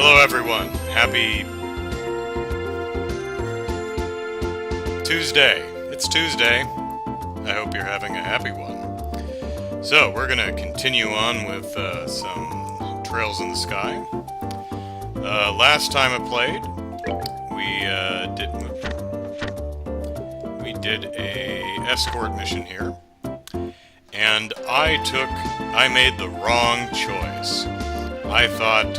Hello everyone, happy Tuesday. It's Tuesday. I hope you're having a happy one. So, we're gonna continue on with some Trails in the Sky. Last time I played, we did a escort mission here, and I made the wrong choice. I thought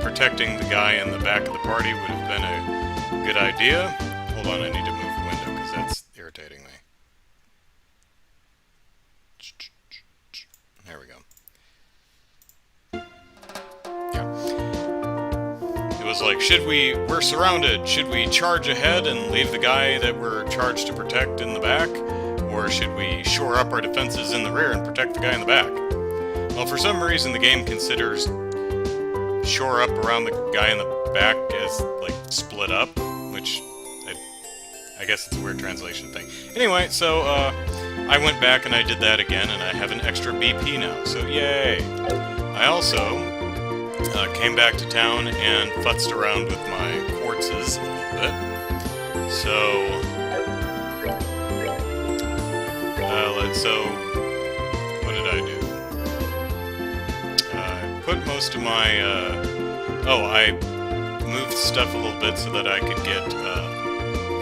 protecting the guy in the back of the party would have been a good idea. Hold on, I need to move the window because that's irritating me. There we go. Yeah. It was like, we're surrounded, should we charge ahead and leave the guy that we're charged to protect in the back? Or should we shore up our defenses in the rear and protect the guy in the back? Well, for some reason the game considers shore up around the guy in the back as, like, split up, which I guess it's a weird translation thing. Anyway, so, I went back and I did that again, and I have an extra BP now, so yay! I also came back to town and futzed around with my quartzes a little bit. So, what did I do? I put most of my, I moved stuff a little bit so that I could get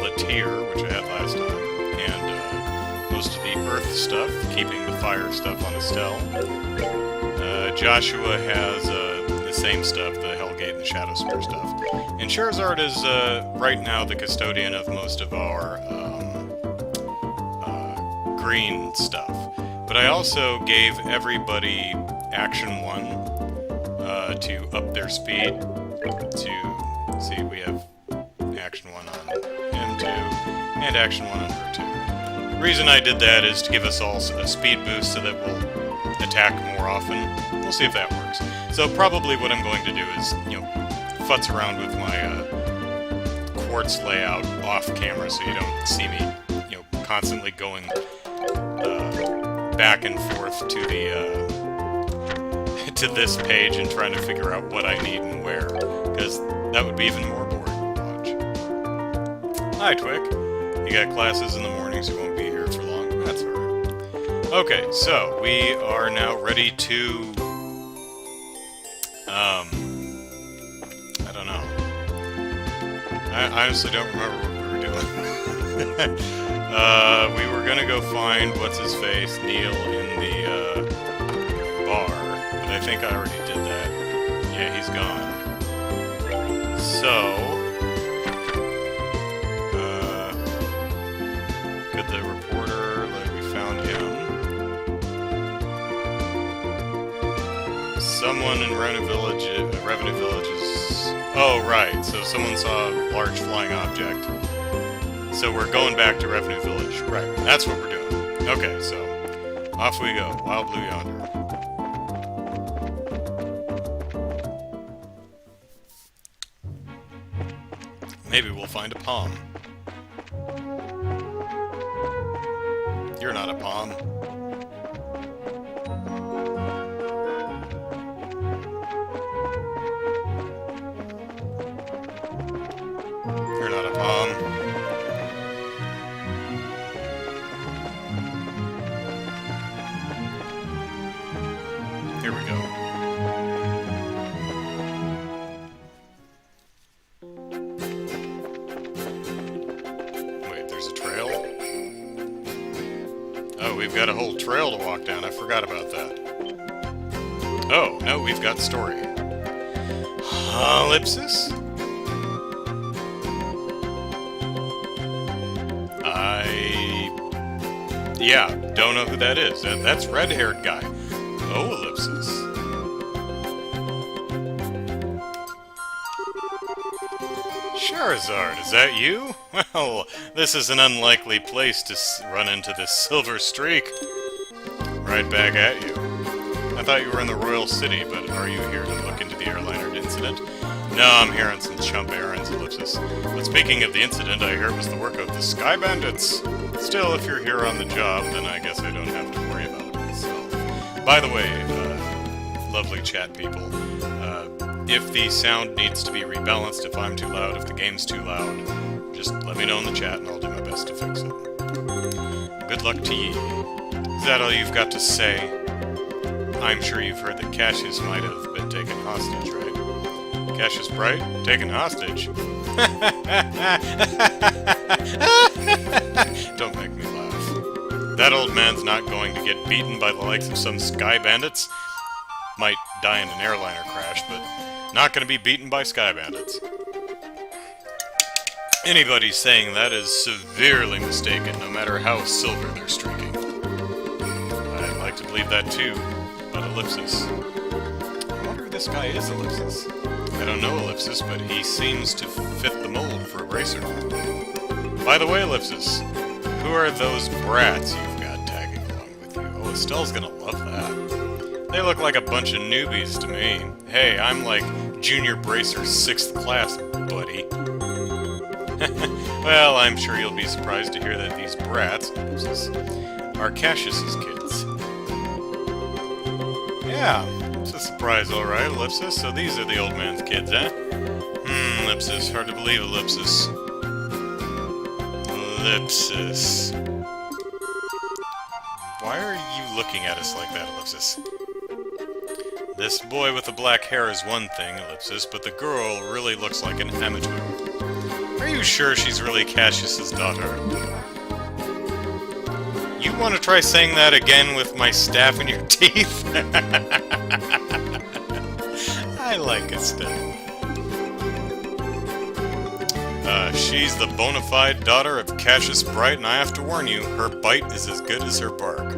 Latier, which I had last time, and most of the earth stuff, keeping the fire stuff on Estelle. Joshua has the same stuff, the Hellgate and the Shadowspear stuff. And Charizard is right now the custodian of most of our green stuff. But I also gave everybody Action 1 to up their speed. See, we have Action 1 on him too, and Action 1 on her too. The reason I did that is to give us all a speed boost so that we'll attack more often. We'll see if that works. So probably what I'm going to do is, futz around with my quartz layout off camera so you don't see me, constantly going back and forth to the to this page and trying to figure out what I need and where, because that would be even more boring to watch. Hi, Twick. You got classes in the morning, so you won't be here for long. That's alright. Okay, so we are now ready to I don't know. I honestly don't remember what we were doing. We were gonna go find what's-his-face, Neil, in the bar, but I think I already did that. Yeah, he's gone. So, could the reporter, we found him. Someone in Revenue Village is... Oh, right, so someone saw a large flying object. So we're going back to Revenue Village. Right, that's what we're doing. Okay, so off we go. Wild Blue Yonder. Maybe we'll find a palm. You're not a palm. You're not a palm. Here we go. Wait, there's a trail? Oh, we've got a whole trail to walk down. I forgot about that. Oh, no, we've got story. Ellipsis? Yeah, don't know who that is. That's red-haired guy. Oh, Ellipsis. Charizard, is that you? Well, this is an unlikely place to run into this silver streak. Right back at you. I thought you were in the Royal City, but are you here to look into the airliner incident? No, I'm here on some chump errands, Ellipsis. But speaking of the incident, I hear it was the work of the Sky Bandits. Still, if you're here on the job, then I guess I don't have to worry about it myself. By the way, lovely chat people, if the sound needs to be rebalanced, if I'm too loud, if the game's too loud, just let me know in the chat and I'll do my best to fix it. Good luck to ye. Is that all you've got to say? I'm sure you've heard that Cassius might have been taken hostage, right? Cassius Bright? Taken hostage? Don't make me laugh. That old man's not going to get beaten by the likes of some sky bandits. Might die in an airliner crash, but not going to be beaten by sky bandits. Anybody saying that is severely mistaken, no matter how silver they're streaking. I'd like to believe that too, but Ellipsis. I wonder if this guy is Ellipsis. I don't know Ellipsis, but he seems to fit the mold for a bracer. By the way, Ellipsis, who are those brats you've got tagging along with you? Oh, Estelle's gonna love that. They look like a bunch of newbies to me. Hey, I'm like Junior Bracer 6th class, buddy. Well, I'm sure you'll be surprised to hear that these brats, Ellipsis, are Cassius's kids. Yeah, it's a surprise, alright, Ellipsis. So these are the old man's kids, eh? Ellipsis. Hard to believe, Ellipsis. Ellipsis. Why are you looking at us like that, Ellipsis? This boy with the black hair is one thing, Ellipsis, but the girl really looks like an amateur. Are you sure she's really Cassius's daughter? You want to try saying that again with my staff in your teeth? I like Estelle. She's the bona fide daughter of Cassius Bright, and I have to warn you, her bite is as good as her bark.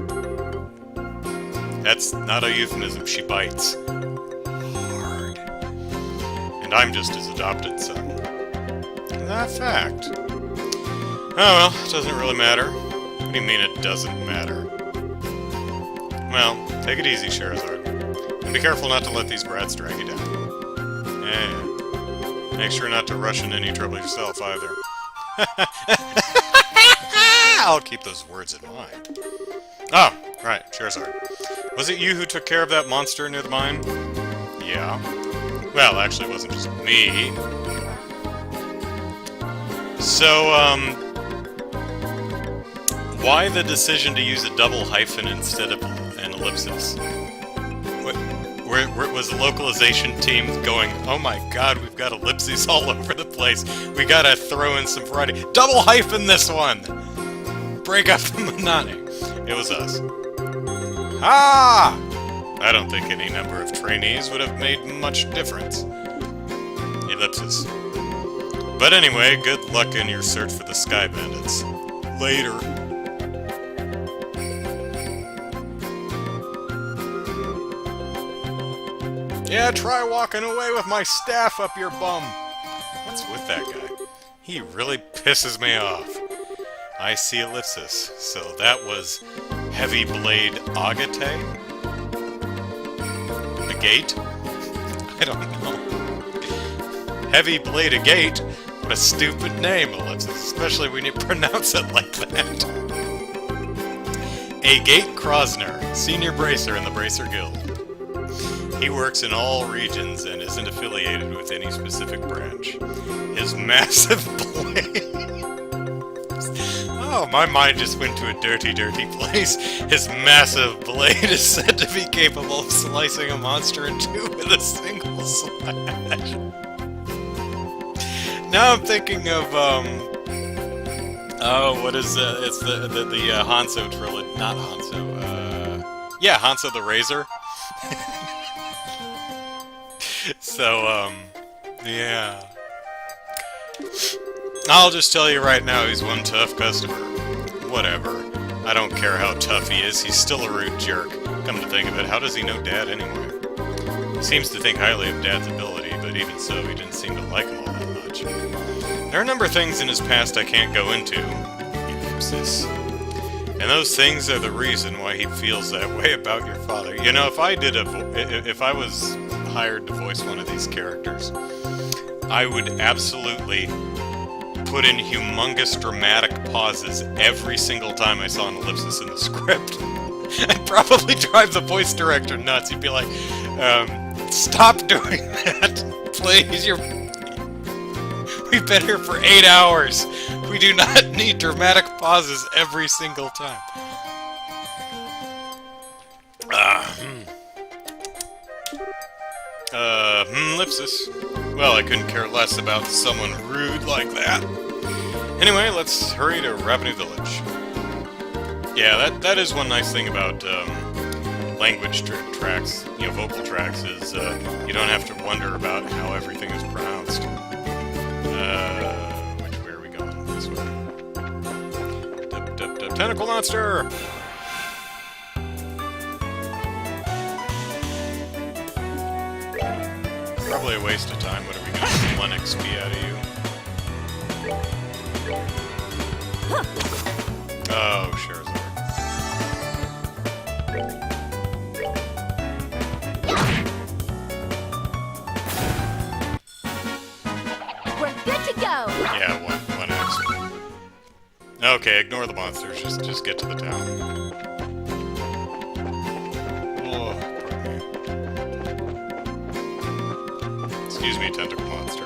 That's not a euphemism, she bites. Hard. And I'm just his adopted son. That fact. Oh well, it doesn't really matter. What do you mean it doesn't matter? Well, take it easy, Sherazard. And be careful not to let these brats drag you down. Yeah. Make sure not to rush into any trouble yourself, either. I'll keep those words in mind. Oh, right, Sherazard. Was it you who took care of that monster near the mine? Yeah. Well, actually, it wasn't just me. So, why the decision to use a double hyphen instead of an ellipsis? Where was the localization team going, oh my god, we've got ellipses all over the place. We gotta throw in some variety. Double hyphen this one! Break up the monotony. It was us. Ah! I don't think any number of trainees would have made much difference. Ellipsis. But anyway, good luck in your search for the Sky Bandits. Later. Yeah, try walking away with my staff up your bum. What's with that guy? He really pisses me off. I see Ellipsis. So that was Heavy Blade Agate? Agate? I don't know. Heavy Blade Agate? What a stupid name, Ellipsis, especially when you pronounce it like that. Agate Krosner, Senior Bracer in the Bracer Guild. He works in all regions and isn't affiliated with any specific branch. His massive blade... Oh, my mind just went to a dirty, dirty place. His massive blade is said to be capable of slicing a monster in two with a single slash. Now I'm thinking of, oh, what is, it's the Hanzo trilogy, not Hanzo, yeah, Hanzo the Razor. So, yeah. I'll just tell you right now, he's one tough customer. Whatever. I don't care how tough he is, he's still a rude jerk. Come to think of it, how does he know Dad anyway? He seems to think highly of Dad's ability, but even so, he didn't seem to like him all that much. There are a number of things in his past I can't go into. Ellipsis. And those things are the reason why he feels that way about your father. You know, if I did if I was hired to voice one of these characters, I would absolutely put in humongous dramatic pauses every single time I saw an ellipsis in the script. I'd probably drive the voice director nuts. He'd be like, Stop doing that, please. We've been here for 8 hours. We do not need dramatic pauses every single time. Ellipsis. Well, I couldn't care less about someone rude like that. Anyway, let's hurry to Ravenous Village. Yeah, that is one nice thing about language tracks, you know, vocal tracks, is you don't have to wonder about how everything is pronounced. Which way are we going? This way. Tentacle monster! Probably a waste of time. What are we going to get 1 XP out of you? Oh, Charizard. We're good to go! Yeah, 1 XP. Okay, ignore the monsters. Just get to the town. Oh, pardon me. Excuse me, tentacle monster.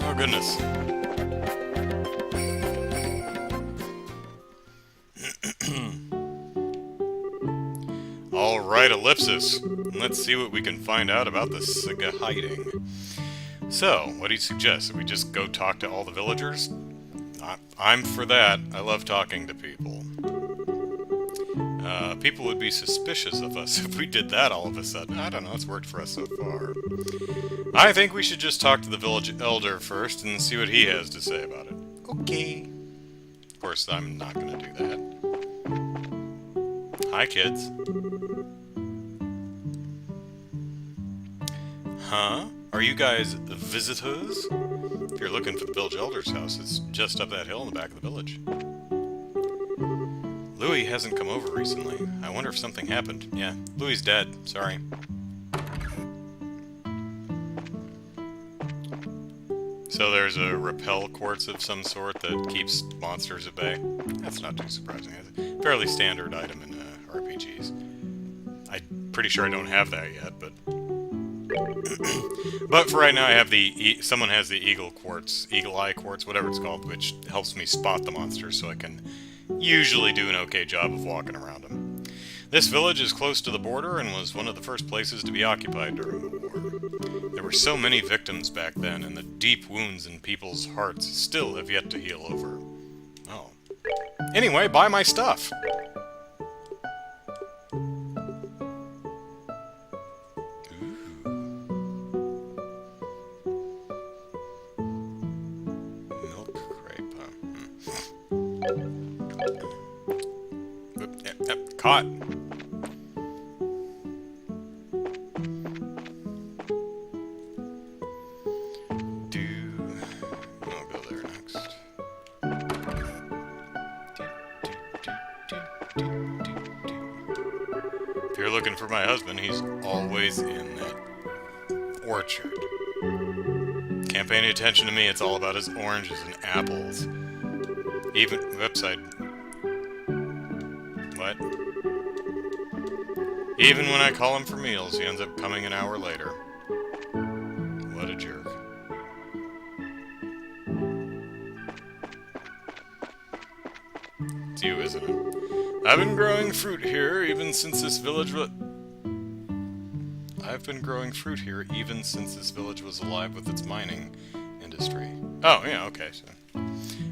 Oh, goodness. Alright, Ellipsis. Let's see what we can find out about the Siga hiding. So, what do you suggest? That we just go talk to all the villagers? I'm for that. I love talking to people. People would be suspicious of us if we did that all of a sudden. I don't know, it's worked for us so far. I think we should just talk to the village elder first and see what he has to say about it. Okay. Of course, I'm not going to do that. Hi, kids. Huh? Are you guys visitors? If you're looking for the village elder's house, it's just up that hill in the back of the village. Louis hasn't come over recently. I wonder if something happened. Yeah, Louis's dead. Sorry. So there's a repel quartz of some sort that keeps monsters at bay. That's not too surprising. It's a fairly standard item in RPGs. I'm pretty sure I don't have that yet, but... But for right now, I have the... Someone has the eagle eye quartz, whatever it's called, which helps me spot the monsters so I can usually do an okay job of walking around them. This village is close to the border and was one of the first places to be occupied during the war. There were so many victims back then, and the deep wounds in people's hearts still have yet to heal over. Oh. Anyway, buy my stuff! Caught. I'll go there next. If you're looking for my husband, he's always in that orchard. Can't pay any attention to me, it's all about his oranges and apples. Even... website. What? Even when I call him for meals, he ends up coming an hour later. What a jerk. It's you, isn't it? I've been growing fruit here even since this village was... alive with its mining industry. Oh, yeah, okay, so...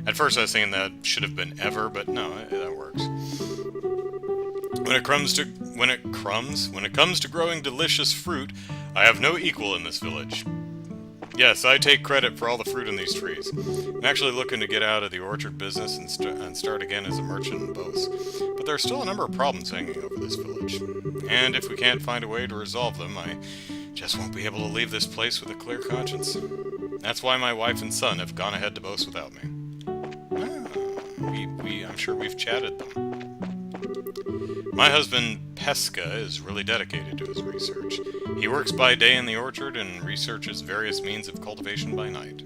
At first I was thinking that should have been ever, but no, that works. When it comes to growing delicious fruit, I have no equal in this village. Yes, I take credit for all the fruit in these trees. I'm actually looking to get out of the orchard business and start again as a merchant in both. But there are still a number of problems hanging over this village. And if we can't find a way to resolve them, I just won't be able to leave this place with a clear conscience. That's why my wife and son have gone ahead to boast without me. I'm sure we've chatted them. My husband, Pesca, is really dedicated to his research. He works by day in the orchard and researches various means of cultivation by night.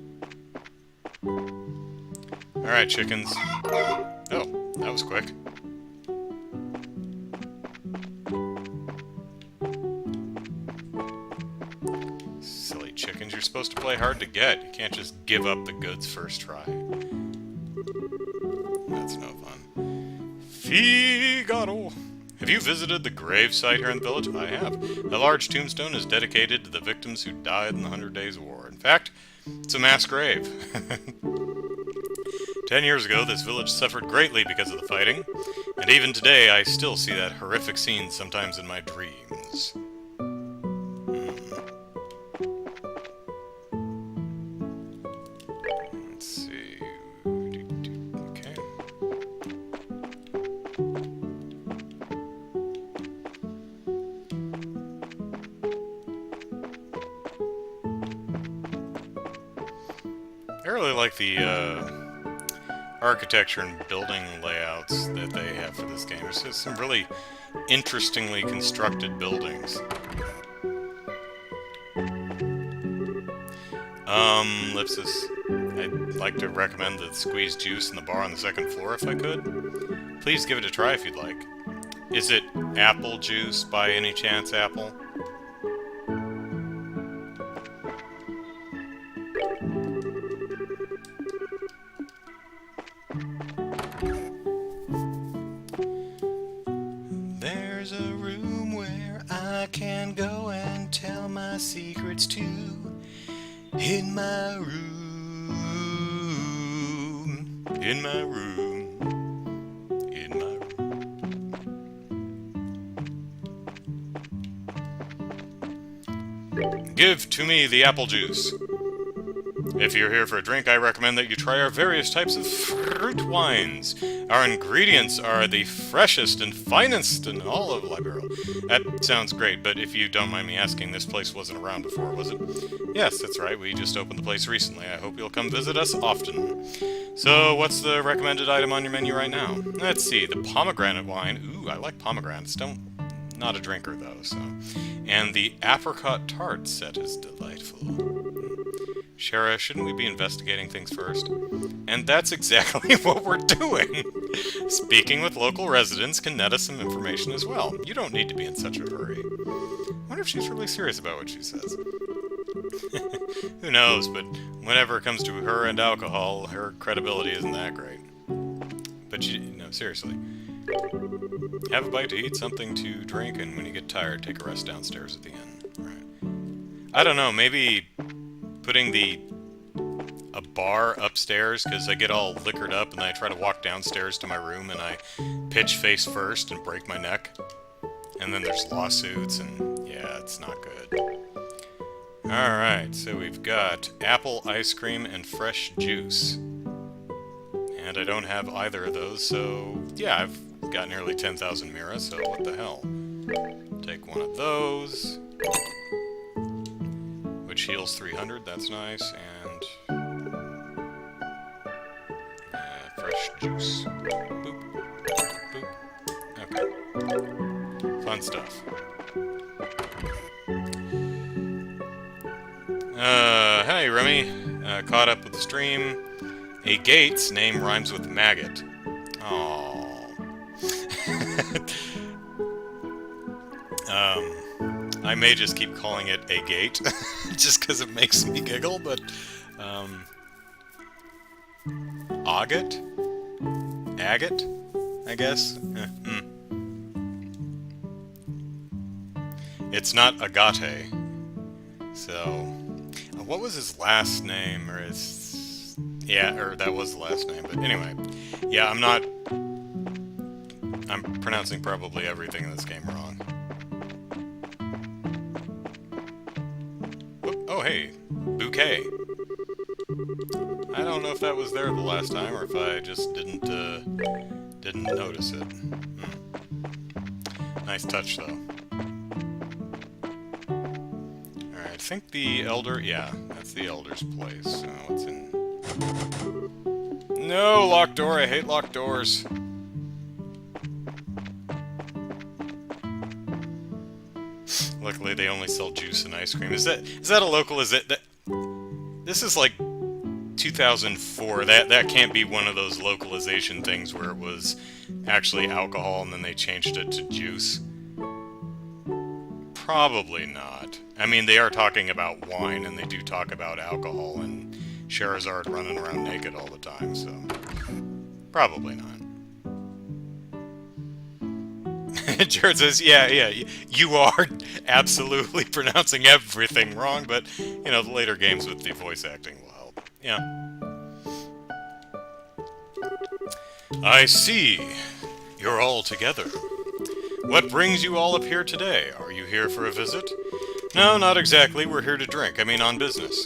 Alright, chickens. Oh, that was quick. chickens. You're supposed to play hard to get. You can't just give up the goods first try. That's no fun. Figaro! Have you visited the grave site here in the village? I have. A large tombstone is dedicated to the victims who died in the 100 Days War. In fact, it's a mass grave. 10 years ago, this village suffered greatly because of the fighting, and even today I still see that horrific scene sometimes in my dreams. Let's see. Okay. I really like the architecture and building layouts that they have for this game. There's some really interestingly constructed buildings. Lipsis, I'd like to recommend the squeezed juice in the bar on the second floor if I could. Please give it a try if you'd like. Is it apple juice by any chance, Apple? There's a room where I can go and tell my secrets to. In my room. In my room. In my room. Give to me the apple juice. If you're here for a drink, I recommend that you try our various types of fruit wines. Our ingredients are the freshest and finest in all of Liberia. That sounds great, but if you don't mind me asking, this place wasn't around before, was it? Yes, that's right. We just opened the place recently. I hope you'll come visit us often. So, what's the recommended item on your menu right now? Let's see. The pomegranate wine. Ooh, I like pomegranates. Not a drinker, though, so... And the apricot tart set is delightful. Shara, shouldn't we be investigating things first? And that's exactly what we're doing! Speaking with local residents can net us some information as well. You don't need to be in such a hurry. I wonder if she's really serious about what she says. Who knows, but whenever it comes to her and alcohol, her credibility isn't that great. But no, seriously. Have a bite to eat, something to drink, and when you get tired, take a rest downstairs at the inn. Right. I don't know, maybe putting a bar upstairs, because I get all liquored up and then I try to walk downstairs to my room and I pitch face first and break my neck. And then there's lawsuits and yeah, it's not good. Alright, so we've got apple ice cream and fresh juice. And I don't have either of those, so yeah, I've got nearly 10,000 Mira, so what the hell. Take one of those. Which heals 300, that's nice, and fresh juice. Boop. Boop. Okay. Fun stuff. Hey, Remy. Caught up with the stream. A Gates name rhymes with maggot. Aww. I may just keep calling it a gate, just because it makes me giggle, but, Agate? Agate? I guess? It's not Agate. So, what was his last name, or his... Yeah, or that was the last name, but anyway. Yeah, I'm pronouncing probably everything in this game wrong. Oh, hey, bouquet. I don't know if that was there the last time, or if I just didn't notice it. Nice touch, though. Alright, I think the Elder... Yeah, that's the Elder's place. What's in... No, locked door. I hate locked doors. Luckily, they only sell juice and ice cream. Is that a local? Is it that? This is like 2004. That can't be one of those localization things where it was actually alcohol and then they changed it to juice. Probably not. I mean, they are talking about wine, and they do talk about alcohol, and Scheherazade running around naked all the time, so probably not. Jared says, yeah, you are absolutely pronouncing everything wrong, but, you know, the later games with the voice acting will help. Yeah. I see. You're all together. What brings you all up here today? Are you here for a visit? No, not exactly. We're here to drink. I mean, on business.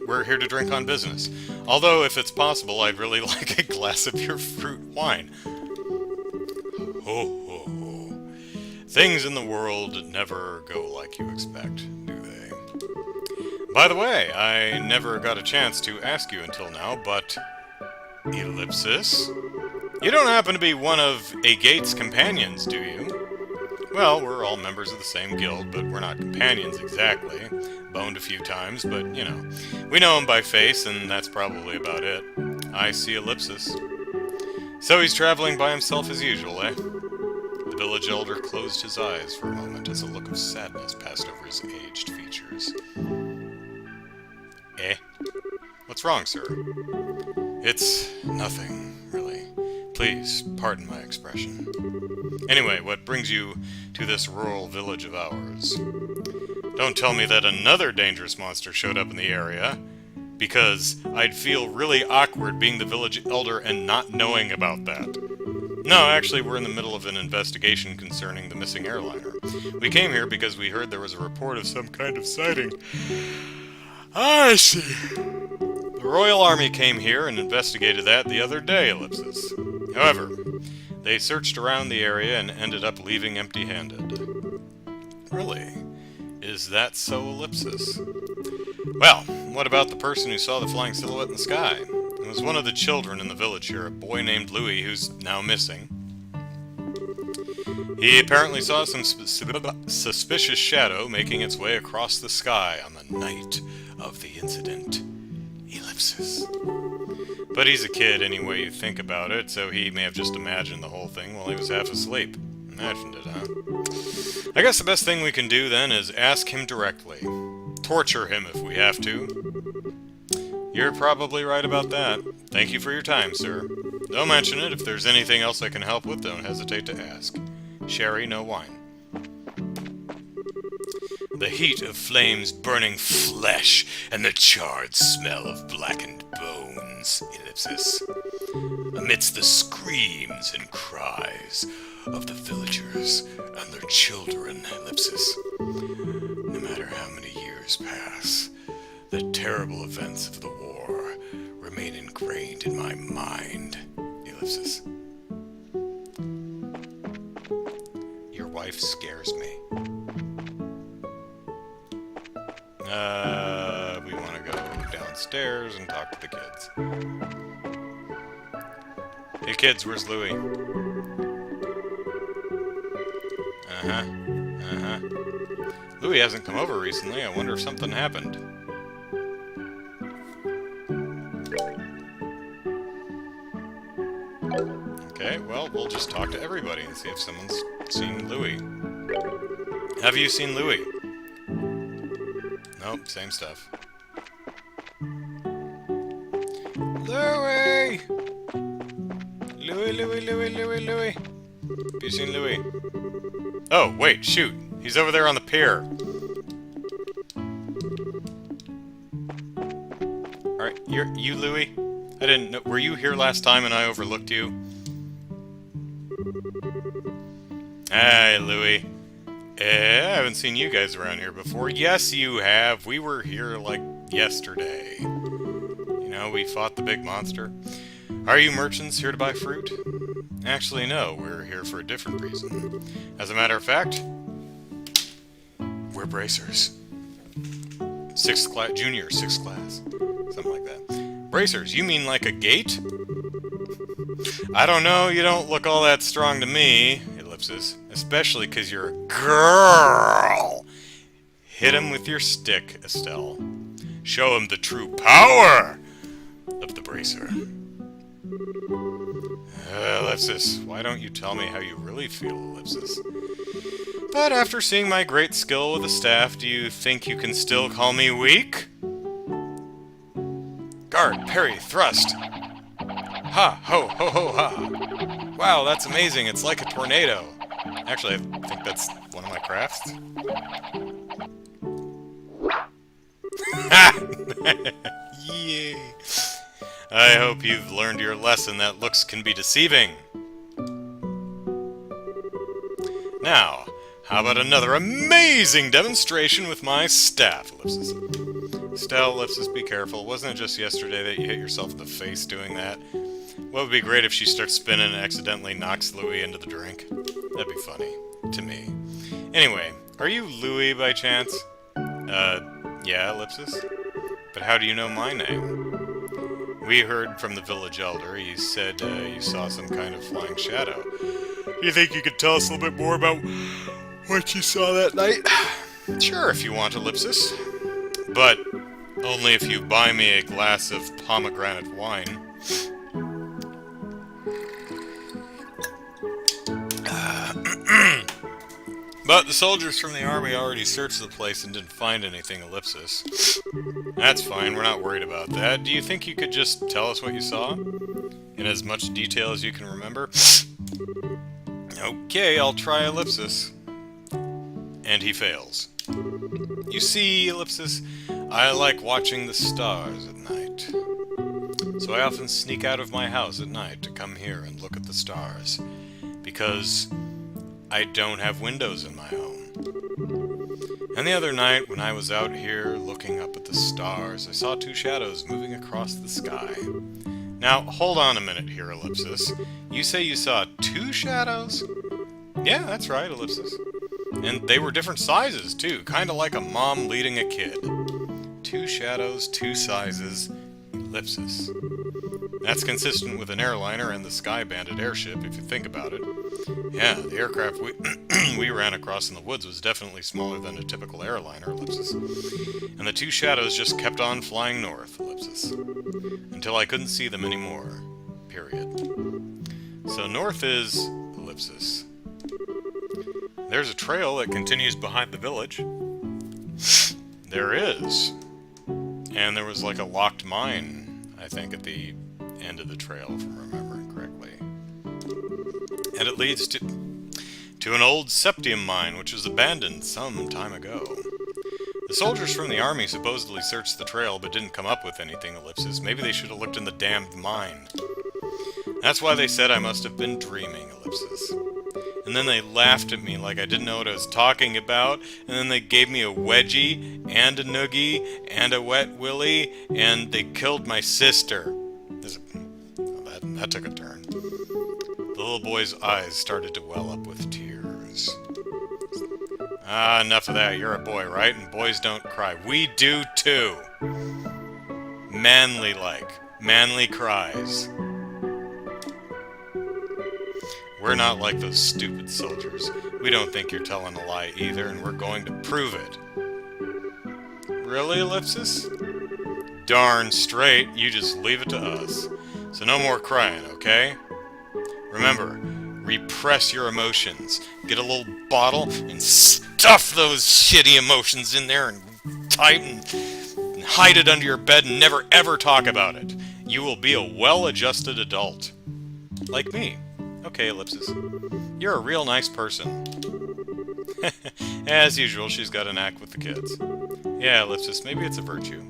We're here to drink on business. Although, if it's possible, I'd really like a glass of your fruit wine. Ho, ho, ho. Things in the world never go like you expect, do they? By the way, I never got a chance to ask you until now, but... Ellipsis? You don't happen to be one of Agate's companions, do you? Well, we're all members of the same guild, but we're not companions exactly. Boned a few times, but, you know. We know him by face, and that's probably about it. I see Ellipsis. So he's traveling by himself as usual, eh? The village elder closed his eyes for a moment as a look of sadness passed over his aged features. Eh? What's wrong, sir? It's nothing, really. Please, pardon my expression. Anyway, what brings you to this rural village of ours? Don't tell me that another dangerous monster showed up in the area, because I'd feel really awkward being the village elder and not knowing about that. No, actually, we're in the middle of an investigation concerning the missing airliner. We came here because we heard there was a report of some kind of sighting. I see. The Royal Army came here and investigated that the other day, Ellipsis. However, they searched around the area and ended up leaving empty-handed. Really? Is that so, Ellipsis? Well, what about the person who saw the flying silhouette in the sky? It was one of the children in the village here, a boy named Louis, who's now missing. He apparently saw some suspicious shadow making its way across the sky on the night of the incident. Ellipsis. But he's a kid any way you think about it, so he may have just imagined the whole thing while he was half asleep. Imagined it, huh? I guess the best thing we can do, then, is ask him directly. Torture him if we have to. You're probably right about that. Thank you for your time, sir. Don't mention it. If there's anything else I can help with, don't hesitate to ask. Sherry, no wine. The heat of flames burning flesh and the charred smell of blackened bones, Ellipsis. Amidst the screams and cries of the villagers and their children, Ellipsis. No matter how many years pass, the terrible events of the war remain ingrained in my mind, Ellipsis. Your wife scares me. We want to go downstairs and talk to the kids. Hey kids, where's Louie? Louie hasn't come over recently. I wonder if something happened. Okay, well, we'll just talk to everybody and see if someone's seen Louie. Have you seen Louie? Nope, same stuff. Louie! Louie. Have you seen Louie? Oh, wait, shoot. He's over there on the pier. Alright, you Louie? I didn't know. Were you here last time and I overlooked you? Hey, Louie. I haven't seen you guys around here before. Yes, you have. We were here, like, yesterday. You know, we fought the big monster. Are you merchants here to buy fruit? Actually, no. We're here for a different reason. As a matter of fact, we're bracers. Junior 6th class. Something like that. Bracers, you mean like a gate? I don't know, you don't look all that strong to me, Ellipsis. Especially because you're a girl. Hit him with your stick, Estelle. Show him the true power of the bracer. Ellipsis, why don't you tell me how you really feel, Ellipsis? But after seeing my great skill with the staff, do you think you can still call me weak? Guard, parry, thrust. Ha, ho, ho, ho, ha. Wow, that's amazing. It's like a tornado. Actually, I think that's one of my crafts. Yay. I hope you've learned your lesson that looks can be deceiving. Now, how about another amazing demonstration with my staff, Ellipsis? Still, Ellipsis, be careful. Wasn't it just yesterday that you hit yourself in the face doing that? What would be great if she starts spinning and accidentally knocks Louie into the drink? That'd be funny. To me. Anyway, are you Louie by chance? Yeah, Ellipsis? But how do you know my name? We heard from the village elder. He said you saw some kind of flying shadow. Do you think you could tell us a little bit more about what you saw that night? Sure, if you want, Ellipsis. But only if you buy me a glass of pomegranate wine. But the soldiers from the army already searched the place and didn't find anything, Ellipsis. That's fine, we're not worried about that. Do you think you could just tell us what you saw? In as much detail as you can remember? Okay, I'll try, Ellipsis. And he fails. You see, Ellipsis, I like watching the stars at night. So I often sneak out of my house at night to come here and look at the stars. Because I don't have windows in my home. And the other night, when I was out here looking up at the stars, I saw two shadows moving across the sky. Now, hold on a minute here, Ellipsis. You say you saw two shadows? Yeah, that's right, Ellipsis. And they were different sizes, too, kind of like a mom leading a kid. Two shadows, two sizes, Ellipsis. That's consistent with an airliner and the Sky Bandit airship, if you think about it. Yeah, the aircraft we ran across in the woods was definitely smaller than a typical airliner, Ellipsis. And the two shadows just kept on flying north, Ellipsis. Until I couldn't see them anymore. Period. So north is Ellipsis. There's a trail that continues behind the village. There is. And there was like a locked mine, I think, at the end of the trail, if I'm remembering correctly. And it leads to an old septium mine, which was abandoned some time ago. The soldiers from the army supposedly searched the trail, but didn't come up with anything, Ellipsis. Maybe they should have looked in the damned mine. That's why they said I must have been dreaming, Ellipsis. And then they laughed at me like I didn't know what I was talking about, and then they gave me a wedgie, and a noogie, and a wet willy, and they killed my sister. That took a turn. The little boy's eyes started to well up with tears. Ah, enough of that. You're a boy, right? And boys don't cry. We do too. Manly-like. Manly cries. We're not like those stupid soldiers. We don't think you're telling a lie either, and we're going to prove it. Really, Ellipsis? Darn straight, you just leave it to us. So no more crying, okay? Remember, repress your emotions. Get a little bottle and stuff those shitty emotions in there and tight and hide it under your bed and never ever talk about it. You will be a well-adjusted adult. Like me. Okay, Ellipsis. You're a real nice person. As usual, she's got a knack with the kids. Yeah, Ellipsis, maybe it's a virtue.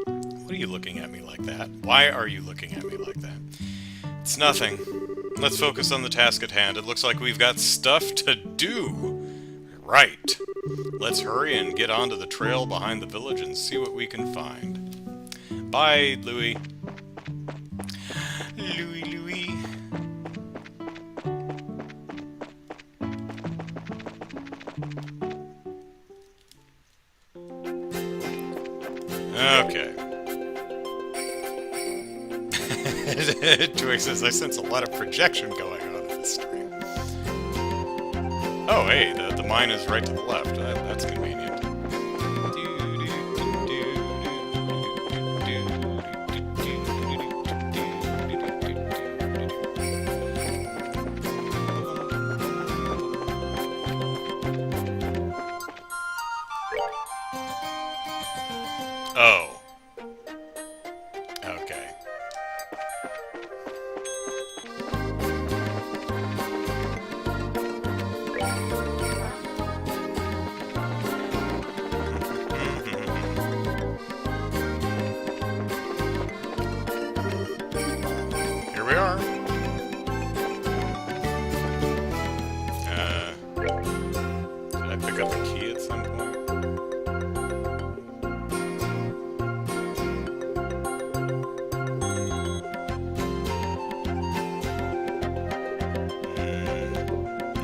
What are you looking at me like that? Why are you looking at me like that? It's nothing. Let's focus on the task at hand. It looks like we've got stuff to do. Right. Let's hurry and get onto the trail behind the village and see what we can find. Bye, Louie. Louie, Louie. Okay. Twig says, I sense a lot of projection going on in this stream. Oh, hey, the mine is right to the left. That's convenient. Oh. Okay. Here we are. Did I pick up a key at some point?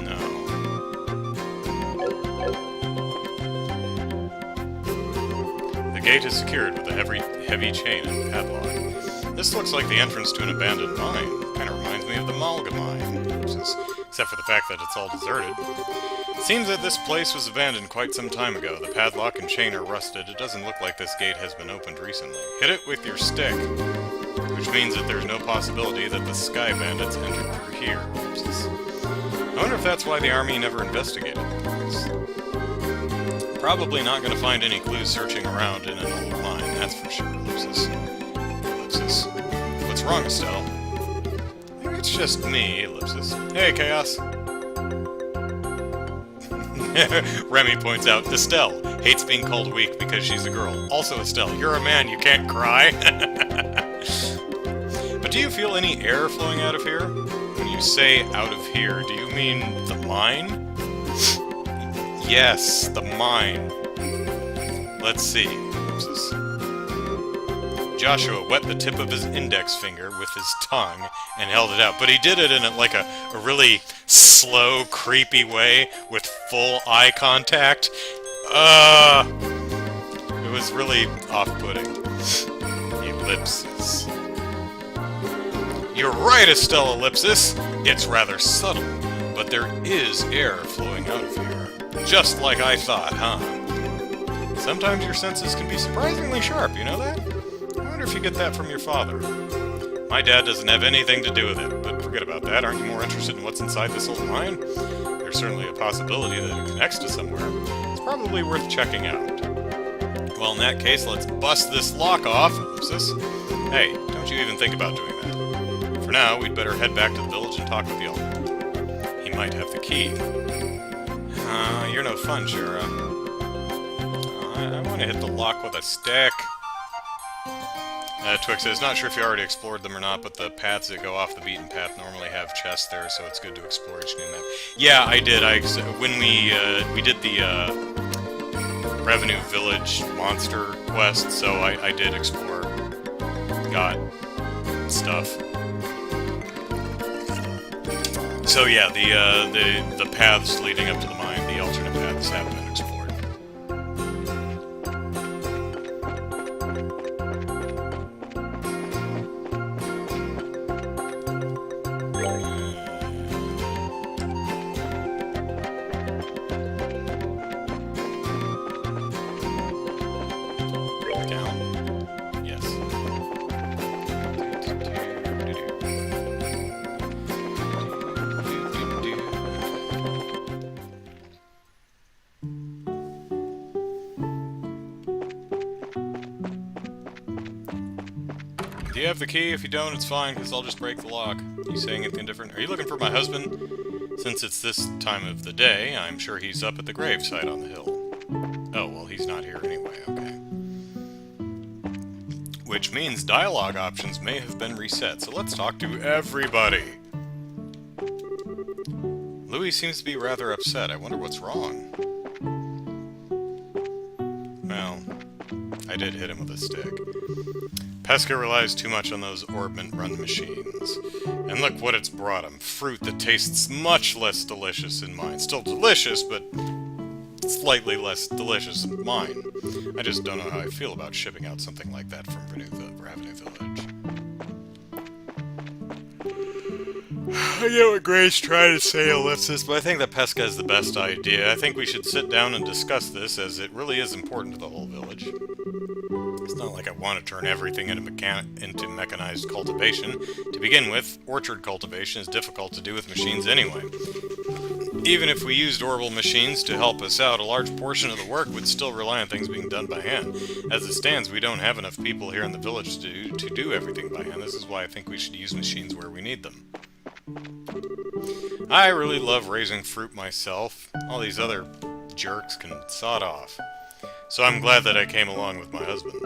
No. The gate is secured with a heavy chain and padlock. This looks like the entrance to an abandoned mine. Kind of reminds me of the Malga mine, except for the fact that it's all deserted. It seems that this place was abandoned quite some time ago. The padlock and chain are rusted. It doesn't look like this gate has been opened recently. Hit it with your stick, which means that there's no possibility that the Sky Bandits entered through here. I wonder if that's why the army never investigated this. Probably not going to find any clues searching around in an old mine, that's for sure. Ellipsis. What's wrong, Estelle? Maybe it's just me, Ellipsis. Hey, Chaos. Remy points out, Estelle hates being called weak because she's a girl. Also, Estelle, you're a man, you can't cry. But do you feel any air flowing out of here? When you say out of here, do you mean the mine? Yes, the mine. Let's see. Joshua wet the tip of his index finger with his tongue and held it out, but he did it in like a really slow, creepy way with full eye contact. It was really off-putting. Ellipsis. You're right, Estelle Ellipsis. It's rather subtle, but there is air flowing out of here. Just like I thought, huh? Sometimes your senses can be surprisingly sharp, you know that? I wonder if you get that from your father. My dad doesn't have anything to do with it, but forget about that. Aren't you more interested in what's inside this old mine? There's certainly a possibility that it connects to somewhere. It's probably worth checking out. Well, in that case, let's bust this lock off, Ellipsis. Hey, don't you even think about doing that. For now, we'd better head back to the village and talk with the elder. He might have the key. You're no fun, Shara. I want to hit the lock with a stick. Twix says, not sure if you already explored them or not, but the paths that go off the beaten path normally have chests there, so it's good to explore each new map. Yeah, I did. When we did the Revenue Village monster quest, so I did explore. Got stuff. So yeah, the paths leading up to the mine, the alternate paths, have been explored. Do you have the key? If you don't, it's fine, because I'll just break the lock. You saying anything different? Are you looking for my husband? Since it's this time of the day, I'm sure he's up at the gravesite on the hill. Oh, well, he's not here anyway, okay. Which means dialogue options may have been reset, so let's talk to everybody! Louis seems to be rather upset. I wonder what's wrong. Well, I did hit him with a stick. Pesca relies too much on those orbment-run machines. And look what it's brought him. Fruit that tastes much less delicious in mine. Still delicious, but slightly less delicious in mine. I just don't know how I feel about shipping out something like that from Revenue Village. I get what Gray's trying to say, Ellipsis, but I think that Pesca is the best idea. I think we should sit down and discuss this, as it really is important to the whole village. It's not like I want to turn everything into mechanized cultivation. To begin with, orchard cultivation is difficult to do with machines anyway. Even if we used orbital machines to help us out, a large portion of the work would still rely on things being done by hand. As it stands, we don't have enough people here in the village to do everything by hand. This is why I think we should use machines where we need them. I really love raising fruit myself. All these other jerks can sod off. So I'm glad that I came along with my husband.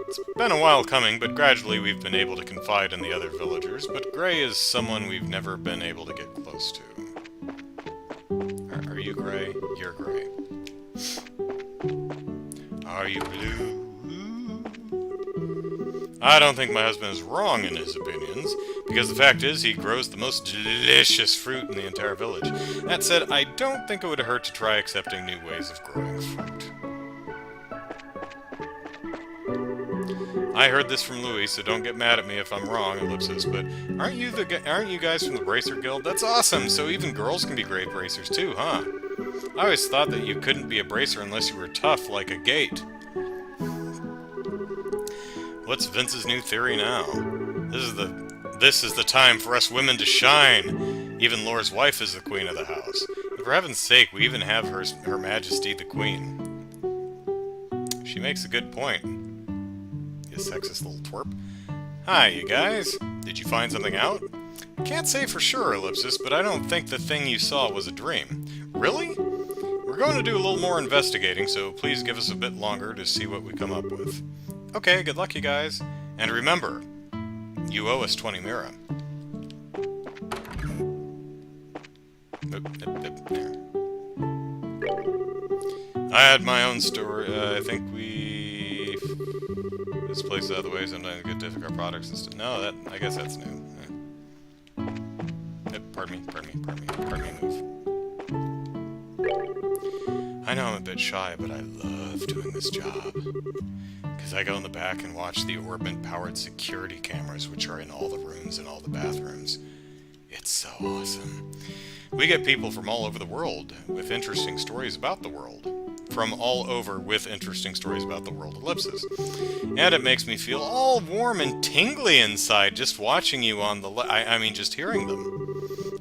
It's been a while coming, but gradually we've been able to confide in the other villagers, but Gray is someone we've never been able to get close to. Are you Gray? You're Gray. Are you blue? I don't think my husband is wrong in his opinions, because the fact is he grows the most delicious fruit in the entire village. That said, I don't think it would hurt to try accepting new ways of growing fruit. I heard this from Louis, so don't get mad at me if I'm wrong, ellipsis, but aren't you guys from the Bracer Guild? That's awesome! So even girls can be great bracers too, huh? I always thought that you couldn't be a bracer unless you were tough like a gate. What's Vince's new theory now? This is the time for us women to shine! Even Lore's wife is the queen of the house. And for heaven's sake, we even have Her Majesty the Queen. She makes a good point. You sexist little twerp. Hi, you guys. Did you find something out? Can't say for sure, ellipsis, but I don't think the thing you saw was a dream. Really? We're going to do a little more investigating, so please give us a bit longer to see what we come up with. Okay, good luck, you guys. And remember, you owe us 20 Mira. There. I had my own story. I think we... This place is out of the way, sometimes get difficult products and stuff. No, I guess that's new. Pardon me, move. I know I'm a bit shy, but I love doing this job. Because I go in the back and watch the Orbment-powered security cameras, which are in all the rooms and all the bathrooms. It's so awesome. We get people from all over the world with interesting stories about the world. From all over with interesting stories about the world, ellipsis. And it makes me feel all warm and tingly inside just watching you on the... I mean, just hearing them.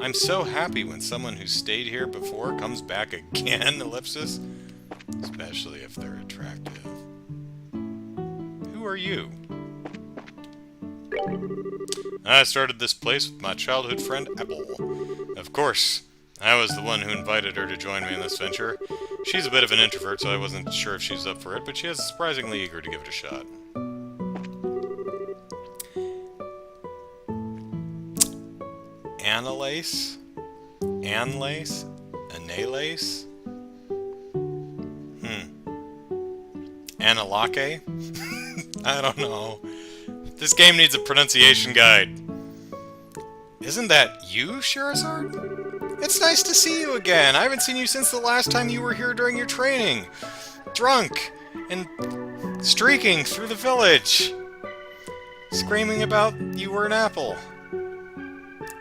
I'm so happy when someone who stayed here before comes back again, ellipsis. Especially if they're attractive. Who are you? I started this place with my childhood friend Apple. Of course, I was the one who invited her to join me in this venture. She's a bit of an introvert, so I wasn't sure if she's up for it, but she is surprisingly eager to give it a shot. Analace? Anlace? Analace? Analake? I don't know. This game needs a pronunciation guide. Isn't that you, Sherazard? It's nice to see you again. I haven't seen you since the last time you were here during your training. Drunk and streaking through the village. Screaming about you were an apple.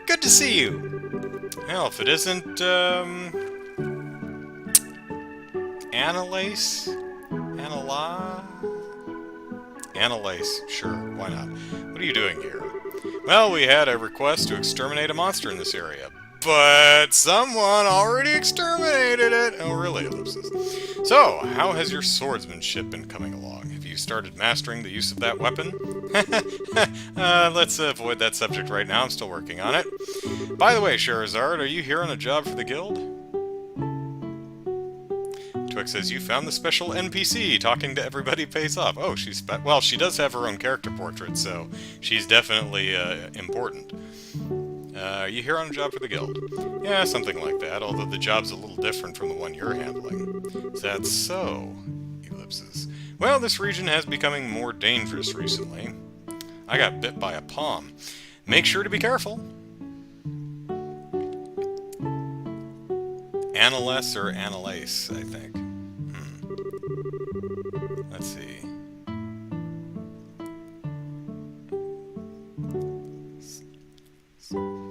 Good to see you. Hell, if it isn't, Analace? Analace, sure, why not? What are you doing here? Well, we had a request to exterminate a monster in this area, but someone already exterminated it! Oh, really, ellipsis. So, how has your swordsmanship been coming along? Have you started mastering the use of that weapon? Let's avoid that subject right now, I'm still working on it. By the way, Sherazard, are you here on a job for the guild? Twix says, you found the special NPC. Talking to everybody pays off. Oh, well, she does have her own character portrait, so she's definitely important. Are you here on a job for the guild? Yeah, something like that, although the job's a little different from the one you're handling. Is that so? Ellipsis. Well, this region has becoming more dangerous recently. I got bit by a palm. Make sure to be careful. Analess or Analace, I think. Let's see.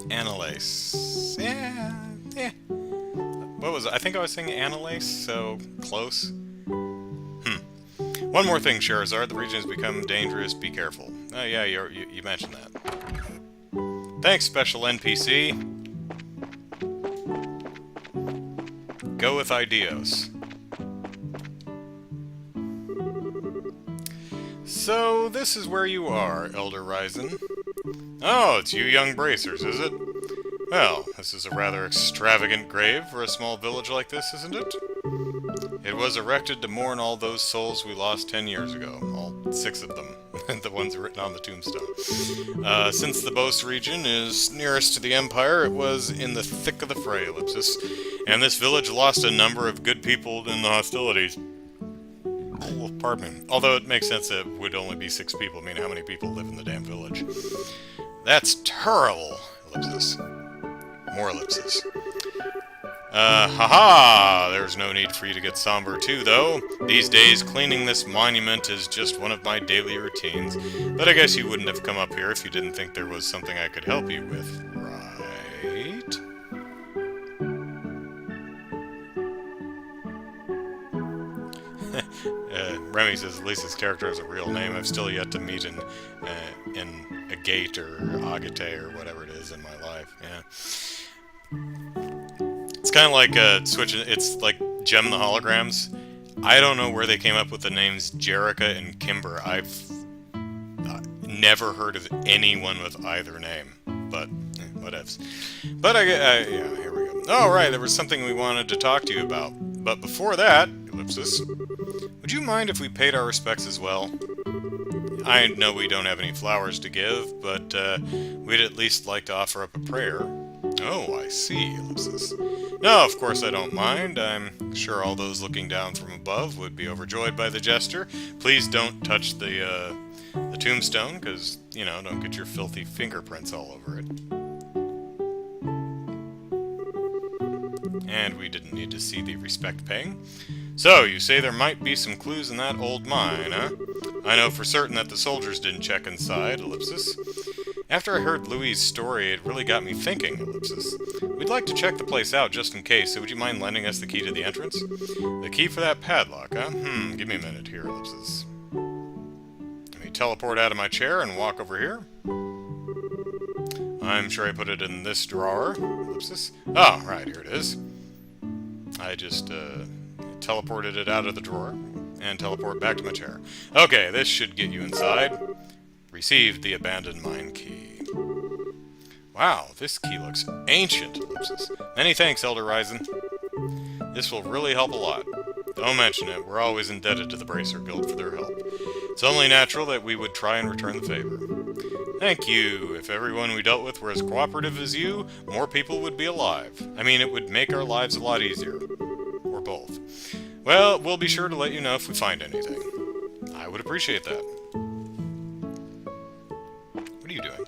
Analace. Yeah. What was it? I think I was saying Analace, so close. One more thing, Sherazard. The region has become dangerous. Be careful. Oh, yeah, you mentioned that. Thanks, special NPC. go with Ideos. So, this is where you are, Elder Eisen. Oh, it's you young bracers, is it? Well, this is a rather extravagant grave for a small village like this, isn't it? It was erected to mourn all those souls we lost 10 years ago. All 6 of them. The ones written on the tombstone. Since the Bose region is nearest to the Empire, it was in the thick of the fray, Ellipsis. And this village lost a number of good people in the hostilities. Oh, pardon me. Although it makes sense that it would only be 6 people. I mean, how many people live in the damn village? That's terrible, Ellipsis. More ellipses. Haha! There's no need for you to get somber too, though. These days, cleaning this monument is just one of my daily routines. But I guess you wouldn't have come up here if you didn't think there was something I could help you with, right? Remy says at least his character has a real name. I've still yet to meet in Agate or Agate or whatever it is in my life. Yeah. It's kind of like switching. It's like Gem the Holograms. I don't know where they came up with the names Jerica and Kimber. I've never heard of anyone with either name. But whatevs. But yeah, here we go. Oh, right, there was something we wanted to talk to you about. But before that, ellipsis, would you mind if we paid our respects as well? I know we don't have any flowers to give, but we'd at least like to offer up a prayer. Oh, I see, ellipsis. No, of course I don't mind. I'm sure all those looking down from above would be overjoyed by the gesture. Please don't touch the tombstone, because, you know, don't get your filthy fingerprints all over it. And we didn't need to see the respect paying. So, you say there might be some clues in that old mine, huh? I know for certain that the soldiers didn't check inside, ellipsis. After I heard Louis' story, it really got me thinking, ellipsis. We'd like to check the place out just in case, so would you mind lending us the key to the entrance? The key for that padlock, huh? Give me a minute here, ellipsis. Let me teleport out of my chair and walk over here. I'm sure I put it in this drawer, ellipsis. Oh, right, here it is. I just, teleported it out of the drawer and teleport back to my chair. Okay, this should get you inside. Received the abandoned mine key. Wow, this key looks ancient, ellipsis. Many thanks, Elder Eisen. This will really help a lot. Don't mention it, we're always indebted to the Bracer Guild for their help. It's only natural that we would try and return the favor. Thank you. If everyone we dealt with were as cooperative as you, more people would be alive. I mean, it would make our lives a lot easier. Or both. Well, we'll be sure to let you know if we find anything. I would appreciate that. What are you doing?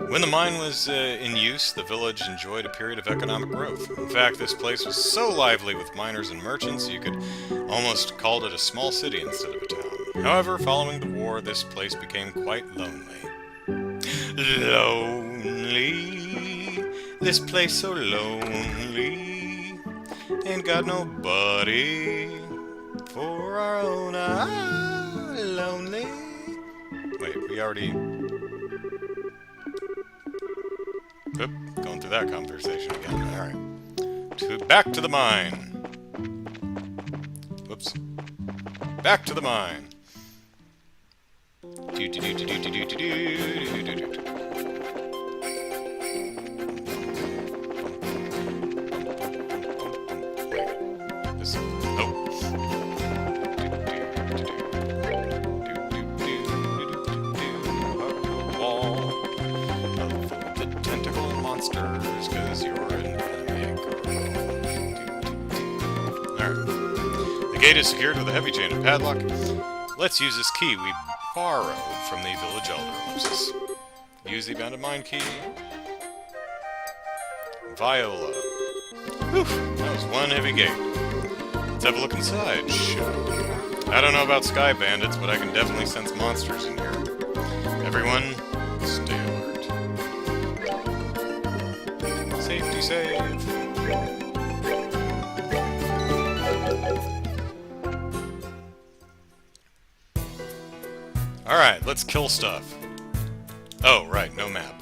When the mine was in use, the village enjoyed a period of economic growth. In fact, this place was so lively with miners and merchants, you could almost call it a small city instead of a town. However, following the war, this place became quite lonely. Lonely, this place so lonely, ain't got nobody for our own. Lonely. Wait, we already... Oop, going through that conversation again. Alright. Back to the mine. Whoops. Back to the mine. This, wall of the tentacle monsters, 'cause you're an enemy girl. Alright. The gate is secured with a heavy chain and padlock. Let's use this key we borrowed from the village elder, ellipsis. Use the abandoned mine key. Viola. Whew, that was one heavy gate. Let's have a look inside, shall we? I don't know about sky bandits, but I can definitely sense monsters in here. Everyone, stay alert. Safety save. Alright, let's kill stuff. Oh, right, no map.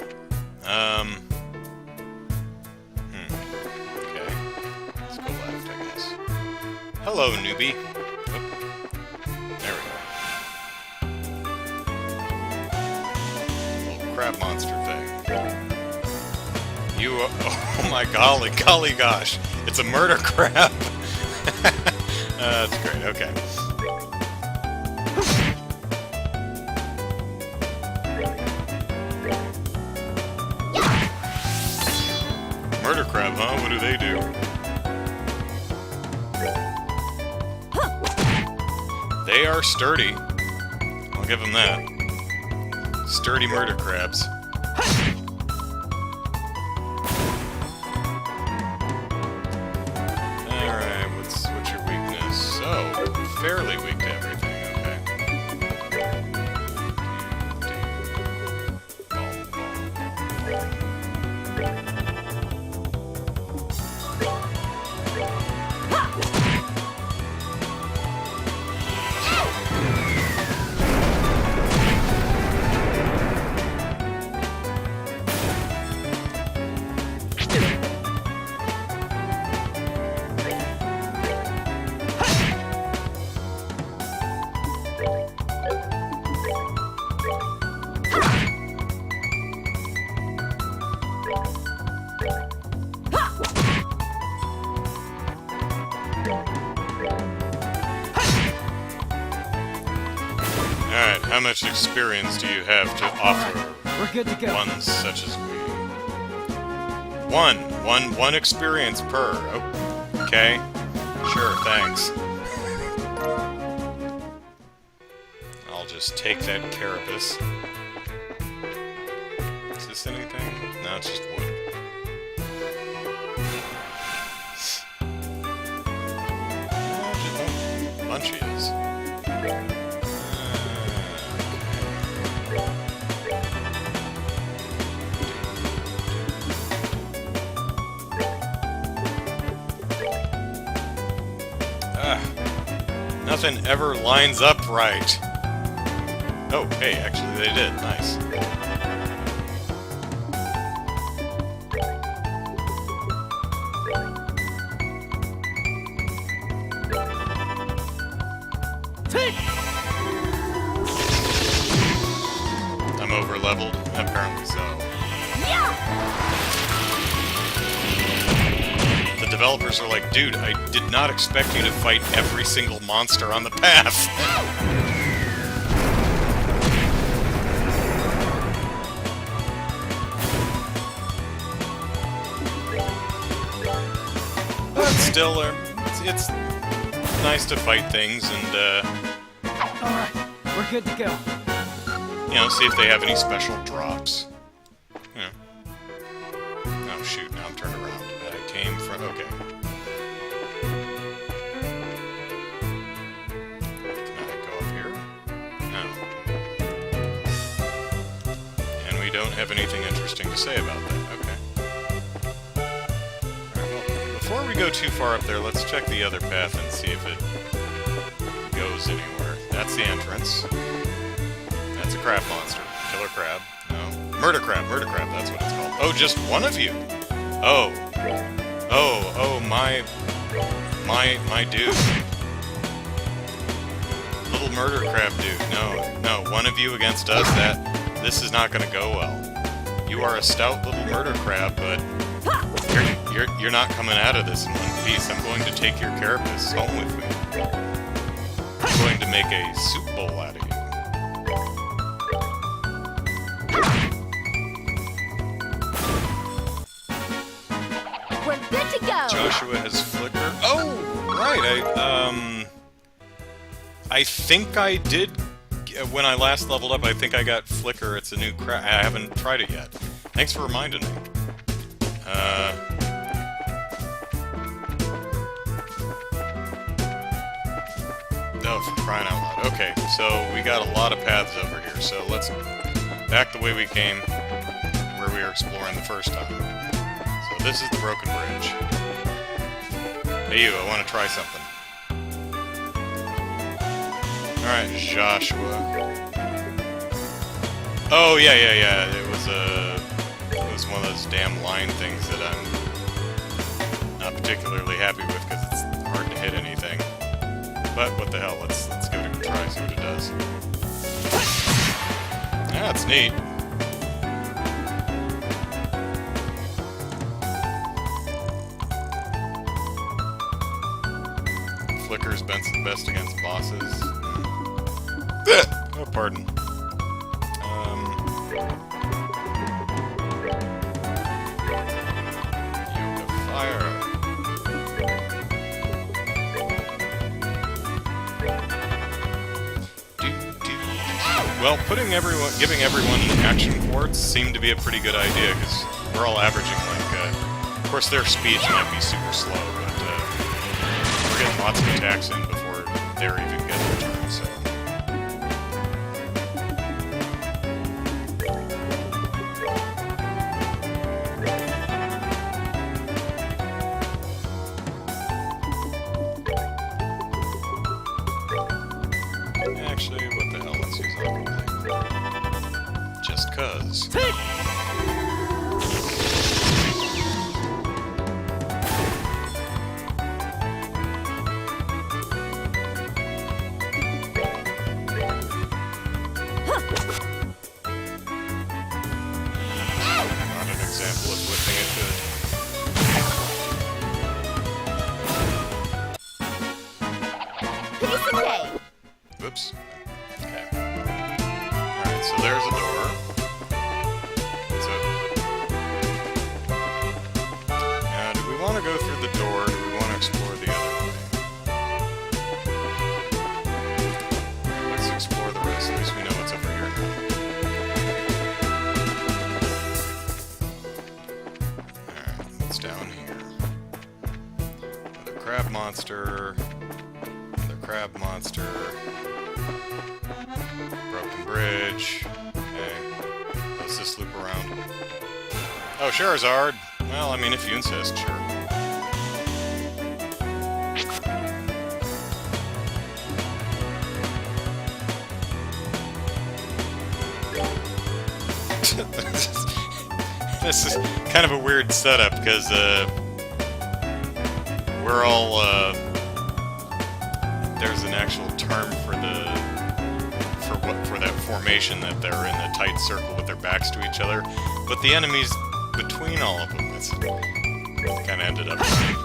Okay. Let's go left. Hello, newbie. Oh, there we go. Little crab monster thing. You, oh my golly gosh. It's a murder crab. That's great, okay. Murder crab, huh? What do they do? They are sturdy. I'll give them that. Sturdy murder crabs. Alright, what's your weakness? Oh, fairly weak to everything, okay. Alright, how much experience do you have to offer? We're good to go. Ones such as we. One experience per. Oh, okay. Sure, thanks. I'll just take that carapace. Is this anything? No, it's just wood. Munchy is. Nothing ever lines up right. Oh, hey, actually they did. Nice. I'm over leveled, apparently so. The developers are like, dude, I did not expect you to fight every single monster on the path. But still, it's nice to fight things and, Alright, we're good to go. you know, see if they have any special drops. You know. Oh shoot, now I'm turned around. I came from... okay. Can I go up here? No. And we don't have anything interesting to say about that. Okay. Alright, well, before we go too far up there, let's check the other path and see if it goes anywhere. That's the entrance. That's a crab monster. Killer crab. No. Murder crab, that's what it's called. Oh, just one of you! Oh. Oh, my dude. Little murder crab dude. No, one of you against us, this is not gonna go well. You are a stout little murder crab, but you're not coming out of this in one piece. I'm going to take your carapace home with me. I'm going to make a soup bowl out of you. We're good to go. Joshua has flicker. Oh, right. I think I did when I last leveled up. I think I got flicker. It's a new crap. I haven't tried it yet. Thanks for reminding me. Oh, for crying out loud. Okay, so we got a lot of paths over here. So let's back the way we came, where we were exploring the first time. So this is the broken bridge. Hey you, I want to try something. Alright, Joshua. Oh, yeah. It was one of those damn line things that I'm not particularly happy with because it's hard to hit anything. But what the hell? Let's give it a try. See what it does. Yeah, it's neat. Flicker's best against bosses. Oh, pardon. Yoke of Fire. Well, giving everyone action quartz seemed to be a pretty good idea, because we're all averaging, like, of course their speeds might be super slow, but we're getting lots of attacks in before they're even getting their turn, so. Actually, what the hell, let's use Aquaman. Just cuz. Not an example of whipping it good. Piece of cake. Whoops. Okay. Alright, so there's a door. So, now, do we want to go through the door, or do we want to explore the other way? Let's explore the rest, at least we know what's over here now. Alright, what's down here? Another crab monster. Another crab monster. Broken bridge. Okay. Let's just loop around. Oh, Charizard! Well, I mean, if you insist, sure. This is kind of a weird setup, because, we're all, there's an actual term for that formation that they're in a tight circle with their backs to each other, but the enemies between all of them, that's kind of ended up right.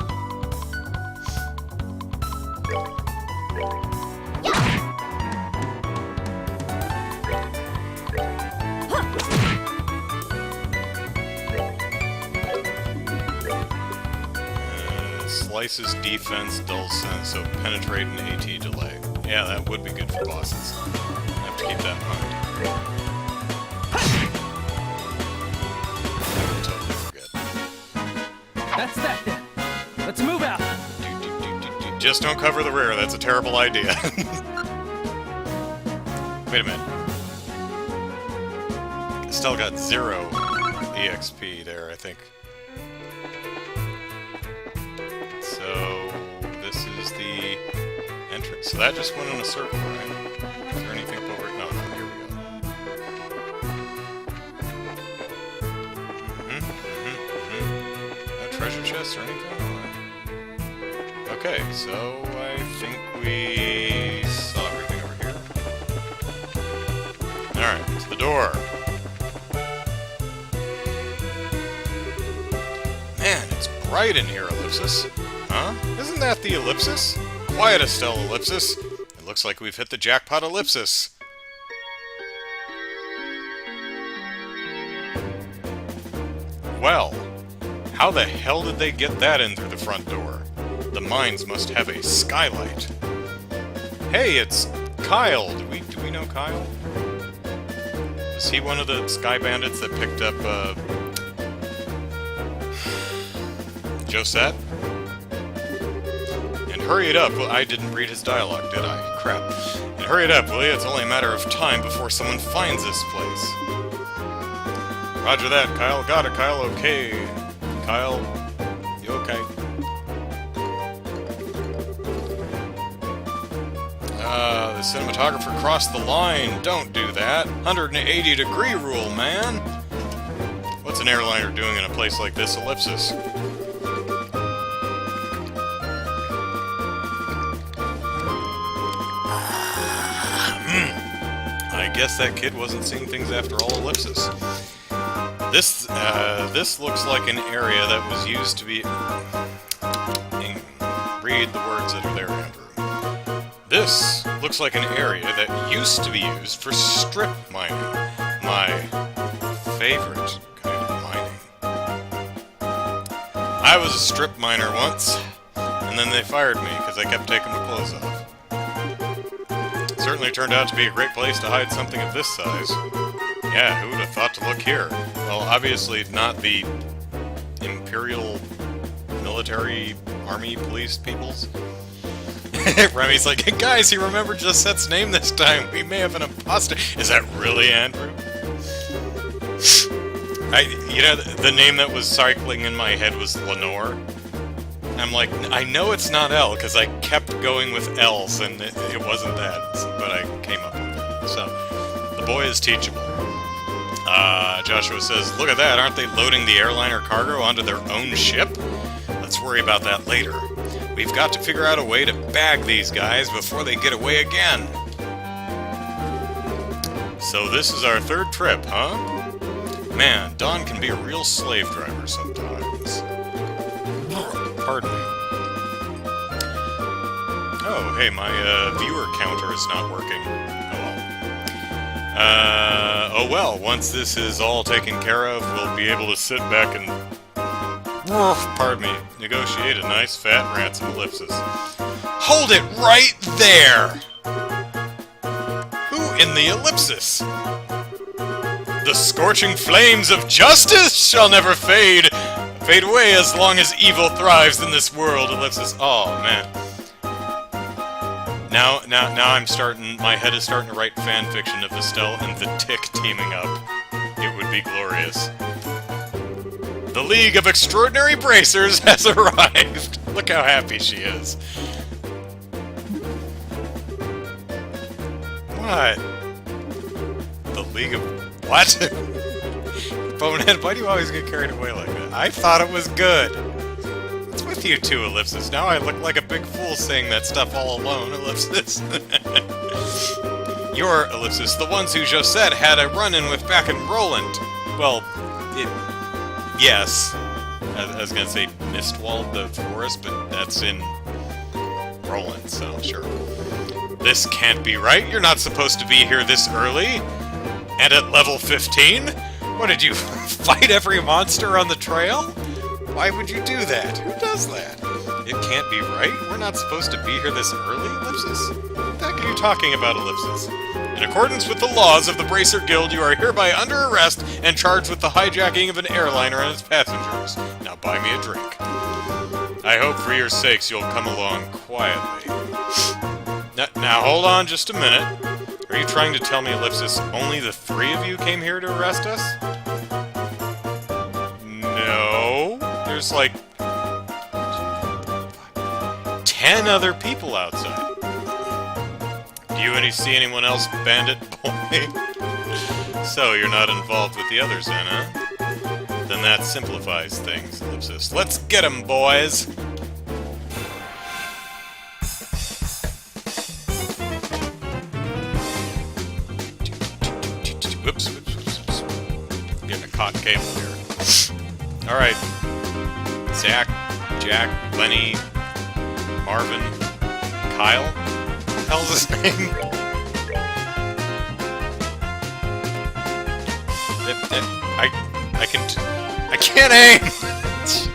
Slices defense, dull sense, so penetrate and AT delay. Yeah, that would be good for bosses. I have to keep that in mind. I would totally forget. That's that then. Let's move out. Just don't cover the rear, that's a terrible idea. Wait a minute. Still got 0 EXP there, I think. So, this is the entrance. So that just went in a circle, right? Is there anything over it? No, here we go. No treasure chests or anything? Okay, so I think we saw everything over here. Alright, to the door. Man, it's bright in here, Ellipsis. Huh? Isn't that the Ellipsis? Quiet, Estelle Ellipsis. It looks like we've hit the jackpot Ellipsis. Well, how the hell did they get that in through the front door? The mines must have a skylight. Hey, it's Kyle. Do we know Kyle? Is he one of the sky bandits that picked up Josette? And hurry it up. Well, I didn't read his dialogue, did I? Crap. And hurry it up, will you? It's only a matter of time before someone finds this place. Roger that, Kyle. Got it, Kyle. Okay. Kyle, you okay? The cinematographer crossed the line. Don't do that. 180-degree rule, man. What's an airliner doing in a place like this, Ellipsis? guess that kid wasn't seeing things after all. Ellipsis. This looks like an area that was used to be... Read the words that are there, Andrew. This looks like an area that used to be used for strip mining. My favorite kind of mining. I was a strip miner once, and then they fired me because I kept taking my clothes off. Certainly turned out to be a great place to hide something of this size. Yeah, who would have thought to look here? Well, obviously not the Imperial military, army, police peoples. Remy's like, hey guys, you remember Josette's name this time. We may have an imposter. Is that really Andrew? You know, the name that was cycling in my head was Lenore. I'm like, I know it's not L, because I kept going with L's, and it wasn't that, but I came up with it. So, the boy is teachable. Joshua says, look at that, aren't they loading the airliner cargo onto their own ship? Let's worry about that later. We've got to figure out a way to bag these guys before they get away again. So this is our third trip, huh? Man, Don can be a real slave driver sometimes. Pardon me. Oh, hey, my viewer counter is not working. Oh well, once this is all taken care of, we'll be able to sit back and... pardon me, negotiate a nice fat ransom. Ellipsis. Hold it right there! Who in the ellipsis? The scorching flames of justice shall never fade away as long as evil thrives in this world. Ellipsis. Oh man. Now I'm starting. My head is starting to write fan fiction of Estelle and the Tick teaming up. It would be glorious. The League of Extraordinary Bracers has arrived. Look how happy she is. What? The League of... What? Bonehead, why do you always get carried away like that? I thought it was good. What's with you two, Ellipsis? Now I look like a big fool saying that stuff all alone, Ellipsis. Your Ellipsis, the ones who Josette had a run-in with back in Roland. Well, yes. I was gonna say Mistwald, the forest, but that's in Roland, so sure. This can't be right. You're not supposed to be here this early. And at level 15? What, did you fight every monster on the trail? Why would you do that? Who does that? It can't be right. We're not supposed to be here this early, Ellipsis? What the heck are you talking about, Ellipsis? In accordance with the laws of the Bracer Guild, you are hereby under arrest and charged with the hijacking of an airliner and its passengers. Now buy me a drink. I hope for your sakes you'll come along quietly. Now hold on just a minute. Are you trying to tell me, Ellipsis, only the three of you came here to arrest us? No. There's like 10 other people outside. Do you see anyone else, Bandit Boy? So, you're not involved with the others then, huh? Then that simplifies things, Ellipsis. Let's get 'em, boys! Whoops. Getting a caught cable here. Alright. Zach, Jack, Lenny, Marvin, Kyle? What the hell's his name? I can't aim!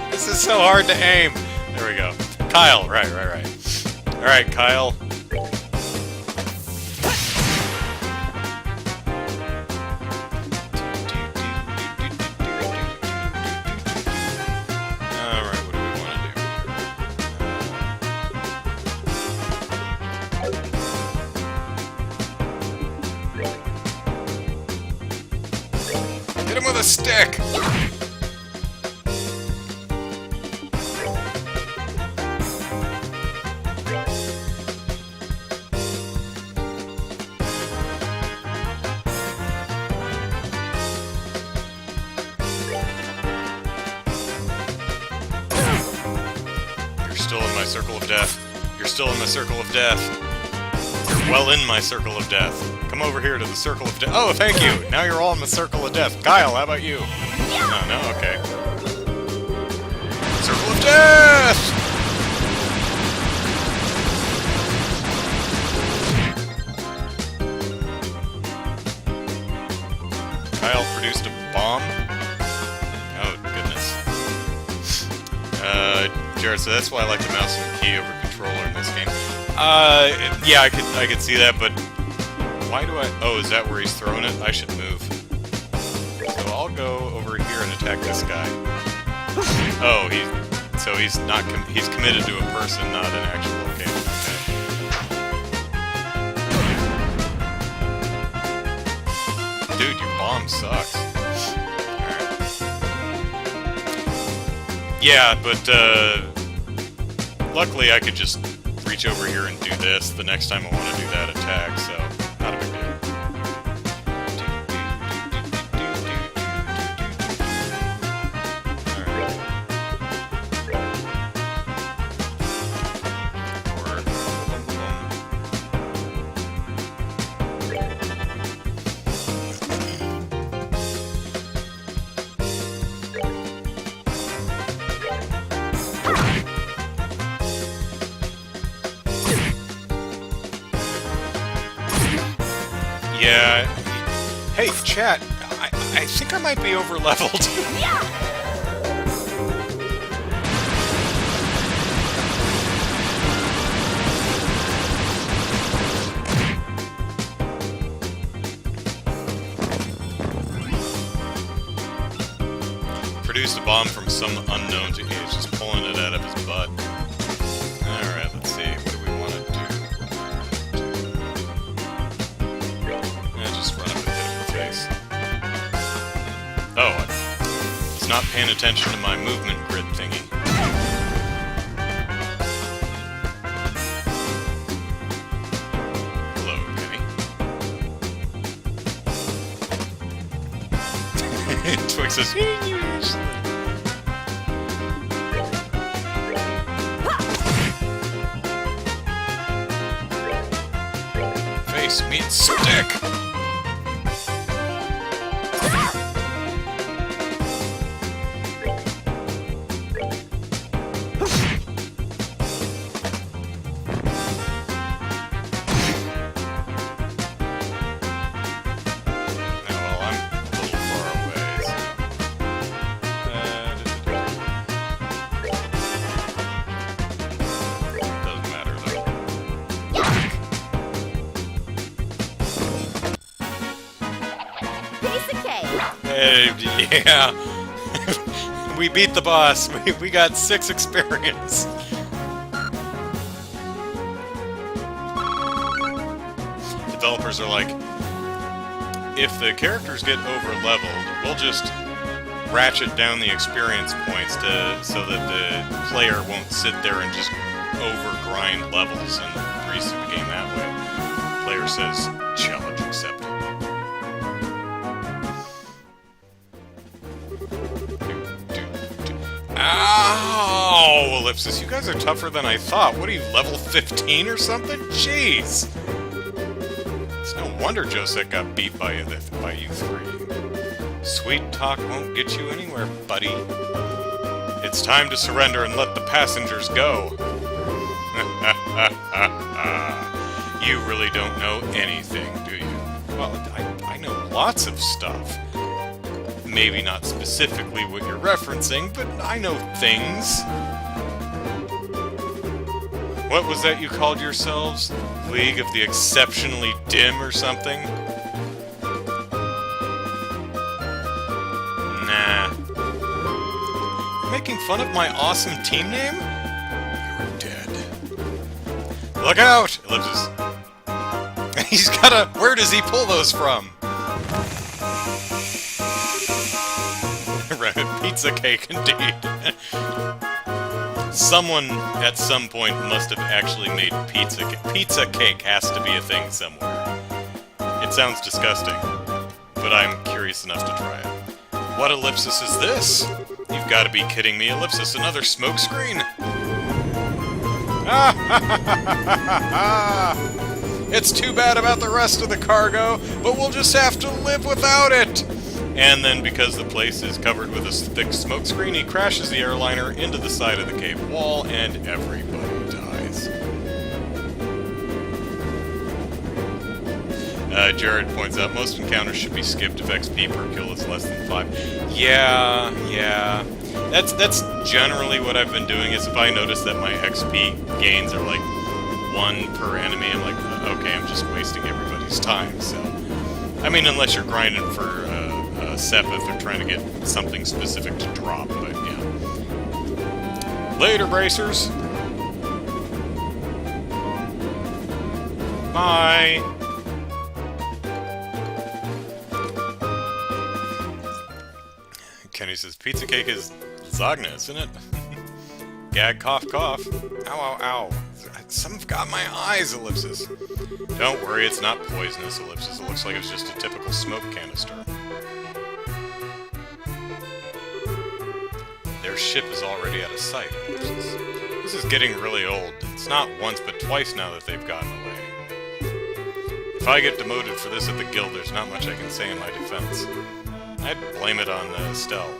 This is so hard to aim! There we go. Kyle, right. Alright, Kyle. Hit him with a stick! You're still in my circle of death. You're still in my circle of death. You're well in my circle of death. Come over here to the Circle of Death. Oh, thank you! Now you're all in the Circle of Death. Kyle, how about you? Oh, no? Okay. Circle of Death! Kyle produced a bomb? Oh, goodness. Jared, so that's why I like the mouse and key over controller in this game. Yeah, I could see that, but why do I... Oh, is that where he's throwing it? I should move. So I'll go over here and attack this guy. Oh, so he's not... he's committed to a person, not an actual location. Okay. Dude, your bomb sucks. Alright. Yeah, but, luckily I could just reach over here and do this the next time I want to do that attack, so not a big deal. Yeah. Hey, chat. I think I might be over-leveled. Produced a bomb from some unknown to he is just pulling it out of his butt. Alright, let's see. What do we want to do? Just run up and hit him in the face. Oh, he's not paying attention to my movement grid thingy. Hello, Kenny. Twix says, face meets stick! Yeah. We beat the boss. We got 6 experience. Developers are like, if the characters get over-leveled, we'll just ratchet down the experience points so that the player won't sit there and just over-grind levels and breeze through the game that way. The player says, challenge accepted. Ow! Ellipsis, you guys are tougher than I thought. What are you, level 15 or something? Jeez! It's no wonder Josette got beat by you three. Sweet talk won't get you anywhere, buddy. It's time to surrender and let the passengers go. You really don't know anything, do you? Well, I know lots of stuff. Maybe not specifically what you're referencing, but I know things. What was that you called yourselves? League of the Exceptionally Dim or something? Nah. Making fun of my awesome team name? You're dead. Look out! Ellipsis. He's got a... Where does he pull those from? Pizza cake, indeed. Someone, at some point, must have actually made pizza cake. Pizza cake has to be a thing somewhere. It sounds disgusting, but I'm curious enough to try it. What ellipsis is this? You've got to be kidding me, Ellipsis. Another smoke screen? It's too bad about the rest of the cargo, but we'll just have to live without it! And then, because the place is covered with a thick smoke screen, he crashes the airliner into the side of the cave wall, and everybody dies. Jared points out most encounters should be skipped if XP per kill is less than 5. Yeah. That's generally what I've been doing, is if I notice that my XP gains are like 1 per enemy, I'm like, okay, I'm just wasting everybody's time, so... I mean, unless you're grinding for Sepith or trying to get something specific to drop, but yeah. Later, bracers! Bye! Kenny says, pizza cake is lasagna, isn't it? Gag, cough, cough. Ow, ow, ow. Something got my eyes, Ellipsis. Don't worry, it's not poisonous, Ellipsis. It looks like it's just a typical smoke canister. Their ship is already out of sight, Ellipsis. This is getting really old. It's not once, but twice now that they've gotten away. If I get demoted for this at the guild, there's not much I can say in my defense. I'd blame it on Estelle.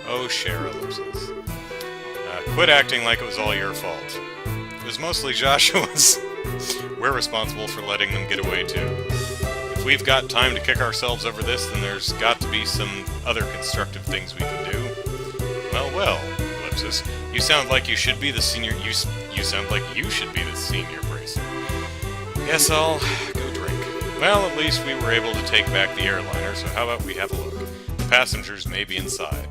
Oh, share, Ellipsis. Quit acting like it was all your fault. It was mostly Joshua's. We're responsible for letting them get away, too. If we've got time to kick ourselves over this, then there's got to be some other constructive things we can do. Well, Ellipsis, you sound like you should be the senior... You sound like you should be the senior bracer. Guess I'll go drink. Well, at least we were able to take back the airliner, so how about we have a look? The passengers may be inside.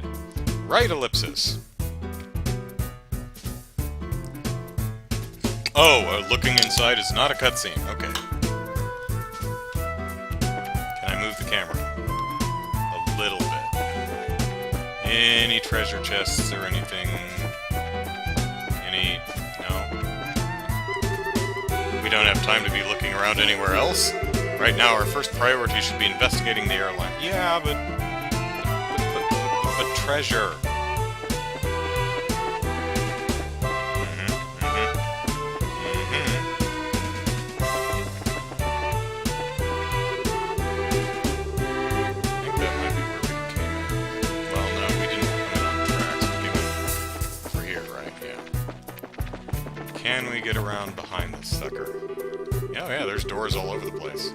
Right, Ellipsis. Oh, looking inside is not a cutscene. Okay. Can I move the camera? A little bit. Any treasure chests or anything? Any... No? We don't have time to be looking around anywhere else? Right now, our first priority should be investigating the airline. Yeah, but treasure. Can we get around behind this sucker? Oh yeah, there's doors all over the place.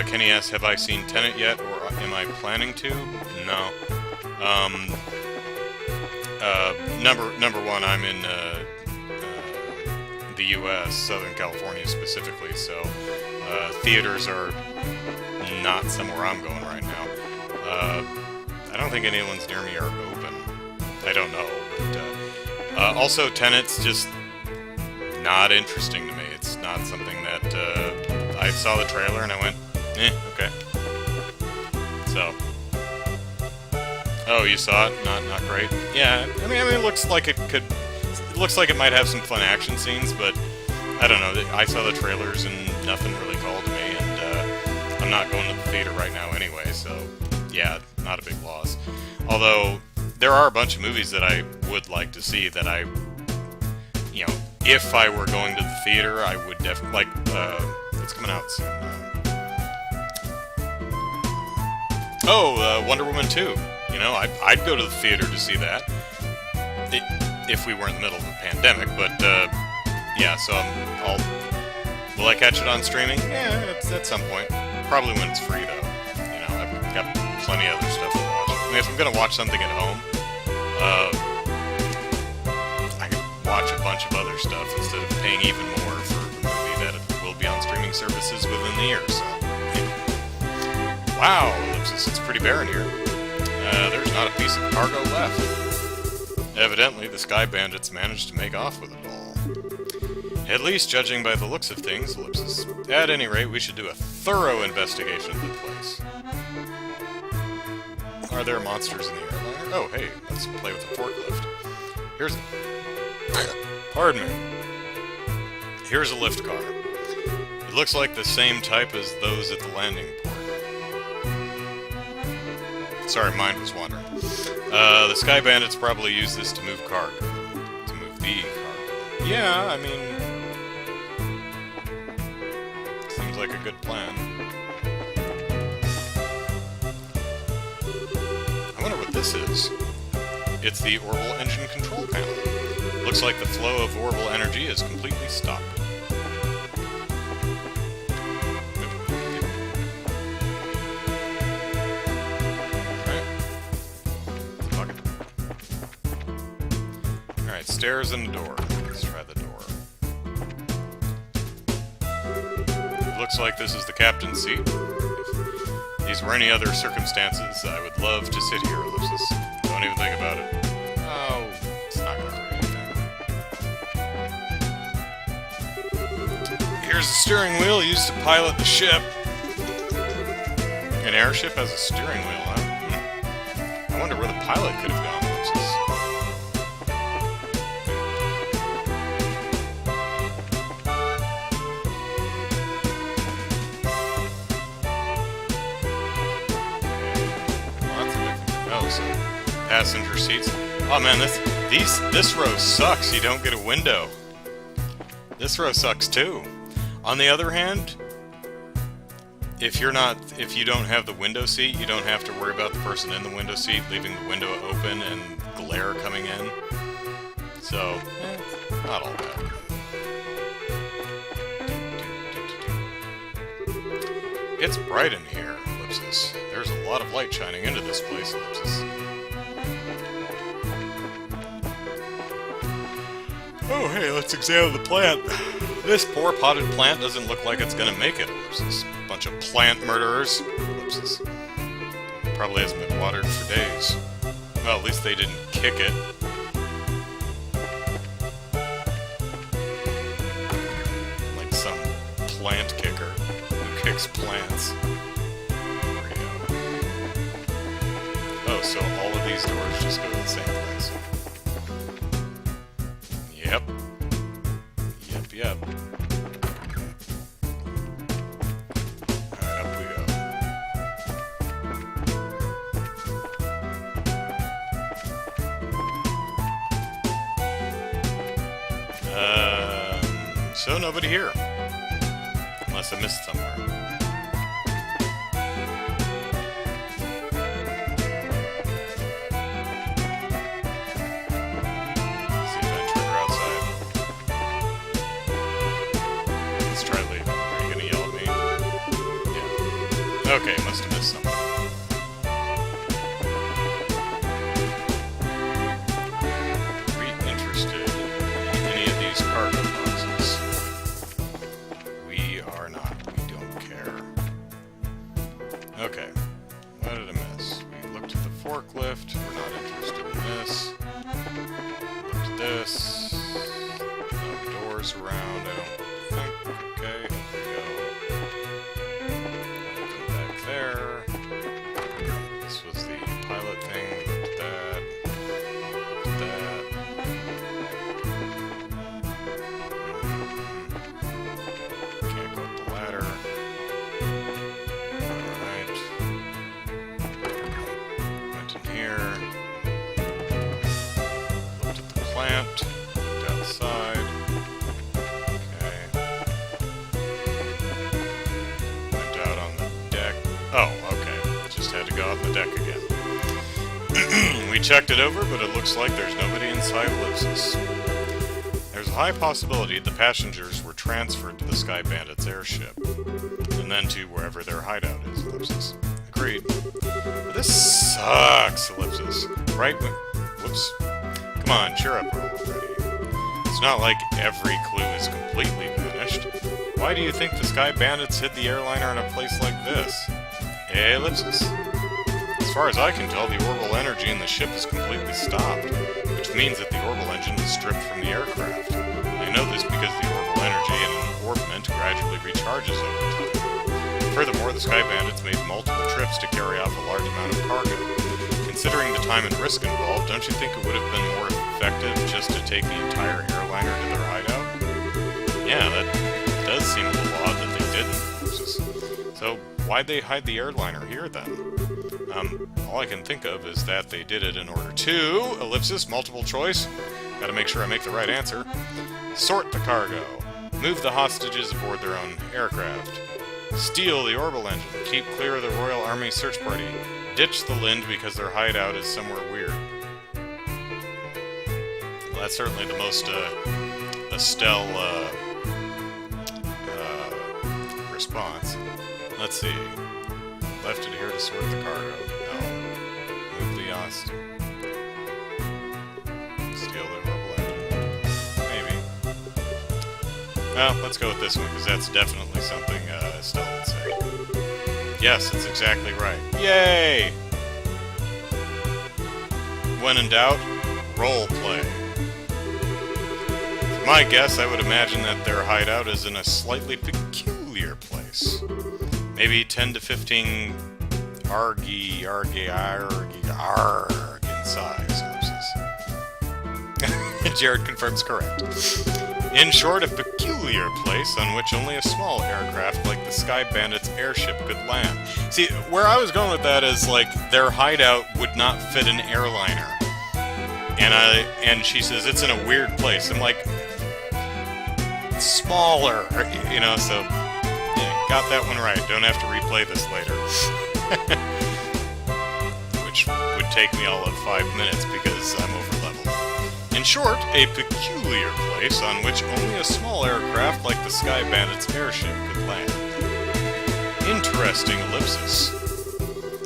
Kenny asks, have I seen Tenet yet, or am I planning to? No. Number one, I'm in the U.S., Southern California specifically, so theaters are not somewhere I'm going right now. I don't think any ones near me are open. I don't know, but also Tenet's just not interesting to me. It's not something that I saw the trailer and I went, okay. So, oh, you saw it? Not great. Yeah, I mean, it looks like it could. It looks like it might have some fun action scenes, but I don't know. I saw the trailers and nothing really called to me, and I'm not going to the theater right now anyway. So, yeah, not a big loss. Although there are a bunch of movies that I would like to see that I, you know, if I were going to the theater, I would definitely, like, it's coming out soon. Wonder Woman 2. You know, I'd go to the theater to see that. If we were in the middle of a pandemic, but, yeah, so will I catch it on streaming? Yeah, it's at some point. Probably when it's free, though. You know, I've got plenty of other stuff to watch. I mean, if I'm gonna watch something at home, I could watch a bunch of other stuff instead of paying even more for the movie that will be on streaming services within the year, so... Wow, Ellipsis, it's pretty barren here. There's not a piece of cargo left. Evidently, the Sky Bandits managed to make off with it all. At least, judging by the looks of things, Ellipsis. At any rate, we should do a thorough investigation of the place. Are there monsters in the airliner? Oh, hey, let's play with the forklift. Here's... Pardon me. Here's a lift car. It looks like the same type as those at the landing port. Sorry, mind was wandering. The Sky Bandits probably use this to move cargo. To move the cargo. Yeah, I mean... seems like a good plan. I wonder what this is. It's the orbital engine control panel. Looks like the flow of orbital energy is completely stopped. Alright, stairs and a door. Let's try the door. Looks like this is the captain's seat. If these were any other circumstances, I would love to sit here, Ellipsis. Don't even think about it. Oh, it's not gonna hurt anything. Here's the steering wheel used to pilot the ship. An airship has a steering wheel, huh? I wonder where the pilot could have gone, Ellipsis. Passenger seats. Oh man, this row sucks. You don't get a window. This row sucks too. On the other hand, if you don't have the window seat, you don't have to worry about the person in the window seat leaving the window open and glare coming in. So, not all bad. It's bright in here, Ellipsis. There's a lot of light shining into this place, Ellipsis. Oh, hey, let's examine the plant. This poor potted plant doesn't look like it's gonna make it, Ellipsis. Bunch of plant murderers, Ellipsis. Probably hasn't been watered for days. Well, at least they didn't kick it. Like some plant kicker who kicks plants. There we go. Oh, so all of these doors just go to the same place. Yep. Yep. Alright, up we go. So nobody here. Unless I missed somewhere. Okay, must have missed something. Are we interested in any of these cargo boxes? We are not. We don't care. Okay. What did I miss? We looked at the forklift. We're not interested in this. Looked at this. No doors around, I don't think. Okay, up we go. There. This was the pilot thing. Looked at that. Looked at that. Can't go up the ladder. Alright. Went in here. Looked at the plant. Looked outside. Oh, okay. Just had to go out on the deck again. We checked it over, but it looks like there's nobody inside Ellipsis. There's a high possibility the passengers were transferred to the Sky Bandits airship, and then to wherever their hideout is, Ellipsis. Agreed. But this sucks, Ellipsis. Right when... Whoops. Come on, cheer up already. It's not like every clue is completely vanished. Why do you think the Sky Bandits hid the airliner in a place like this? Ellipsis. As far as I can tell, the orbital energy in the ship is completely stopped, which means that the orbital engine is stripped from the aircraft. I know this because the orbital energy in an orbment gradually recharges over time. Furthermore, the Sky Bandits made multiple trips to carry off a large amount of cargo. Considering the time and risk involved, don't you think it would have been more effective just to take the entire airliner to their hideout? Yeah, that does seem a little odd that they didn't. So, why'd they hide the airliner here, then? All I can think of is that they did it in order to... Ellipsis, multiple choice. Gotta make sure I make the right answer. Sort the cargo. Move the hostages aboard their own aircraft. Steal the orbital engine. Keep clear of the Royal Army search party. Ditch the Lind because their hideout is somewhere weird. Well, that's certainly the most Estelle response. Let's see. Left it here to sort the cargo. No. Move the Ost. Steal the orbital engine. Maybe. Well, let's go with this one, because that's definitely something Estelle would say. Yes, that's exactly right. Yay! When in doubt, role play. For my guess, I would imagine that their hideout is in a slightly peculiar place. Maybe 10 to 15 arg in size. Jared confirms correct. In short, a peculiar place on which only a small aircraft like the Sky Bandit's airship could land. See, where I was going with that is, like, their hideout would not fit an airliner. And she says, it's in a weird place. I'm like, smaller, you know, so, yeah, got that one right. Don't have to replay this later. Which would take me all of 5 minutes because I'm over leveled. In short, a peculiar place on which only a small aircraft like the Sky Bandit's airship could land. Interesting ellipsis.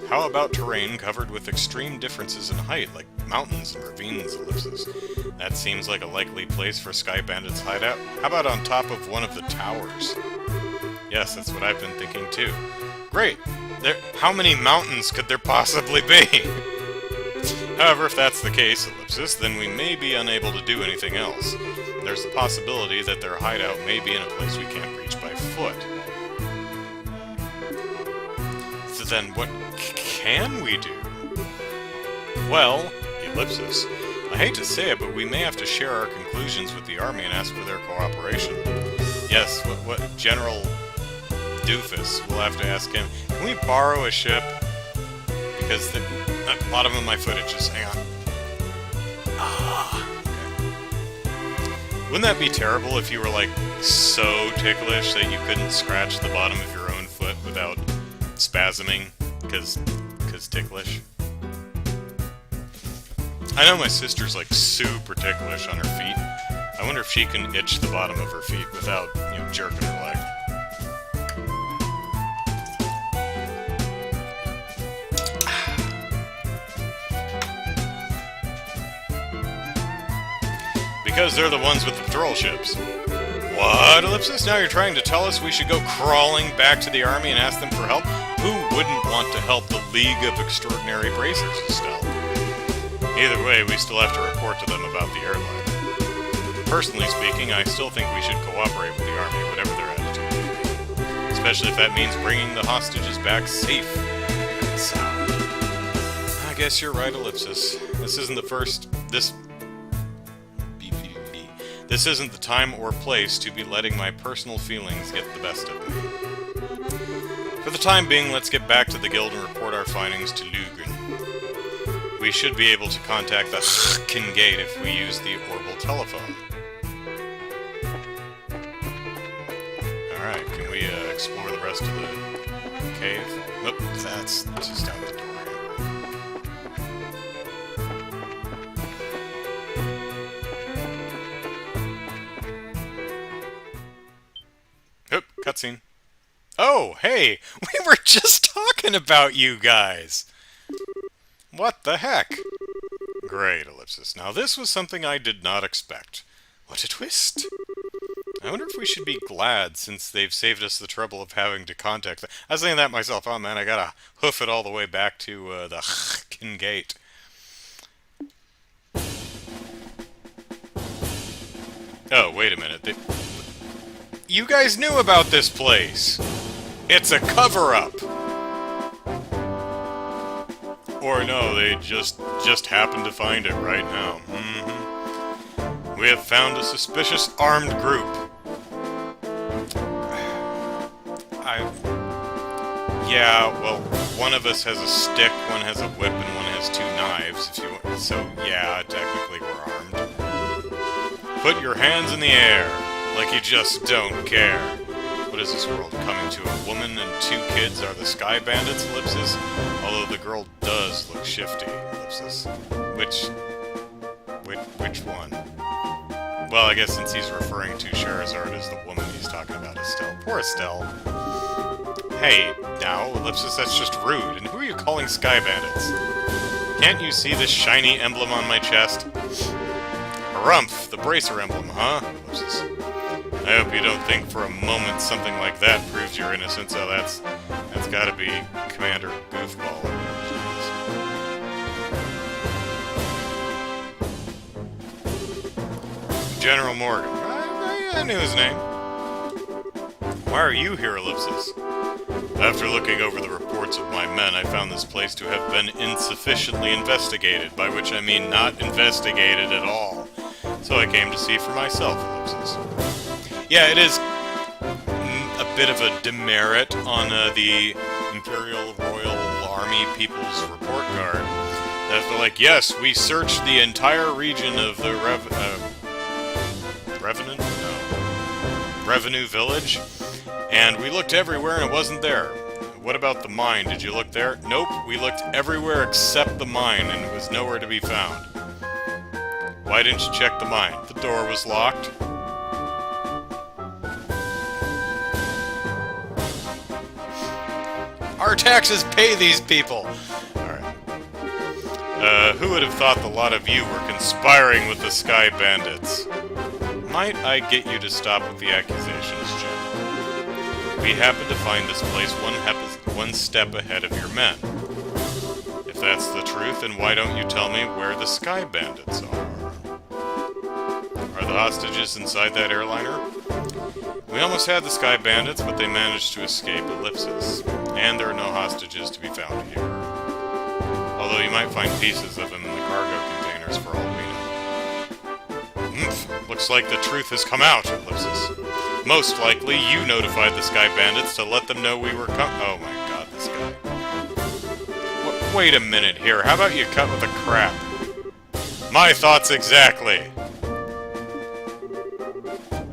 How about terrain covered with extreme differences in height, like mountains and ravines ellipsis? That seems like a likely place for Sky Bandit's hideout. How about on top of one of the towers? Yes, that's what I've been thinking too. Great! How many mountains could there possibly be? However, if that's the case, ellipsis, then we may be unable to do anything else. There's the possibility that their hideout may be in a place we can't reach by foot. So then what can we do? Well, ellipsis. I hate to say it, but we may have to share our conclusions with the army and ask for their cooperation. Yes, what General Doofus, we'll have to ask him. Can we borrow a ship? Because the bottom of my footage is, hang on. Okay. Wouldn't that be terrible if you were, like, so ticklish that you couldn't scratch the bottom of your own foot without spasming? Because ticklish. I know my sister's, like, super ticklish on her feet. I wonder if she can itch the bottom of her feet without, you know, jerking her leg. Because they're the ones with the patrol ships. What, Ellipsis? Now you're trying to tell us we should go crawling back to the army and ask them for help? Who wouldn't want to help the League of Extraordinary Bracers, Estelle? Either way, we still have to report to them about the airline. Personally speaking, I still think we should cooperate with the army, whatever their attitude may be. Especially if that means bringing the hostages back safe and sound. I guess you're right, Ellipsis. This isn't the first... This isn't the time or place to be letting my personal feelings get the best of me. For the time being, let's get back to the guild and report our findings to Lugren. We should be able to contact the Hepting gate if we use the orbital telephone. Alright, can we explore the rest of the cave? Nope, that's just down the door. Oop, cutscene. Oh, hey! We were just talking about you guys! What the heck? Great, Ellipsis. Now this was something I did not expect. What a twist! I wonder if we should be glad, since they've saved us the trouble of having to contact them. I was saying that myself. Oh man, I gotta hoof it all the way back to the Hepting gate. Oh, wait a minute. You guys knew about this place! It's a cover-up! Or no, they just happened to find it right now. We have found a suspicious armed group. Yeah, well, one of us has a stick, one has a whip, and one has 2 knives, if you want. So, yeah, technically we're armed. Put your hands in the air, like you just don't care. What is this world coming to? A woman and 2 kids are the Sky Bandits, ellipsis? Although the girl does look shifty, ellipsis. Which one? Well, I guess since he's referring to Scheherazade as the woman, he's talking about Estelle. Poor Estelle. Hey, now, ellipsis, that's just rude. And who are you calling Sky Bandits? Can't you see this shiny emblem on my chest? Harumph, the bracer emblem, huh? Ellipsis. I hope you don't think for a moment something like that proves your innocence. Oh, that's gotta be Commander Goofball or whatever she is. General Morgan. I knew his name. Why are you here, ellipsis? After looking over the reports of my men, I found this place to have been insufficiently investigated, by which I mean not investigated at all. So I came to see for myself, ellipsis. Yeah, it is a bit of a demerit on the Imperial Royal Army People's Report Card. That they're like, yes, we searched the entire region of the Revenue Village, and we looked everywhere and it wasn't there. What about the mine? Did you look there? Nope, we looked everywhere except the mine, and it was nowhere to be found. Why didn't you check the mine? The door was locked. Our taxes pay these people! Alright. Who would have thought the lot of you were conspiring with the Sky Bandits? Might I get you to stop with the accusations, Jim? We happen to find this place one step ahead of your men. If that's the truth, then why don't you tell me where the Sky Bandits are? Are the hostages inside that airliner? We almost had the Sky Bandits, but they managed to escape, ellipsis. And there are no hostages to be found here. Although you might find pieces of them in the cargo containers for all we know. Looks like the truth has come out, ellipsis. Most likely, you notified the Sky Bandits to let them know we were oh my god, this guy. Wait a minute here, how about you cut with the crap? My thoughts exactly!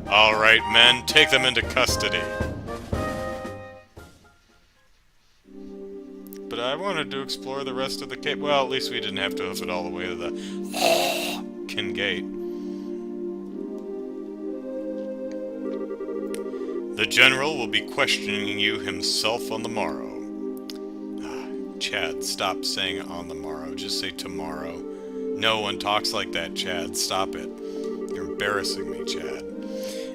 Alright, men, take them into custody. But I wanted to explore the rest of the cave. Well, at least we didn't have to hoof it all the way to the Kin Gate. The General will be questioning you himself on the morrow. Chad, stop saying on the morrow. Just say tomorrow. No one talks like that, Chad. Stop it. You're embarrassing me, Chad.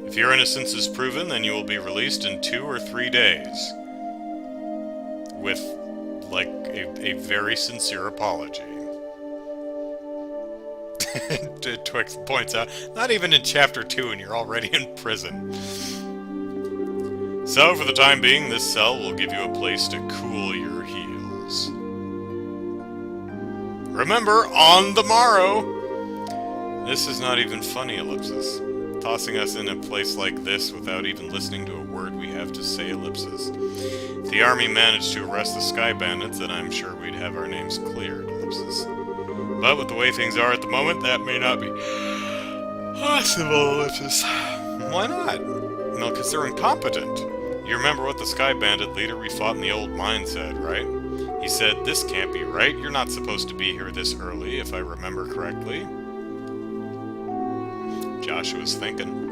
If your innocence is proven, then you will be released in 2 or 3 days. With, like, a very sincere apology. Twix points out, not even in Chapter 2 and you're already in prison. So, for the time being, this cell will give you a place to cool your heels. Remember, on the morrow! This is not even funny, ellipsis. Tossing us in a place like this without even listening to a word we have to say, ellipsis. If the army managed to arrest the Sky Bandits, then I'm sure we'd have our names cleared, ellipsis. But with the way things are at the moment, that may not be possible, ellipsis. Why not? Well, because they're incompetent. You remember what the Sky Bandit leader we fought in the old mine said, right? He said, this can't be right. You're not supposed to be here this early, if I remember correctly. Joshua's thinking.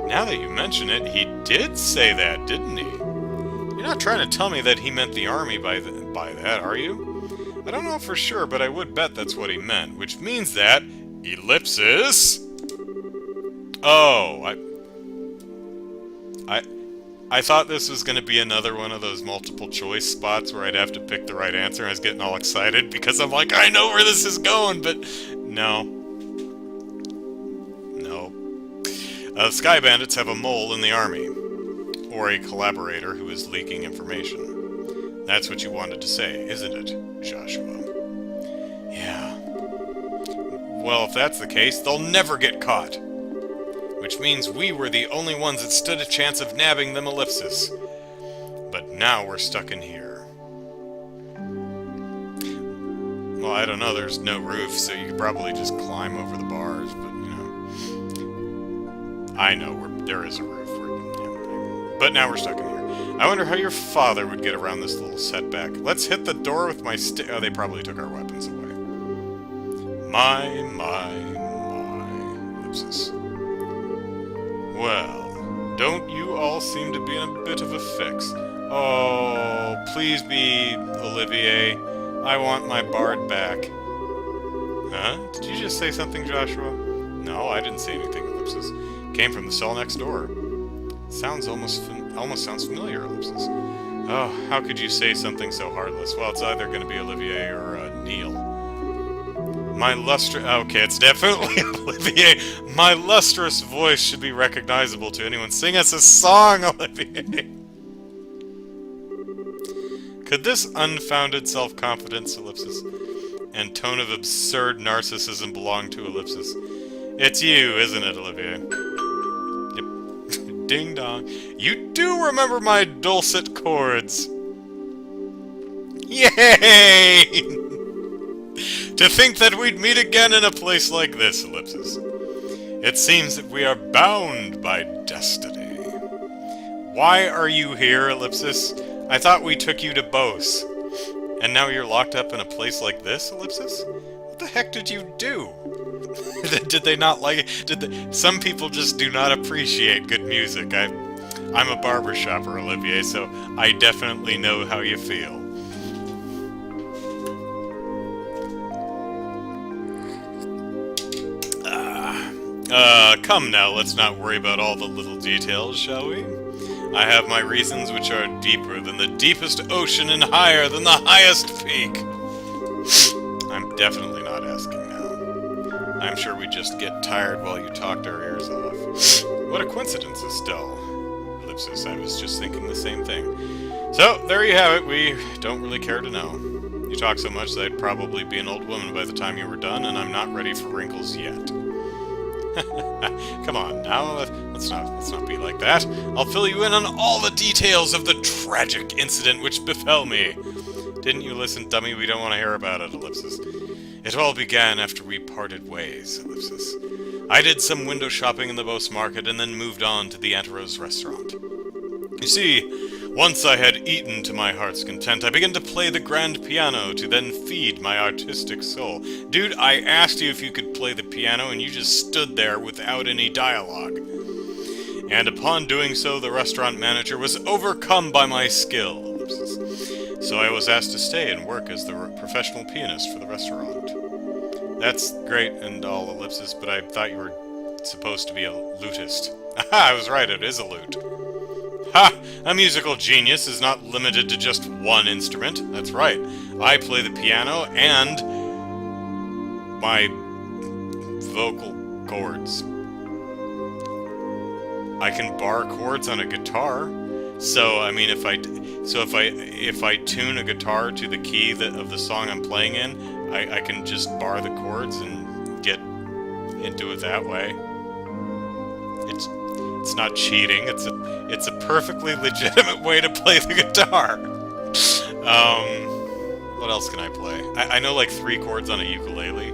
Now that you mention it, he did say that, didn't he? You're not trying to tell me that he meant the army by that, are you? I don't know for sure, but I would bet that's what he meant, which means that... ellipsis... Oh, I thought this was going to be another one of those multiple choice spots where I'd have to pick the right answer. I was getting all excited because I'm like, I know where this is going, but no. No. Sky Bandits have a mole in the army. Or a collaborator who is leaking information. That's what you wanted to say, isn't it, Joshua? Yeah. Well, if that's the case, they'll never get caught. Which means we were the only ones that stood a chance of nabbing them, ellipsis. But now we're stuck in here. Well, I don't know, there's no roof, so you could probably just climb over the bars, but, you know. I know, there is a roof. Yeah. But now we're stuck in here. I wonder how your father would get around this little setback. Let's hit the door with my stick. Oh, they probably took our weapons away. My. Ellipsis. Well, don't you all seem to be in a bit of a fix? Oh, please be Olivier. I want my bard back. Huh? Did you just say something, Joshua? No, I didn't say anything, Ellipsis. Came from the cell next door. Sounds almost sounds familiar, Ellipsis. Oh, how could you say something so heartless? Well, it's either going to be Olivier or Neil. My okay, it's definitely Olivier. My lustrous voice should be recognizable to anyone. Sing us a song, Olivier. Could this unfounded self-confidence, Ellipsis, and tone of absurd narcissism belong to Ellipsis? It's you, isn't it, Olivier? Yep. Ding dong. You do remember my dulcet chords. Yay! To think that we'd meet again in a place like this, Ellipsis. It seems that we are bound by destiny. Why are you here, Ellipsis? I thought we took you to Bose. And now you're locked up in a place like this, Ellipsis? What the heck did you do? Did they not like it? Some people just do not appreciate good music. I'm a barbershopper, Olivier, so I definitely know how you feel. Come now, let's not worry about all the little details, shall we? I have my reasons which are deeper than the deepest ocean and higher than the highest peak. I'm definitely not asking now. I'm sure we just get tired while you talked our ears off. What a coincidence, Estelle. Ellipsis, I was just thinking the same thing. So, there you have it. We don't really care to know. You talk so much that I'd probably be an old woman by the time you were done, and I'm not ready for wrinkles yet. Come on, now, let's not be like that. I'll fill you in on all the details of the tragic incident which befell me. Didn't you listen, dummy? We don't want to hear about it, Ellipsis. It all began after we parted ways, Ellipsis. I did some window shopping in the Beauce Market and then moved on to the Aunt Rose restaurant. You see, once I had eaten to my heart's content, I began to play the grand piano to then feed my artistic soul. Dude, I asked you if you could play the piano and you just stood there without any dialogue. And upon doing so, the restaurant manager was overcome by my skill, Ellipsis. So I was asked to stay and work as the professional pianist for the restaurant. That's great and all, Ellipsis, but I thought you were supposed to be a lutist. Aha, I was right, it is a lute. Ha! A musical genius is not limited to just one instrument. That's right. I play the piano and my vocal cords. I can bar chords on a guitar. So, I mean, if I tune a guitar to the key of the song I'm playing in, I can just bar the chords and get into it that way. It's not cheating. It's a perfectly legitimate way to play the guitar. What else can I play? I know like 3 chords on a ukulele.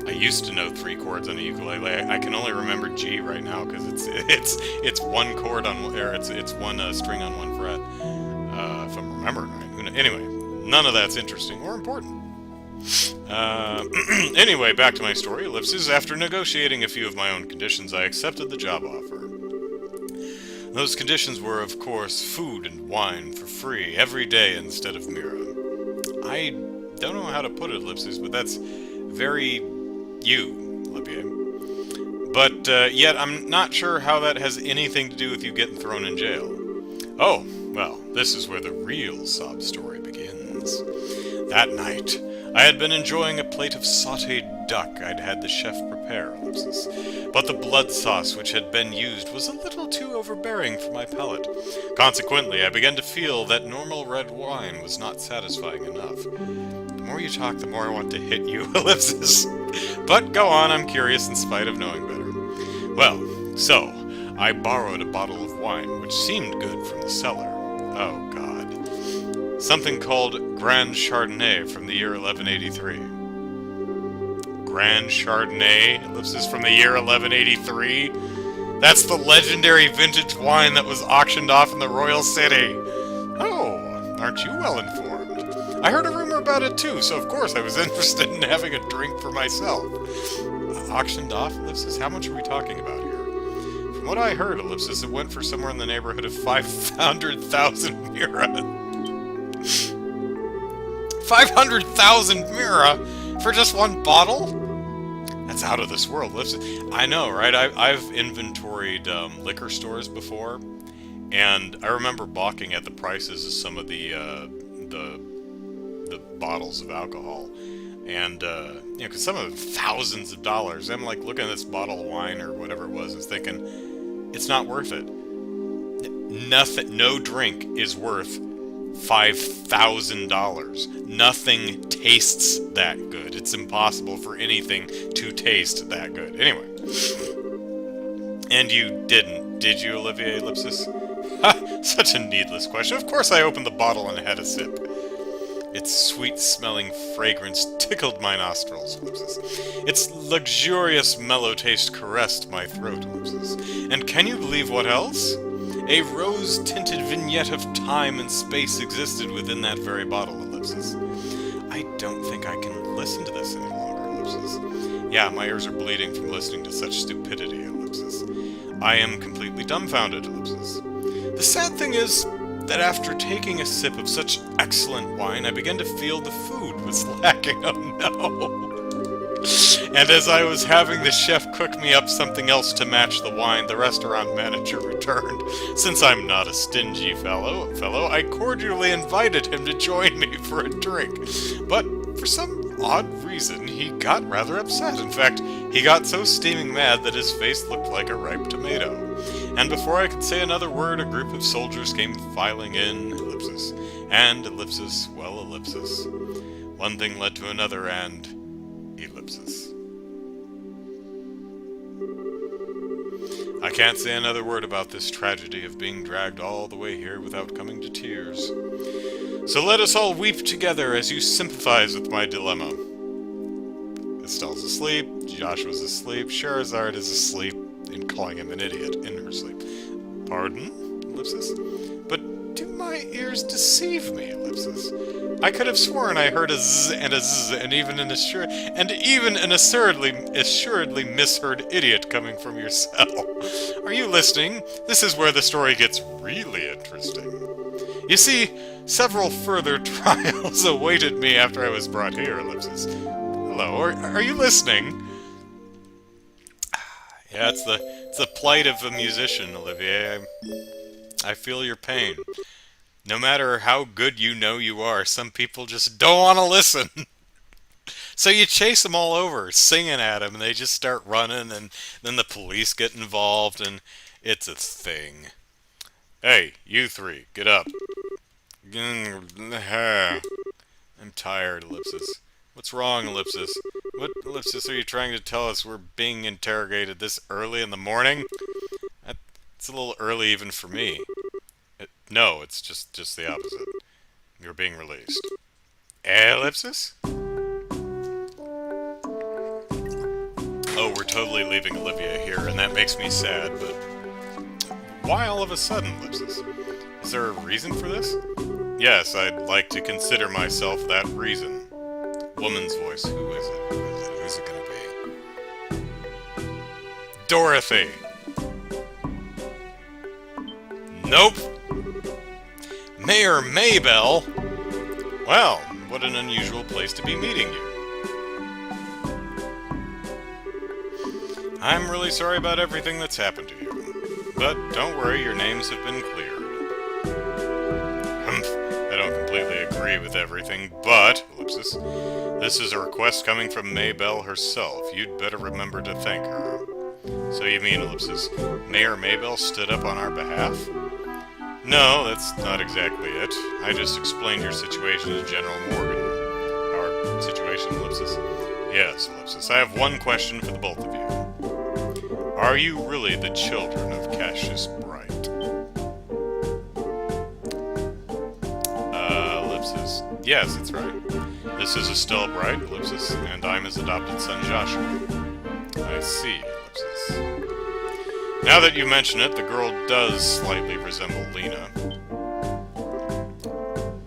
I used to know 3 chords on a ukulele. I can only remember G right now because it's one chord on, or it's one string on one fret. If I'm remembering right. Anyway, none of that's interesting or important. Anyway, back to my story. Ellipsis. After negotiating a few of my own conditions, I accepted the job offer. Those conditions were, of course, food and wine for free every day instead of Mira. I don't know how to put it, Ellipsis, but that's very you, Olivier. But yet I'm not sure how that has anything to do with you getting thrown in jail. Oh, well, this is where the real sob story begins. That night, I had been enjoying a plate of sautéed duck I'd had the chef prepare, Ellipsis. But the blood sauce which had been used was a little too overbearing for my palate. Consequently, I began to feel that normal red wine was not satisfying enough. The more you talk, the more I want to hit you, Ellipsis. But go on, I'm curious in spite of knowing better. Well, so, I borrowed a bottle of wine, which seemed good from the cellar. Oh, God. Something called Grand Chardonnay from the year 1183. Grand Chardonnay, ellipsis, from the year 1183. That's the legendary vintage wine that was auctioned off in the Royal City. Oh, aren't you well informed? I heard a rumor about it too, so of course I was interested in having a drink for myself. Auctioned off, ellipsis? How much are we talking about here? From what I heard, ellipsis, it went for somewhere in the neighborhood of 500,000 mira. 500,000 mira for just one bottle? That's out of this world. I know, right? I've inventoried liquor stores before, and I remember balking at the prices of some of the bottles of alcohol, and you know, because some of them thousands of dollars. I'm like looking at this bottle of wine or whatever it was, and thinking it's not worth it. Nothing, no drink is worth $5,000. Nothing tastes that good. It's impossible for anything to taste that good. Anyway. And you didn't, did you, Olivier Ellipsis? Ha! Such a needless question. Of course I opened the bottle and had a sip. Its sweet-smelling fragrance tickled my nostrils, ellipsis. Its luxurious mellow taste caressed my throat, ellipsis. And can you believe what else? A rose-tinted vignette of time and space existed within that very bottle, ellipsis. I don't think I can listen to this any longer, ellipsis. Yeah, my ears are bleeding from listening to such stupidity, ellipsis. I am completely dumbfounded, ellipsis. The sad thing is that after taking a sip of such excellent wine, I began to feel the food was lacking. Oh no! And as I was having the chef cook me up something else to match the wine, the restaurant manager returned. Since I'm not a stingy fellow, I cordially invited him to join me for a drink. But for some odd reason, he got rather upset. In fact, he got so steaming mad that his face looked like a ripe tomato. And before I could say another word, a group of soldiers came filing in, ellipsis. And ellipsis, well, ellipsis. One thing led to another, and ellipsis. I can't say another word about this tragedy of being dragged all the way here without coming to tears. So let us all weep together as you sympathize with my dilemma. Estelle's asleep, Joshua's asleep, Sherazard is asleep, and calling him an idiot in her sleep. Pardon? Ellipsis. But do my ears deceive me? Ellipsis. I could have sworn I heard a zzz, and even an assuredly misheard idiot coming from your cell. Are you listening? This is where the story gets really interesting. You see, several further trials awaited me after I was brought here, ellipsis. Hello, are you listening? Yeah, it's the plight of a musician, Olivier. I feel your pain. No matter how good you know you are, some people just don't want to listen. So you chase them all over, singing at them, and they just start running, and then the police get involved, and it's a thing. Hey, you three, get up. I'm tired, ellipsis. What's wrong, ellipsis? What, ellipsis, are you trying to tell us we're being interrogated this early in the morning? It's a little early even for me. No, it's just the opposite. You're being released. Ellipsis? Oh, we're totally leaving Olivia here, and that makes me sad, but why all of a sudden, ellipsis? Is there a reason for this? Yes, I'd like to consider myself that reason. Woman's voice. Who is it? Who's it gonna be? Dorothy! Nope! Mayor Maybell? Well, what an unusual place to be meeting you. I'm really sorry about everything that's happened to you. But don't worry, your names have been cleared. I don't completely agree with everything, but, ellipsis, this is a request coming from Maybell herself. You'd better remember to thank her. So you mean, ellipsis, Mayor Maybell stood up on our behalf? No, that's not exactly it. I just explained your situation to General Morgan. Our situation, ellipsis? Yes, ellipsis. I have one question for the both of you. Are you really the children of Cassius Bright? Ellipsis. Yes, that's right. This is Estelle Bright, ellipsis, and I'm his adopted son, Joshua. I see, ellipsis. Now that you mention it, the girl does slightly resemble Lena.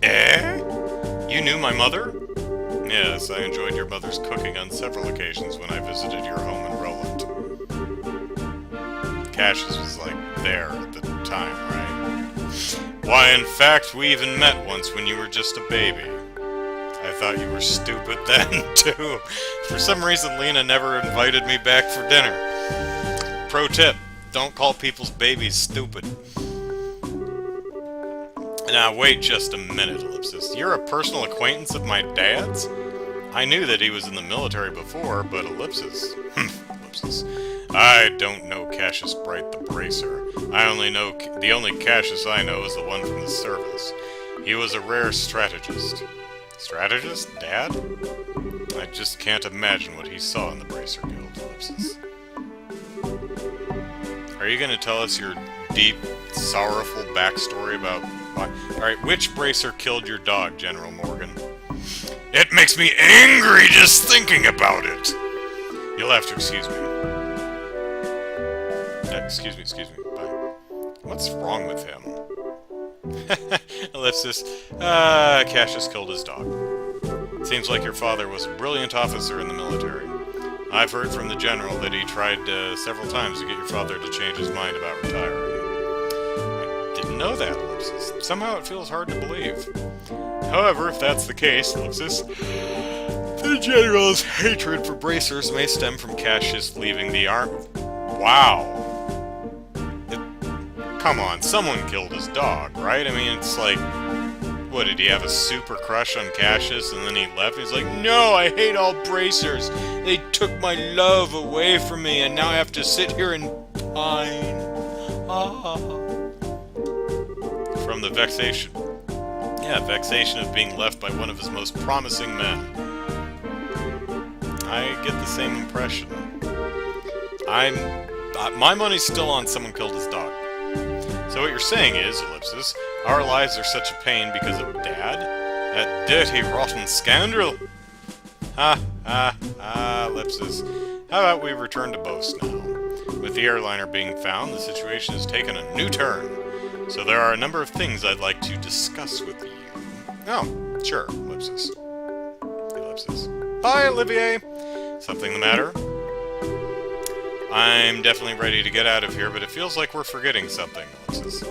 Eh? You knew my mother? Yes, I enjoyed your mother's cooking on several occasions when I visited your home in Roland. Cassius was, like, there at the time, right? Why, in fact, we even met once when you were just a baby. I thought you were stupid then, too. For some reason, Lena never invited me back for dinner. Pro tip, don't call people's babies stupid. Now, wait just a minute, ellipsis. You're a personal acquaintance of my dad's? I knew that he was in the military before, but ellipsis. Ellipsis. I don't know Cassius Bright the Bracer. The only Cassius I know is the one from the service. He was a rare strategist. Strategist? Dad? I just can't imagine what he saw in the Bracer Guild, ellipsis. Are you going to tell us your deep, sorrowful backstory about why? Alright, which Bracer killed your dog, General Morgan? It makes me angry just thinking about it! You'll have to excuse me. Excuse me. Bye. What's wrong with him? Ellipsis. Cassius killed his dog. Seems like your father was a brilliant officer in the military. I've heard from the general that he tried several times to get your father to change his mind about retiring. I didn't know that, ellipsis. Somehow it feels hard to believe. However, if that's the case, ellipsis, the general's hatred for bracers may stem from Cassius leaving the army. Wow. Come on, someone killed his dog, right? I mean, it's like, what, did he have a super crush on Cassius and then he left? He's like, no, I hate all bracers. They took my love away from me and now I have to sit here and pine. Ah. From the vexation. Yeah, vexation of being left by one of his most promising men. I get the same impression. My money's still on someone killed his dog. So what you're saying is, ellipsis, our lives are such a pain because of Dad? That dirty, rotten scoundrel? Ellipsis. How about we return to Boast now? With the airliner being found, the situation has taken a new turn. So there are a number of things I'd like to discuss with you. Oh, sure, ellipsis. Ellipsis. Bye, Olivier! Something the matter? I'm definitely ready to get out of here, but it feels like we're forgetting something, ellipsis.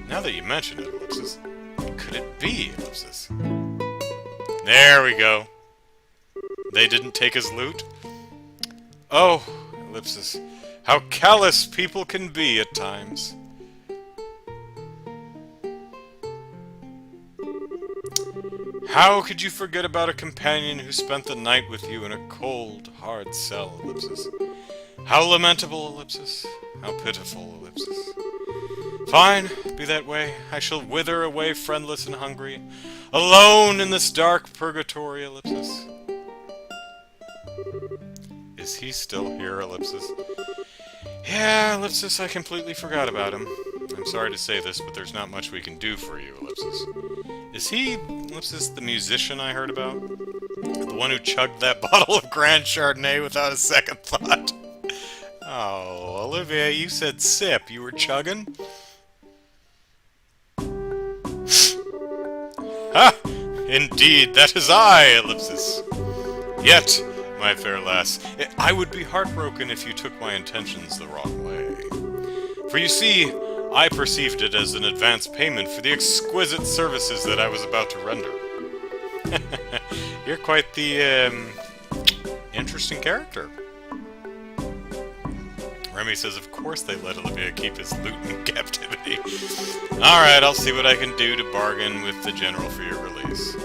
Now that you mention it, ellipsis, what could it be, ellipsis? There we go. They didn't take his loot? Oh, ellipsis, how callous people can be at times. How could you forget about a companion who spent the night with you in a cold, hard cell, ellipsis? How lamentable, ellipsis. How pitiful, ellipsis. Fine, be that way. I shall wither away friendless and hungry, alone in this dark purgatory, ellipsis. Is he still here, ellipsis? Yeah, ellipsis, I completely forgot about him. I'm sorry to say this, but there's not much we can do for you, ellipsis. Is he, ellipsis, the musician I heard about? The one who chugged that bottle of Grand Chardonnay without a second thought? Oh, Olivia, you said sip. You were chugging? Ha! Indeed, that is I, ellipsis. Yet, my fair lass, I would be heartbroken if you took my intentions the wrong way. For you see, I perceived it as an advance payment for the exquisite services that I was about to render. You're quite the, interesting character. Remy says, of course they let Olivia keep his loot in captivity. Alright, I'll see what I can do to bargain with the general for your release.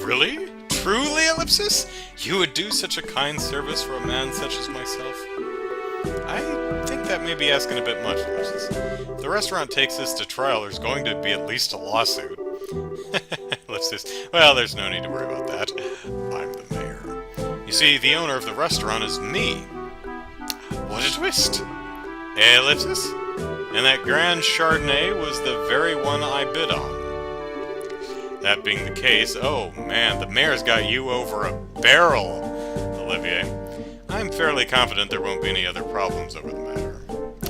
Really? Truly, ellipsis? You would do such a kind service for a man such as myself? I think that may be asking a bit much, ellipsis. If the restaurant takes this to trial, there's going to be at least a lawsuit. Ellipsis. Well, there's no need to worry about that. I'm the mayor. You see, the owner of the restaurant is me. What a twist! Ellipsis? And that Grand Chardonnay was the very one I bid on. That being the case, oh man, the mayor's got you over a barrel, Olivier. I'm fairly confident there won't be any other problems over the matter.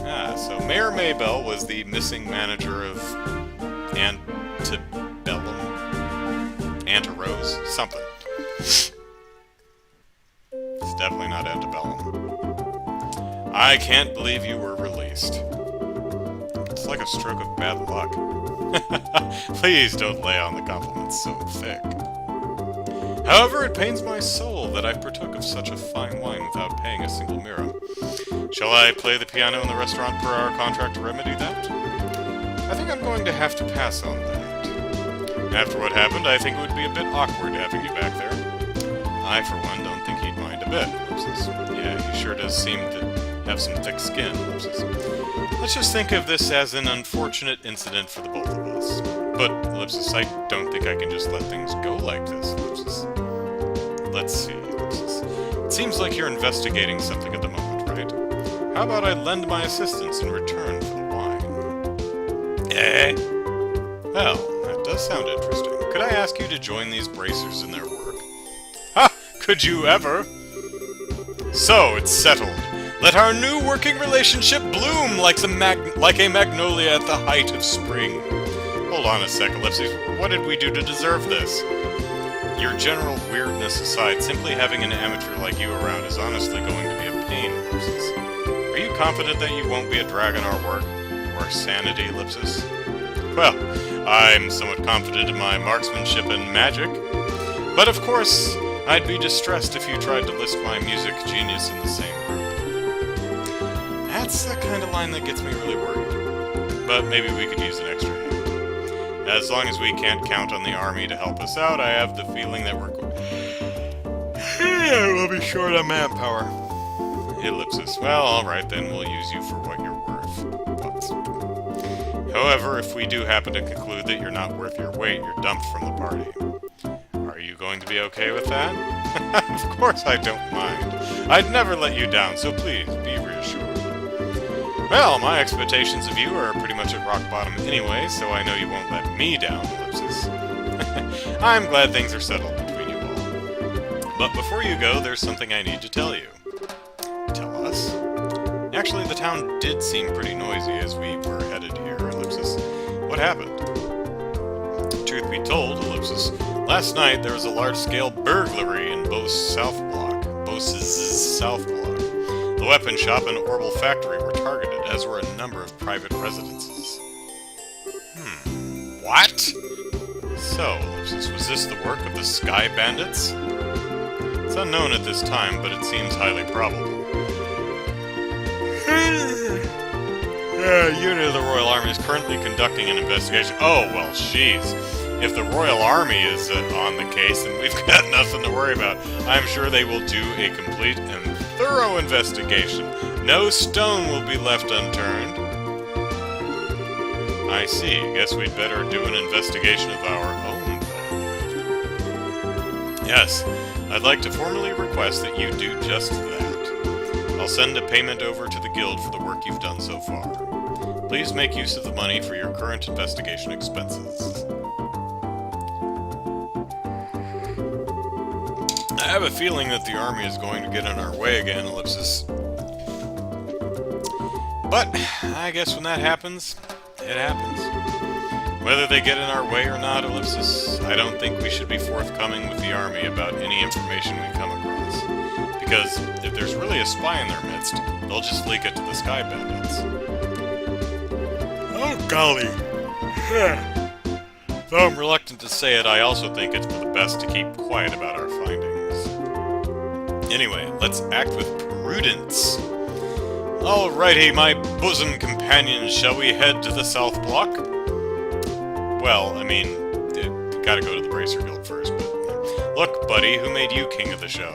Ah, so Mayor Maybell was the missing manager of Antebellum? Anterose? Something. It's definitely not Antebellum. I can't believe you were released. It's like a stroke of bad luck. Please don't lay on the compliments so thick. However, it pains my soul that I partook of such a fine wine without paying a single mira. Shall I play the piano in the restaurant per our contract to remedy that? I think I'm going to have to pass on that. After what happened, I think it would be a bit awkward having you back there. I, for one, don't think he'd mind a bit, Ellipsis. Yeah, he sure does seem to have some thick skin, Ellipsis. Let's just think of this as an unfortunate incident for the both of us. But, Ellipsis, I don't think I can just let things go like this, Ellipsis. Let's see, Ellipsis. It seems like you're investigating something at the moment, right? How about I lend my assistance in return for the wine? Eh? Well, that does sound interesting. Could I ask you to join these bracers in their work? Ha! Could you ever? So, it's settled. Let our new working relationship bloom like a magnolia at the height of spring. Hold on a sec, Ellipses. What did we do to deserve this? Your general weirdness aside, simply having an amateur like you around is honestly going to be a pain, Ellipses. Are you confident that you won't be a drag on our work? Or sanity, Ellipses? Well, I'm somewhat confident in my marksmanship and magic. But of course, I'd be distressed if you tried to list my music genius in the same group. That's the kind of line that gets me really worried. But maybe we could use an extra hand. As long as we can't count on the army to help us out, I have the feeling that we'll be short on manpower. Ellipsis. Well, alright then, we'll use you for what you're worth. However, if we do happen to conclude that you're not worth your weight, you're dumped from the party. Are you going to be okay with that? Of course I don't mind. I'd never let you down, so please, be reassured. Well, my expectations of you are pretty much at rock bottom anyway, so I know you won't let me down, Ellipsis. I'm glad things are settled between you all. But before you go, there's something I need to tell you. Tell us? Actually, the town did seem pretty noisy as we were headed here, Ellipsis. What happened? Truth be told, Ellipsis, last night there was a large-scale burglary in Bose's South Block. The weapon shop and Orbital factory were targeted, as were a number of private residences. What? So, Ellipsis, was this the work of the Sky Bandits? It's unknown at this time, but it seems highly probable. Unit of the Royal Army is currently conducting an investigation. Oh, well, jeez. If the Royal Army is on the case, then we've got nothing to worry about. I'm sure they will do a complete and thorough investigation. No stone will be left unturned. I see. Guess we'd better do an investigation of our own, then. Yes, I'd like to formally request that you do just that. I'll send a payment over to the Guild for the work you've done so far. Please make use of the money for your current investigation expenses. I have a feeling that the army is going to get in our way again, Ellipsis. But, I guess when that happens, it happens. Whether they get in our way or not, Ellipsis, I don't think we should be forthcoming with the army about any information we come across. Because if there's really a spy in their midst, they'll just leak it to the Sky Bandits. Oh, golly. Though I'm reluctant to say it, I also think it's for the best to keep quiet about our findings. Anyway, let's act with prudence. Alrighty, my bosom companions, shall we head to the South Block? Well, I mean, gotta go to the Bracer Guild first, but... Look, buddy, who made you king of the show?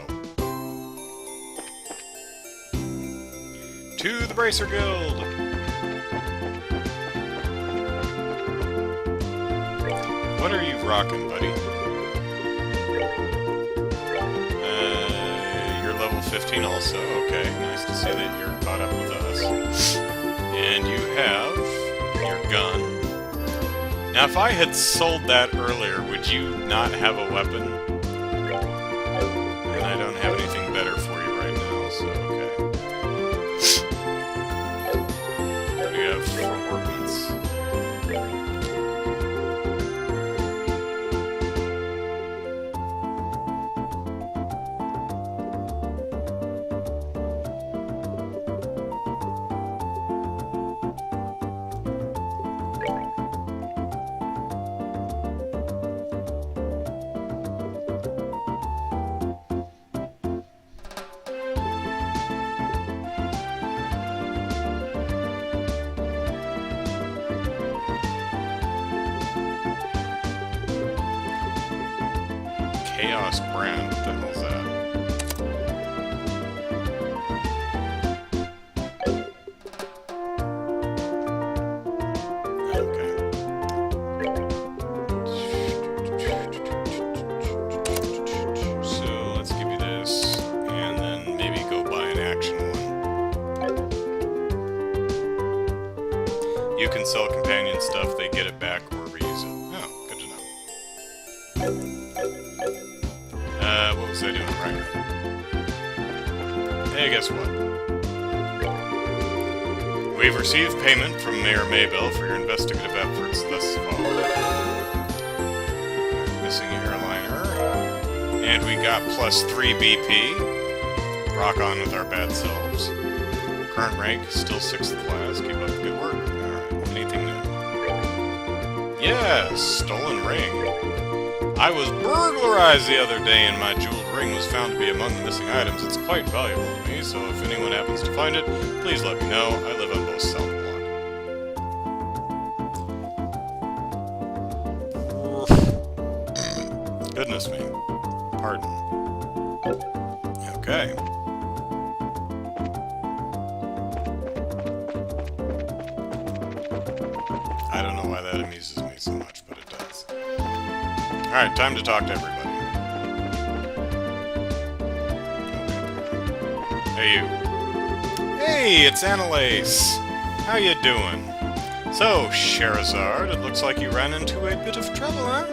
To the Bracer Guild! What are you rocking, buddy? You're level 15 also. Okay, nice to see that you're caught up with us. And you have your gun. Now, if I had sold that earlier, would you not have a weapon? And I don't have anything better for you right now, so okay. What do you have for workments? Chaos brand, what the hell's that? Okay. So let's give you this, and then maybe go buy an action one. You can sell companion stuff, they get it back or reuse it. Oh, good to know. What was I doing? Right. Hey, guess what? We've received payment from Mayor Maybell for your investigative efforts thus far. Missing airliner. And we got +3 BP. Rock on with our bad selves. Current rank, still 6th class. Keep up the good work. Alright, anything new? Yes, stolen ring. I was burglarized the other day and my jeweled ring was found to be among the missing items. It's quite valuable to me, so if anyone happens to find it, please let me know. I live on both South Block. Goodness me. Pardon. Okay. I don't know why that amuses me so much, but it does. Alright, time to talk to everybody. Hey, you. Hey, it's Annalise! How you doing? So, Sherazard, it looks like you ran into a bit of trouble, huh?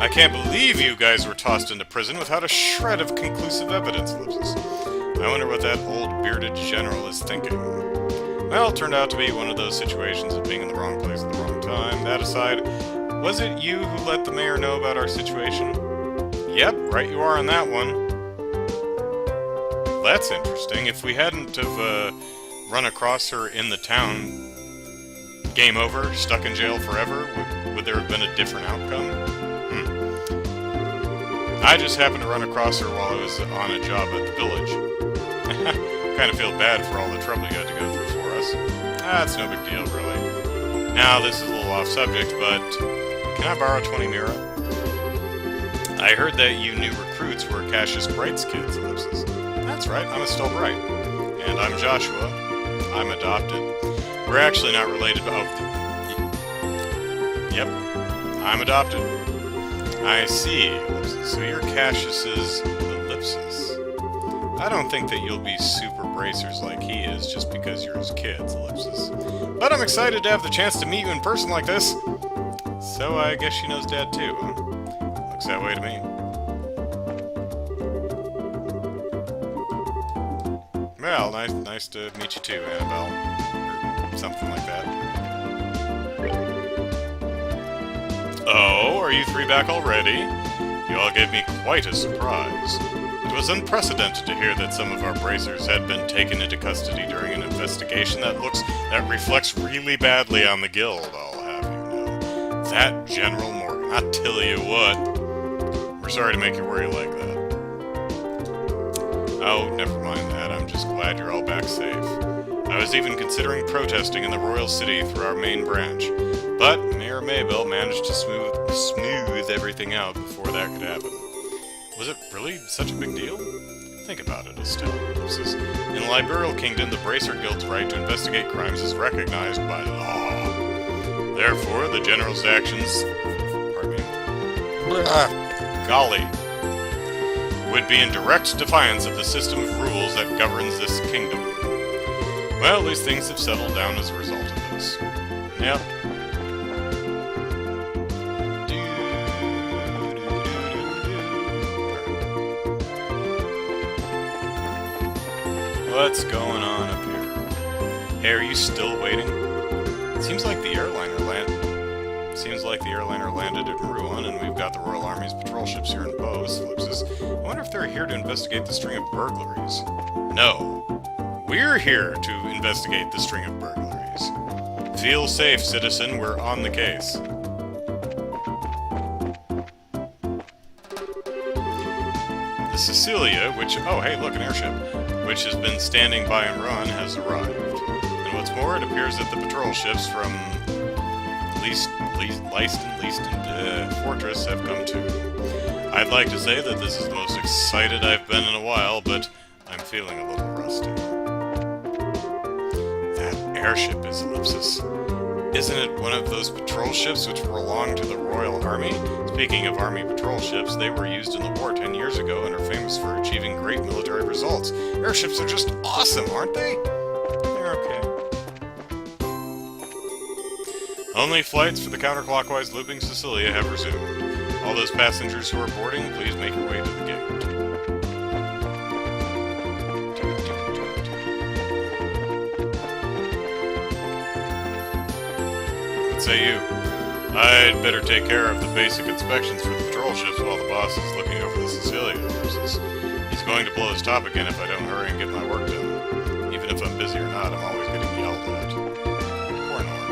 I can't believe you guys were tossed into prison without a shred of conclusive evidence, Ellipsis. I wonder what that old bearded general is thinking. Well, it turned out to be one of those situations of being in the wrong place at the wrong time. That aside, was it you who let the mayor know about our situation? Yep, right you are on that one. That's interesting. If we hadn't have run across her in the town, game over, stuck in jail forever, would there have been a different outcome? I just happened to run across her while I was on a job at the village. Kind of feel bad for all the trouble you had to go through for us. It's no big deal, really. Now, this is a little off subject, but can I borrow 20 Mira? I heard that you new recruits were Cassius Bright's kids, Ellipsis. That's right, I'm still Bright. And I'm Joshua. I'm adopted. We're actually not related, but... Yep, I'm adopted. I see, Ellipsis. So you're Cassius's Ellipsis. I don't think that you'll be super bracers like he is just because you're his kids, Ellipsis. But I'm excited to have the chance to meet you in person like this. So I guess she knows Dad too, huh? Looks that way to me. Well, nice to meet you too, Annabelle. Or something like that. Oh, are you three back already? You all gave me quite a surprise. It was unprecedented to hear that some of our bracers had been taken into custody during an investigation that reflects really badly on the guild, I'll have you know. That General Morgan, I tell you what. We're sorry to make you worry like that. Oh, never mind that. I'm just glad you're all back safe. I was even considering protesting in the Royal City through our main branch, but Mayor Maybell managed to smooth everything out before that could happen. Was it really such a big deal? Think about it, Estelle. In the Liberal Kingdom, the Bracer Guild's right to investigate crimes is recognized by law. Therefore, the General's actions... Pardon me. Golly. Would be in direct defiance of the system of rules that governs this kingdom. Well, at least things have settled down as a result of this. Yep. What's going on up here? Hey, are you still waiting? It seems like the airliner landed in Rouen, and we've got the Royal Army's patrol ships here in Bose. Ellipsis. I wonder if they're here to investigate the string of burglaries. No. We're here to investigate the string of burglaries. Feel safe, citizen. We're on the case. The Cecilia, which... Oh, hey, look, an airship. Which has been standing by in Rouen, has arrived. And what's more, it appears that the patrol ships from Leiston Fortress have come too. I'd like to say that this is the most excited I've been in a while, but I'm feeling a little rusty. That airship is Ellipsis. Isn't it one of those patrol ships which belong to the Royal Army? Speaking of Army patrol ships, they were used in the war 10 years ago and are famous for achieving great military results. Airships are just awesome, aren't they? They're okay. Only flights for the counterclockwise looping Cecilia have resumed. All those passengers who are boarding, please make your way to the gate. What say you? I'd better take care of the basic inspections for the patrol ships while the boss is looking over the Cecilia courses. He's going to blow his top again if I don't hurry and get my work done. Even if I'm busy or not, I'm always getting yelled at. Poor Norm.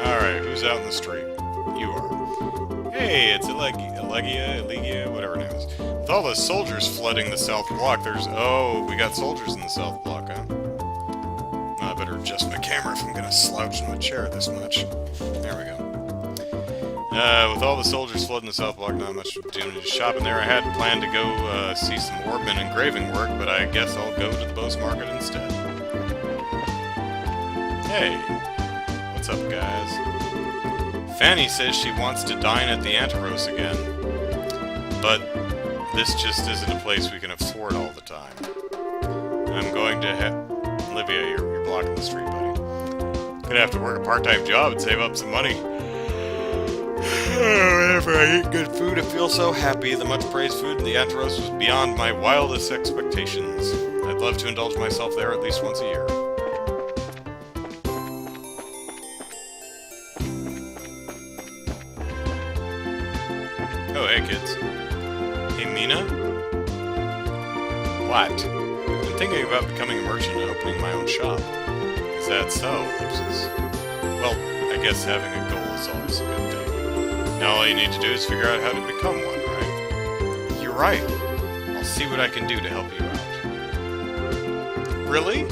Alright, who's out in the street? You are. Hey, it's Elegia, whatever her name is. With all the soldiers flooding the South Block, Oh, we got soldiers in the South Block, huh? I better adjust my camera if I'm gonna slouch in my chair this much. There we go. With all the soldiers flooding the South Block, not much opportunity to shop in there. I had planned to go see some Orban engraving work, but I guess I'll go to the Bose Market instead. Hey, what's up, guys? Fanny says she wants to dine at the Anteros again, but this just isn't a place we can afford all the time. I'm going to Olivia, you're blocking the street, buddy. Gonna have to work a part-time job and save up some money. Whenever I eat good food, I feel so happy. The much-praised food in the Anteros was beyond my wildest expectations. I'd love to indulge myself there at least once a year. Oh, hey, kids. Hey, Mina? What? I'm thinking about becoming a merchant and opening my own shop. Is that so, Ellipsis? Well, I guess having a goal is always a good thing. Now all you need to do is figure out how to become one, right? You're right. I'll see what I can do to help you out. Really?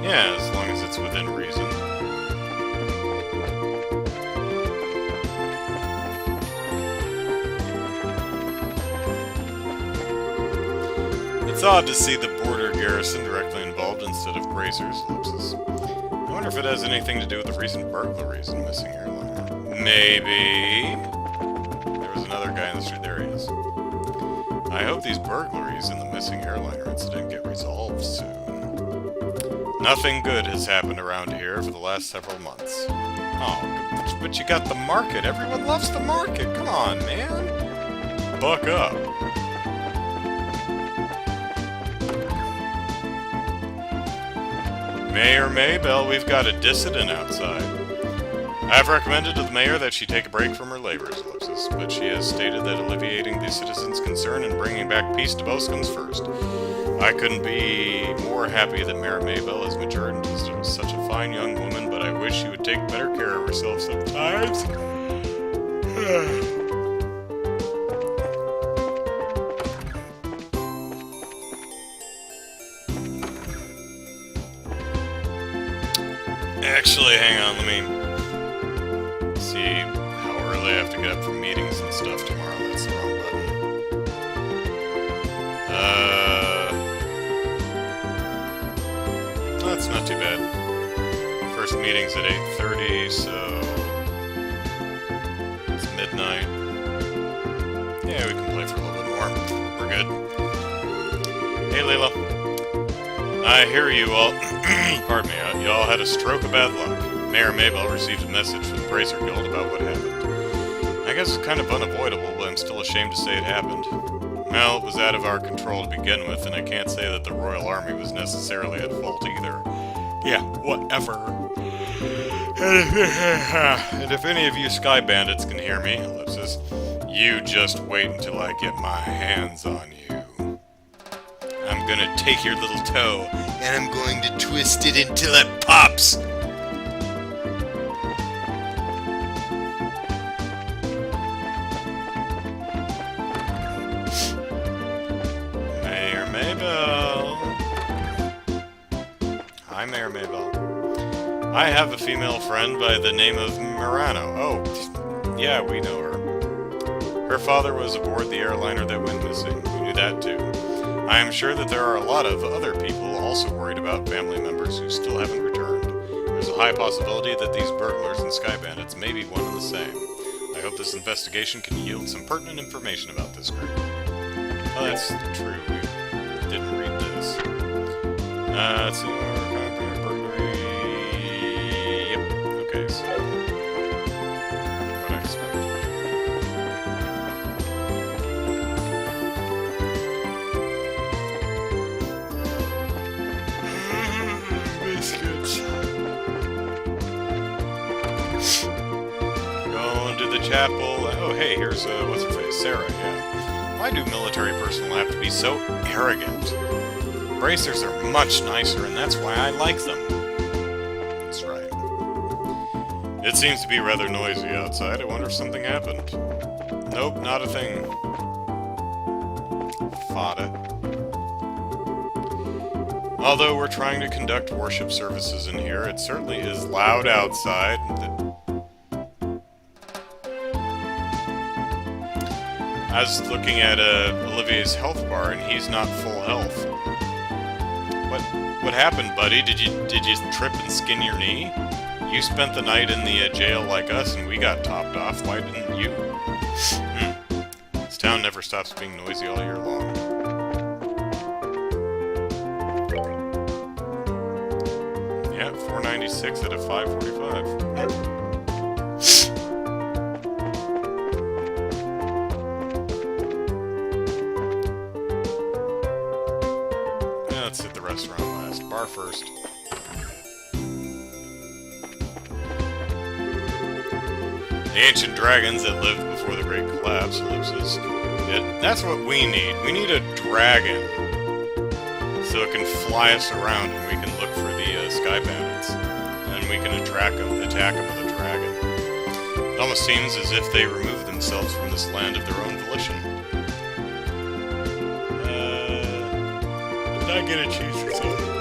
Yeah, as long as it's within reason. It's odd to see the border garrison directly involved instead of bracers, Ellipsis. I wonder if it has anything to do with the recent burglaries in the missing airliner. Maybe. There was another guy in the street. There he is. I hope these burglaries in the missing airliner incident get resolved soon. Nothing good has happened around here for the last several months. Oh, but you got the market. Everyone loves the market. Come on, man. Buck up. Mayor Maybell, we've got a dissident outside. I've recommended to the mayor that she take a break from her labors, Ellipsis, but she has stated that alleviating the citizens' concern and bringing back peace to Bose comes first. I couldn't be more happy that Mayor Maybell has matured into such a fine young woman, but I wish she would take better care of herself sometimes. Actually, hang on, let me see how early I have to get up for meetings and stuff tomorrow. That's the wrong button. That's not too bad. First meeting's at 8:30, so it's midnight. Yeah, we can play for a little bit more. We're good. Hey, Layla. I hear you all... Pardon me, you all had a stroke of bad luck. Mayor Maybell received a message from the Bracer Guild about what happened. I guess it's kind of unavoidable, but I'm still ashamed to say it happened. Well, it was out of our control to begin with, and I can't say that the Royal Army was necessarily at fault either. Yeah, whatever. And if any of you Sky Bandits can hear me, ellipsis, you just wait until I get my hands on you. I'm gonna take your little toe, and I'm going to twist it until it pops! Mayor Maybell. Hi, Mayor Maybell. I have a female friend by the name of Murano. Oh, yeah, we know her. Her father was aboard the airliner that went missing. We knew that too. I am sure that there are a lot of other people also worried about family members who still haven't returned. There's a high possibility that these burglars and Sky Bandits may be one and the same. I hope this investigation can yield some pertinent information about this group. Oh, that's true. We didn't read this. Let's see. Burglary. Yep. Okay, so what I expect. Biscuits. Going to the chapel. Oh, hey, here's what's her face, Sarah. Yeah. Why do military personnel have to be so arrogant? Bracers are much nicer, and that's why I like them. That's right. It seems to be rather noisy outside. I wonder if something happened. Nope, not a thing. Fada. Although we're trying to conduct worship services in here, it certainly is loud outside. I was looking at Olivier's health bar, and he's not full health. What happened, buddy? Did you trip and skin your knee? You spent the night in the jail like us, and we got topped off. Why didn't you? This town never stops being noisy all year long. Yeah, 496 out of 545. Let's hit the restaurant last. Bar first. The ancient dragons that lived before the Great Collapse, ellipses. That's what we need. We need a dragon. So it can fly us around and we can look for the Sky Bandits. And we can attack them with a dragon. It almost seems as if they remove themselves from this land of their own volition. I get a cheese or something.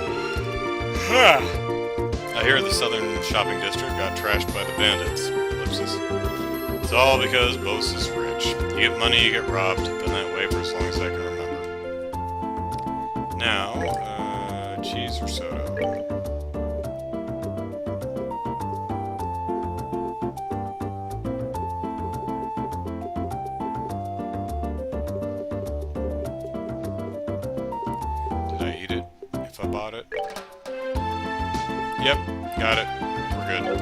I hear the southern shopping district got trashed by the bandits. Ellipsis. It's all because Bose is rich. You get money, you get robbed. Been that way for as long as I can remember. Now, cheese or soda. Bought it. Yep, got it. We're good.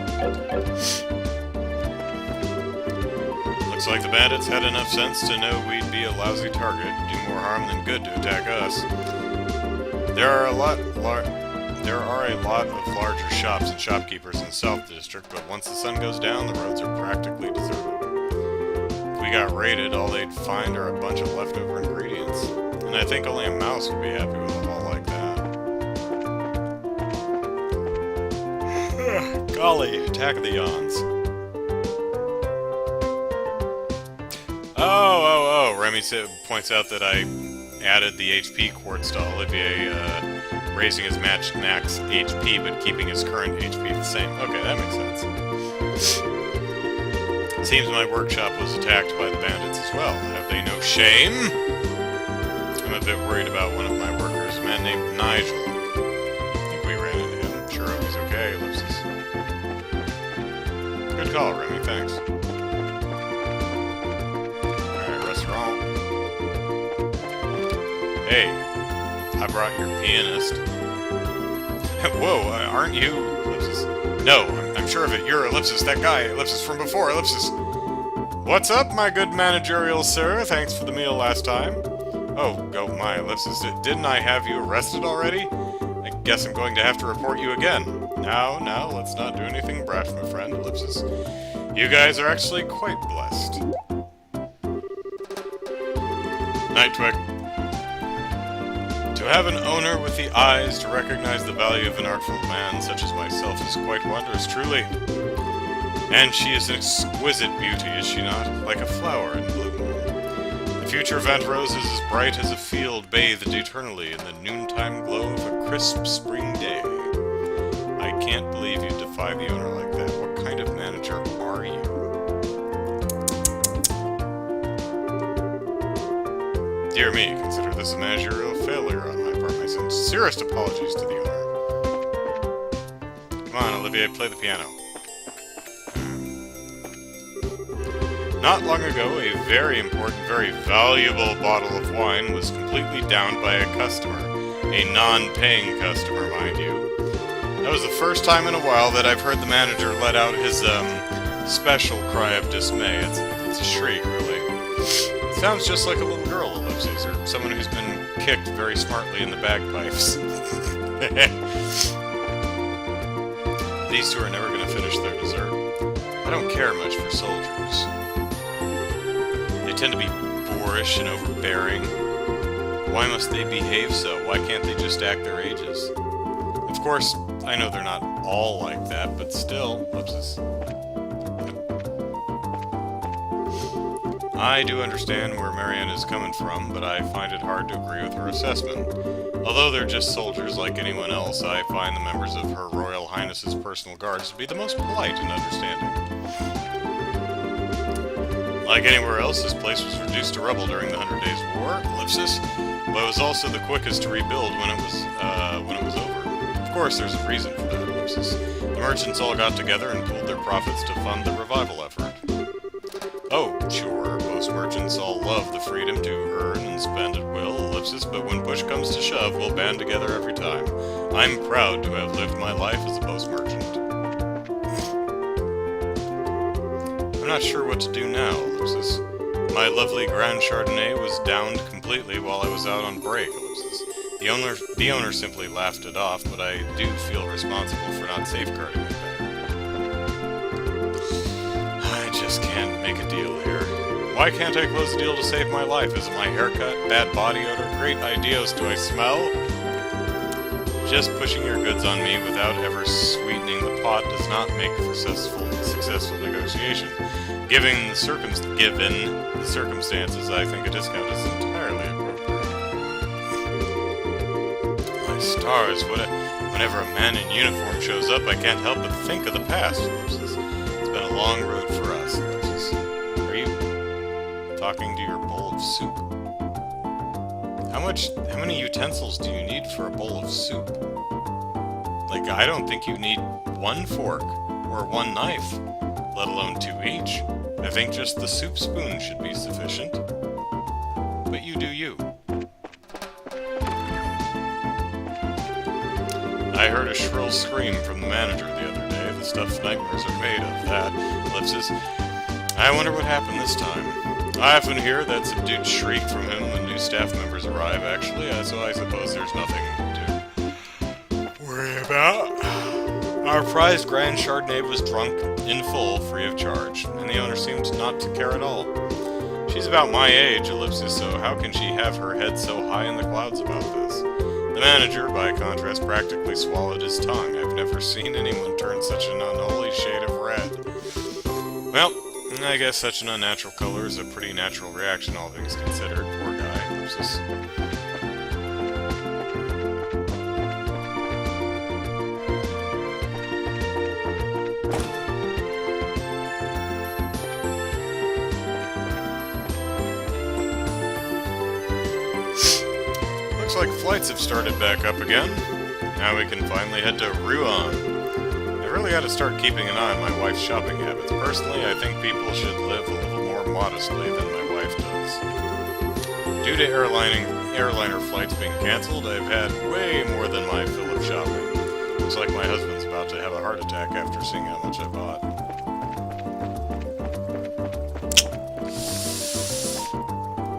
Looks like the bandits had enough sense to know we'd be a lousy target, do more harm than good to attack us. There are a lot of larger shops and shopkeepers in the South District, but once the sun goes down, the roads are practically deserted. If we got raided, all they'd find are a bunch of leftover ingredients. And I think only a mouse would be happy with a haul like that. Golly, Attack of the Yawns. Oh, Remy points out that I added the HP quartz to Olivier, raising his max HP, but keeping his current HP the same. Okay, that makes sense. It seems my workshop was attacked by the bandits as well. Have they no shame? I'm a bit worried about one of my workers, a man named Nigel. I think we ran into him. Sure hope he's okay, ellipsis. Good call, Remy, thanks. Alright, restaurant. Hey, I brought your pianist. Whoa, aren't you? No, I'm sure of it. You're Ellipsis, that guy, Ellipsis from before, Ellipsis. What's up, my good managerial sir? Thanks for the meal last time. Oh, my, Ellipsis, didn't I have you arrested already? I guess I'm going to have to report you again. Now, let's not do anything brash, my friend, Ellipsis. You guys are actually quite blessed. Night, Twig. To have an owner with the eyes to recognize the value of an artful man such as myself is quite wondrous, truly. And she is an exquisite beauty, is she not? Like a flower in bloom. The future of Aunt Rose is as bright as a field bathed eternally in the noontime glow of a crisp spring day. I can't believe you defy the owner like that. What kind of manager are you? Dear me, consider this a managerial failure on my part. My sincerest apologies to the owner. Come on, Olivier, play the piano. Not long ago, a very important, very valuable bottle of wine was completely downed by a customer. A non-paying customer, mind you. That was the first time in a while that I've heard the manager let out his, special cry of dismay. It's a shriek, really. It sounds just like a little girl, Ellipses, or someone who's been kicked very smartly in the bagpipes. These two are never going to finish their dessert. I don't care much for soldiers. They tend to be boorish and overbearing. Why must they behave so? Why can't they just act their ages? Of course, I know they're not all like that, but still, Ellipses. I do understand where Marianne is coming from, but I find it hard to agree with her assessment. Although they're just soldiers like anyone else, I find the members of Her Royal Highness's personal guards to be the most polite and understanding. Like anywhere else, this place was reduced to rubble during the 100 Days' War, Ellipsis, but it was also the quickest to rebuild when it was over. Of course, there's a reason for that, Ellipsis. The merchants all got together and pooled their profits to fund the revival effort. Oh, sure, most merchants all love the freedom to earn and spend at will, Ellipsis, but when push comes to shove, we'll band together every time. I'm proud to have lived my life as a post merchant. I'm not sure what to do now, Ellipsis. My lovely Grand Chardonnay was downed completely while I was out on break, Ellipsis. The owner simply laughed it off, but I do feel responsible for not safeguarding it better. I just can't make a deal here. Why can't I close the deal to save my life? Is it my haircut, bad body odor, great ideas do I smell? Just pushing your goods on me without ever sweetening the pot does not make for successful negotiation. Given the circumstances, I think a discount is entirely appropriate. My stars, whenever a man in uniform shows up, I can't help but think of the past, Ellipsis. It's been a long road for us, Ellipsis. Are you talking to your bowl of soup? How many utensils do you need for a bowl of soup? Like, I don't think you need one fork or one knife, let alone two each. I think just the soup spoon should be sufficient. But you do you. I heard a shrill scream from the manager the other day. The stuff nightmares are made of, that. Ellipsis. I wonder what happened this time. I often hear that subdued shriek from him when new staff members arrive, actually, so I suppose there's nothing to worry about. Our prized Grand Chardonnay was drunk in full, free of charge, and the owner seemed not to care at all. She's about my age, Ellipsis, so how can she have her head so high in the clouds about this? The manager, by contrast, practically swallowed his tongue. I've never seen anyone turn such an unholy shade of red. Well, I guess such an unnatural color is a pretty natural reaction, all things considered. Poor guy, Ellipsis. Looks like flights have started back up again. Now we can finally head to Rouen. I really ought to start keeping an eye on my wife's shopping habits. Personally, I think people should live a little more modestly than my wife does. Due to airliner flights being cancelled, I've had way more than my fill of shopping. Looks like my husband's about to have a heart attack after seeing how much I bought.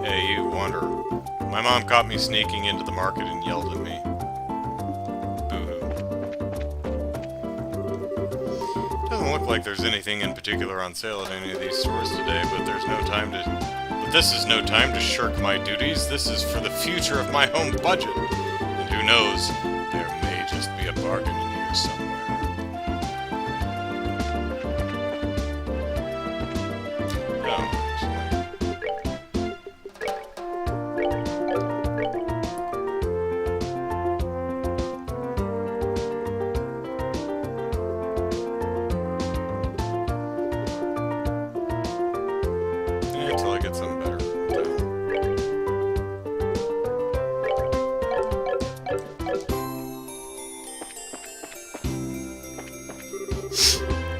Hey, you wanderer. My mom caught me sneaking into the market and yelled at me. Boo-hoo. Doesn't look like there's anything in particular on sale at any of these stores today, but there's no time to... But this is no time to shirk my duties. This is for the future of my home budget. And who knows, there may just be a bargain in here somewhere. No, actually. Until I get something better.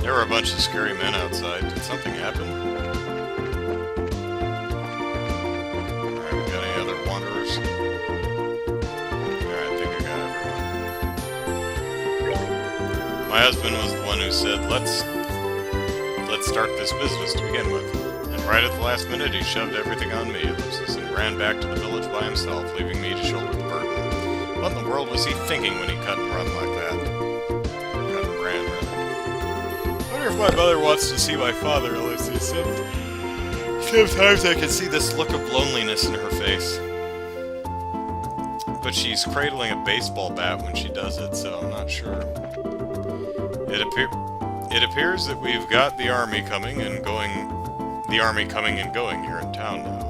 There were a bunch of scary men outside. Did something happen? Alright, we got any other wanderers? Alright, I think I got everyone. My husband was the one who said, let's start this business to begin with. And right at the last minute, he shoved everything on me, and ran back to the village by himself, leaving me to shoulder the burden. What in the world was he thinking when he cut and run like that? Cut and ran, rather. I wonder if my mother wants to see my father, Lucy. Sometimes I can see this look of loneliness in her face. But she's cradling a baseball bat when she does it, so I'm not sure. It appears that we've got the army coming and going here in town now.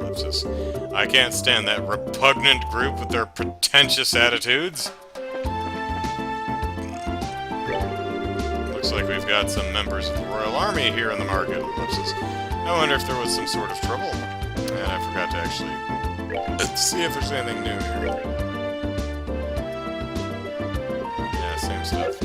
Ellipsis. I can't stand that repugnant group with their pretentious attitudes. Looks like we've got some members of the Royal Army here in the market. Ellipsis. I wonder if there was some sort of trouble. And I forgot to actually see if there's anything new here. Yeah, same stuff.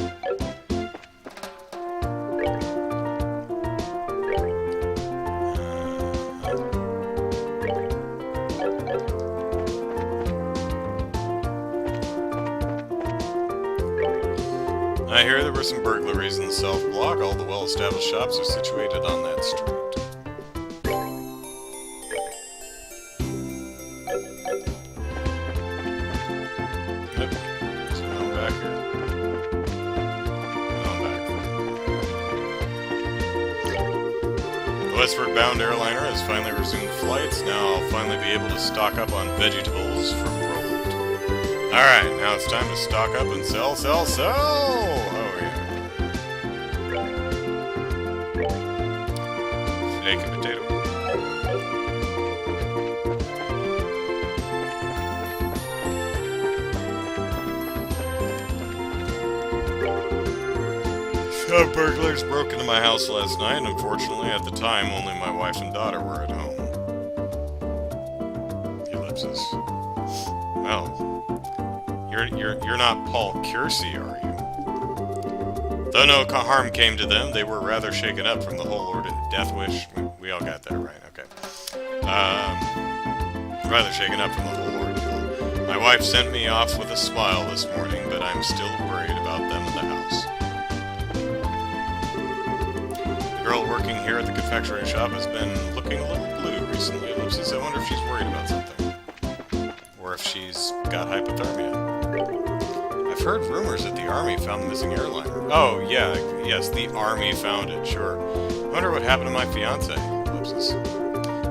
I hear there were some burglaries in the South Block. All the well-established shops are situated on that street. Yep. So now I'm back here. Now I'm back. The westward-bound airliner has finally resumed flights. Now I'll finally be able to stock up on vegetables from Roland. Alright, now it's time to stock up and sell, sell, sell! Oh, yeah. Steak and potato. Some burglars broke into my house last night, and unfortunately, at the time, only my wife and daughter were at home. Ellipsis. Well... You're not Paul Kiersey, are you? Though no harm came to them, they were rather shaken up from the whole death wish. We all got that right, okay. Rather shaken up from the whole ordeal. My wife sent me off with a smile this morning, but I'm still worried about them in the house. The girl working here at the confectionery shop has been looking a little blue recently. Ellipsis. I wonder if she's worried about something. Or if she's got hypothermia. I've heard rumors that the Army found the missing airliner. Oh, yeah, yes, the Army found it, sure. I wonder what happened to my fiancé, Ellipsis.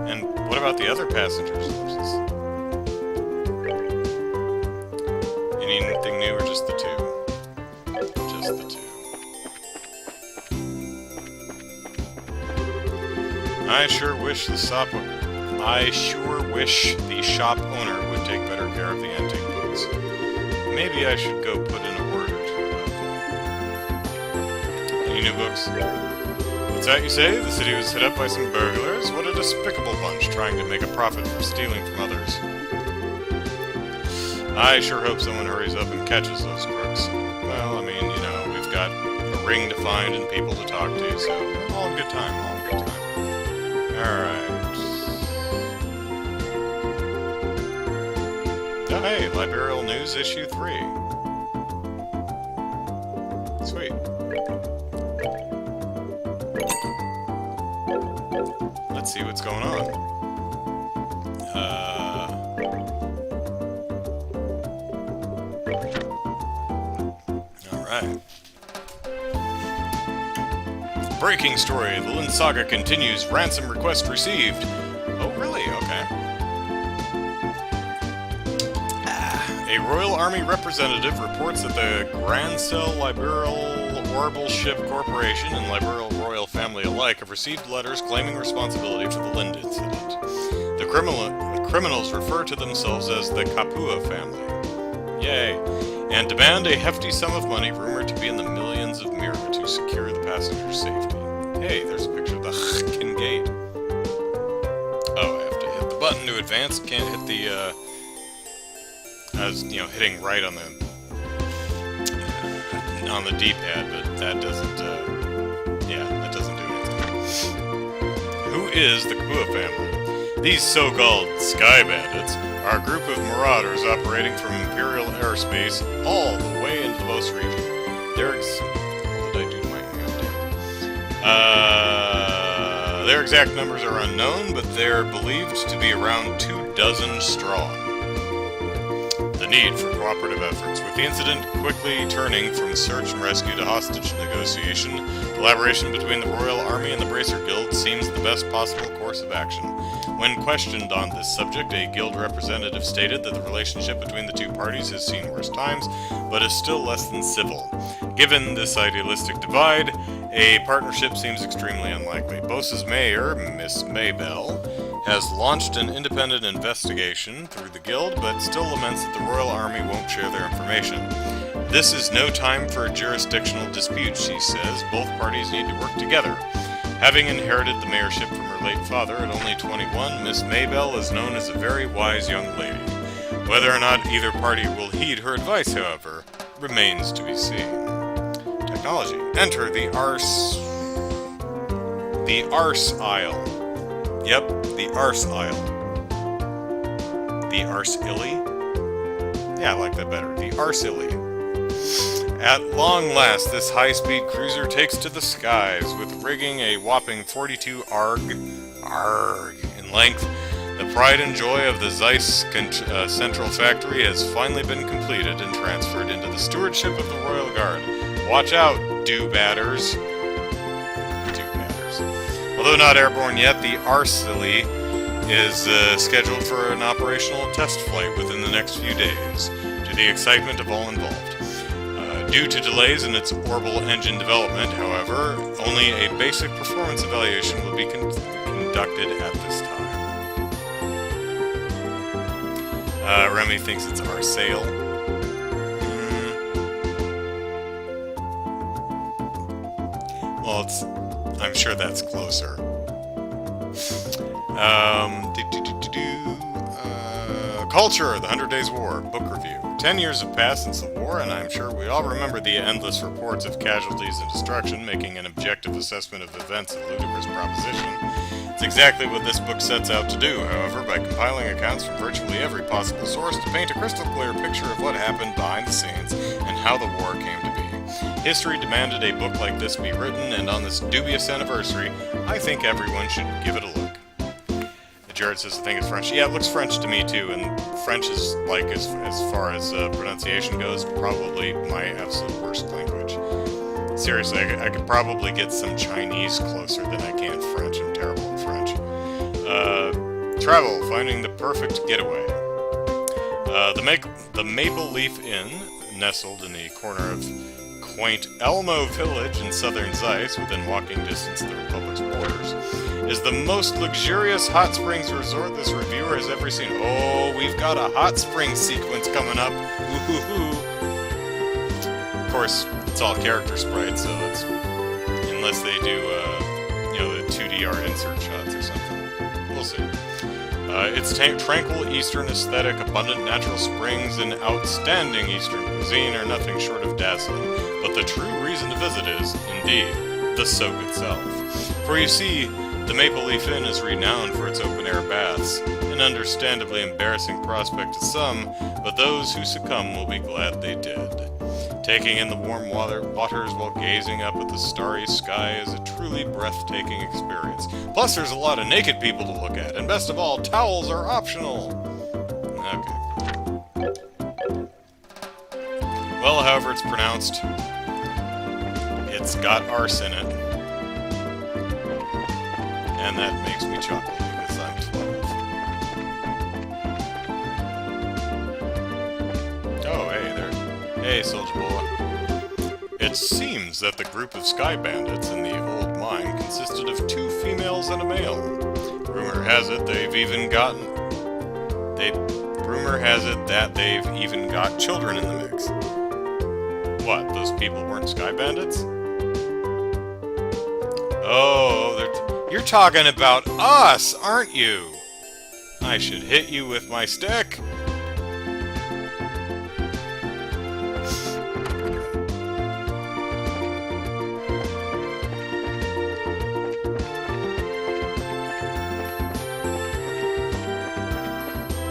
And what about the other passengers, Ellipsis? Anything new or just the two? Just the two. I sure wish the shop owner would take better care of the antique books. Maybe I should go put in a word or two about them. Any new books? What's that you say? The city was hit up by some burglars? What a despicable bunch, trying to make a profit from stealing from others. I sure hope someone hurries up and catches those crooks. Well, I mean, you know, we've got a ring to find and people to talk to, so all in good time, all in good time. Alright. Oh, hey, Liberial News Issue 3. see what's going on. Alright. Breaking story. The Lin Saga continues. Ransom request received. Oh, really? Okay. A Royal Army representative reports that the Grancel Liberal Orbital Ship Corporation and Liberal Royal Family alike have received letters claiming responsibility for the Lind incident. The criminals refer to themselves as the Kapua family. Yay. And demand a hefty sum of money rumored to be in the millions of mira to secure the passenger's safety. Hey, there's a picture of the Hepting gate. Oh, I have to hit the button to advance. Can't hit the, I was, hitting right on the D-pad, but that doesn't, that doesn't do anything. Who is the Kapua family? These so-called Sky Bandits are a group of marauders operating from Imperial airspace all the way into the Most region. Their exact numbers are unknown, but they're believed to be around 24 strong. The need for cooperative efforts, with the incident quickly turning from search and rescue to hostage negotiation, collaboration between the Royal Army and the Bracer Guild seems the best possible course of action. When questioned on this subject, a guild representative stated that the relationship between the two parties has seen worse times, but is still less than civil. Given this idealistic divide, a partnership seems extremely unlikely. Bose's mayor, Miss Maybell, has launched an independent investigation through the guild, but still laments that the Royal Army won't share their information. This is no time for a jurisdictional dispute, she says. Both parties need to work together. Having inherited the mayorship from her late father at only 21, Miss Maybell is known as a very wise young lady. Whether or not either party will heed her advice, however, remains to be seen. Technology. Enter the Arse Isle. Yep, the Arse Isle. The Arse Illy? Yeah, I like that better. The Arse Illy. At long last, this high-speed cruiser takes to the skies, with rigging a whopping 42 arg in length. The pride and joy of the Zeiss Central Factory has finally been completed and transferred into the stewardship of the Royal Guard. Watch out, do-batters. Although not airborne yet, the Arsilly is scheduled for an operational test flight within the next few days, to the excitement of all involved. Due to delays in its orbital engine development, however, only a basic performance evaluation will be conducted at this time. Remy thinks it's Arsail. Well, I'm sure that's closer. Culture, the 100 Days War, book review. 10 years have passed since the war, and I'm sure we all remember the endless reports of casualties and destruction, making an objective assessment of events a ludicrous proposition. It's exactly what this book sets out to do, however, by compiling accounts from virtually every possible source to paint a crystal clear picture of what happened behind the scenes and how the war came to be. History demanded a book like this be written, and on this dubious anniversary, I think everyone should give it a look. Jared says the thing is French. Yeah, it looks French to me too, and French is, like, as far as pronunciation goes, probably my absolute worst language. Seriously, I could probably get some Chinese closer than I can French. I'm terrible at French. Travel, finding the perfect getaway. The Maple Leaf Inn, nestled in the corner of quaint Elmo Village in southern Zeiss, within walking distance of the Republic's borders, is the most luxurious hot springs resort this reviewer has ever seen. Oh, we've got a hot spring sequence coming up. Woo-hoo-hoo. Of course, it's all character sprites, so it's, unless they do, the 2DR insert shots or something. We'll see. Its tranquil eastern aesthetic, abundant natural springs, and outstanding eastern cuisine are nothing short of dazzling. But the true reason to visit is, indeed, the soak itself. For you see, The Maple Leaf Inn is renowned for its open-air baths, an understandably embarrassing prospect to some, but those who succumb will be glad they did. Taking in the warm waters while gazing up at the starry sky is a truly breathtaking experience. Plus, there's a lot of naked people to look at, and best of all, towels are optional. Okay. Well, however it's pronounced, it's got arse in it. And that makes me chuckle because I'm 12. Oh, hey there. Hey, Soldier Boy. It seems that the group of sky bandits in the old mine consisted of 2 females and a male. Rumor has it that they've even got children in the mix. What, those people weren't sky bandits? Oh, you're talking about us, aren't you? I should hit you with my stick.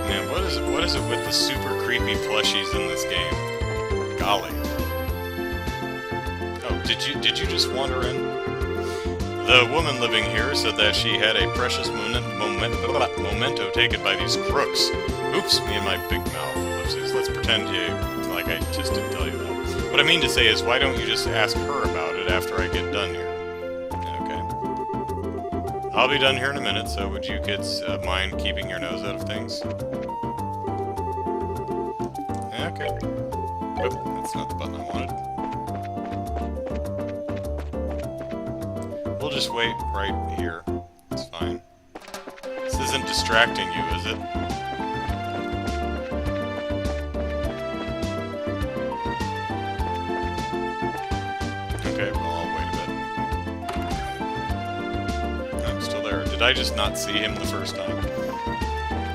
Man, what is it with the super creepy plushies in this game? Golly. Oh, did you just wander in? The woman living here said that she had a precious memento taken by these crooks. Oops, me and my big mouth. Let's pretend like I just didn't tell you that. What I mean to say is, why don't you just ask her about it after I get done here? Okay. I'll be done here in a minute, so would you kids mind keeping your nose out of things? Okay. Oop, that's not the button I wanted. We'll just wait right here. It's fine. This isn't distracting you, is it? Okay, well, I'll wait a bit. I'm still there. Did I just not see him the first time?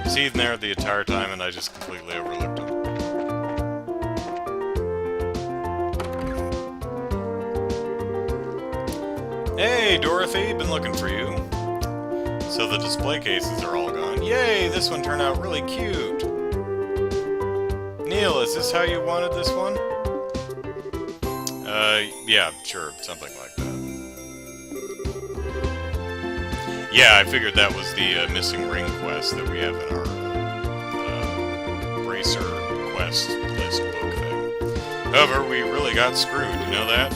See him there the entire time and I just completely overlooked him. Hey, Dorothy, been looking for you. So the display cases are all gone. Yay, this one turned out really cute. Neil, is this how you wanted this one? Yeah, sure, something like that. Yeah, I figured that was the missing ring quest that we have in our bracer quest list book thing. However, we really got screwed, you know that?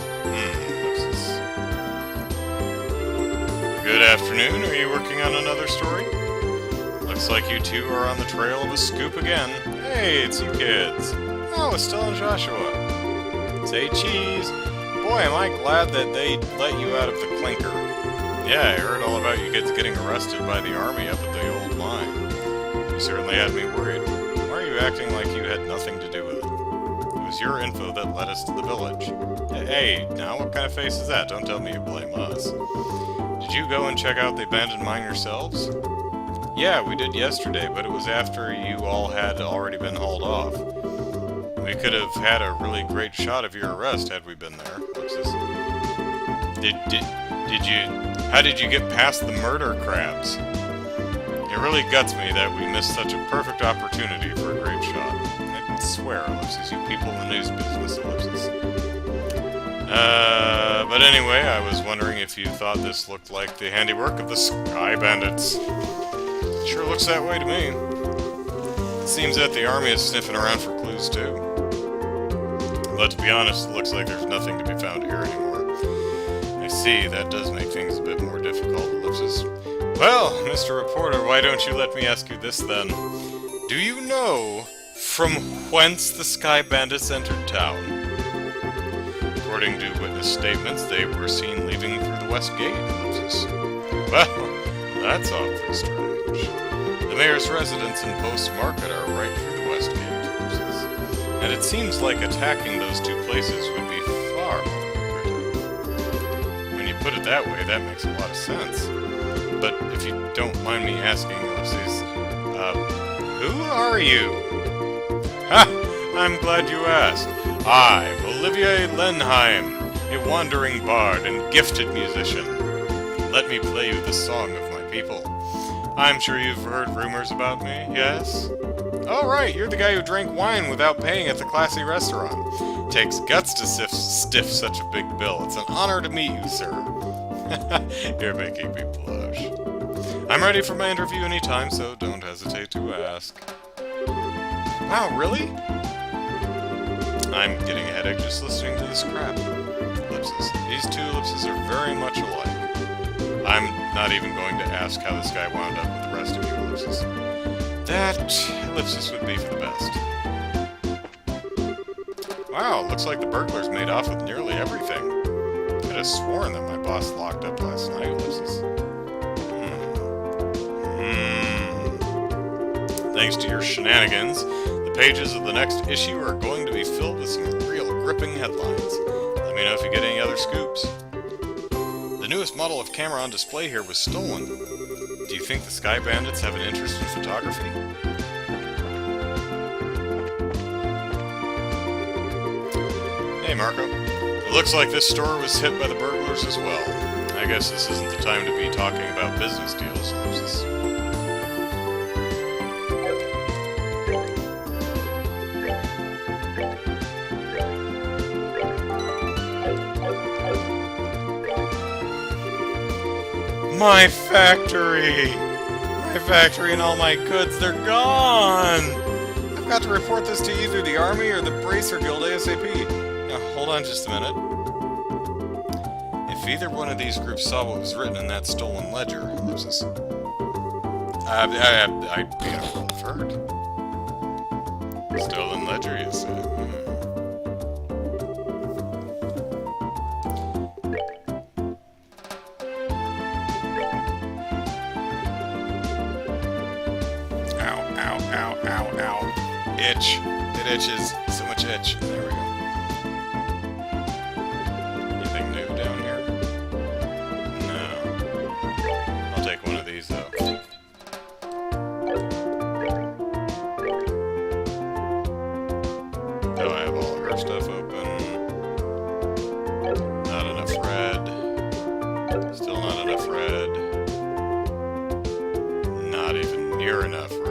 Good afternoon, are you working on another story? Looks like you two are on the trail of a scoop again. Hey, it's you kids. Oh, Estelle and Joshua. Say cheese. Boy, am I glad that they let you out of the clinker. Yeah, I heard all about you kids getting arrested by the army up at the old mine. You certainly had me worried. Why are you acting like you had nothing to do with it? It was your info that led us to the village. Hey, now what kind of face is that? Don't tell me you blame us. Did you go and check out the abandoned mine yourselves? Yeah, we did yesterday, but it was after you all had already been hauled off. We could have had a really great shot of your arrest had we been there. What's this? How did you get past the murder crabs? It really guts me that we missed such a perfect opportunity for a great shot. I swear, ellipses, you people in the news business, ellipses. But anyway, I was wondering if you thought this looked like the handiwork of the Sky Bandits. Sure looks that way to me. It seems that the army is sniffing around for clues, too. But to be honest, it looks like there's nothing to be found here anymore. I see, that does make things a bit more difficult, ellipses. Well, Mr. Reporter, why don't you let me ask you this, then? Do you know from whence the Sky Bandits entered town? According to witness statements, they were seen leaving through the west gate, ellipsis. Well, that's awfully strange. The mayor's residence and Post Market are right through the west gate, ellipsis. And it seems like attacking those two places would be far more lucrative. When you put it that way, that makes a lot of sense. But if you don't mind me asking, ellipsis, who are you? Ha! I'm glad you asked. I'm Olivier Lenheim, a wandering bard and gifted musician. let me play you the song of my people. I'm sure you've heard rumors about me, yes? Oh, right, you're the guy who drank wine without paying at the classy restaurant. Takes guts to stiff such a big bill. It's an honor to meet you, sir. You're making me blush. I'm ready for my interview anytime, so don't hesitate to ask. Wow, really? I'm getting a headache just listening to this crap. Ellipses. These two ellipses are very much alike. I'm not even going to ask how this guy wound up with the rest of you ellipses. That ellipsis would be for the best. Wow, looks like the burglars made off with nearly everything. I'd have sworn that my boss locked up last night, ellipsis. Thanks to your shenanigans, the pages of the next issue are going to be filled with some real gripping headlines. Let me know if you get any other scoops. The newest model of camera on display here was stolen. Do you think the Sky Bandits have an interest in photography? Hey, Marco. It looks like this store was hit by the burglars as well. I guess this isn't the time to be talking about business deals, ellipsis. My factory! My factory and all my goods, they're gone! I've got to report this to either the Army or the Bracer Guild ASAP. Now, hold on just a minute. If either one of these groups saw what was written in that stolen ledger, ellipsis. I'd be in a world of hurt. Stolen ledger, you say? Ow. Itch. It itches. So much itch. There we go. Anything new down here? No. I'll take one of these, though. Do I have all of her stuff open? Not enough red. Still not enough red. Not even near enough red.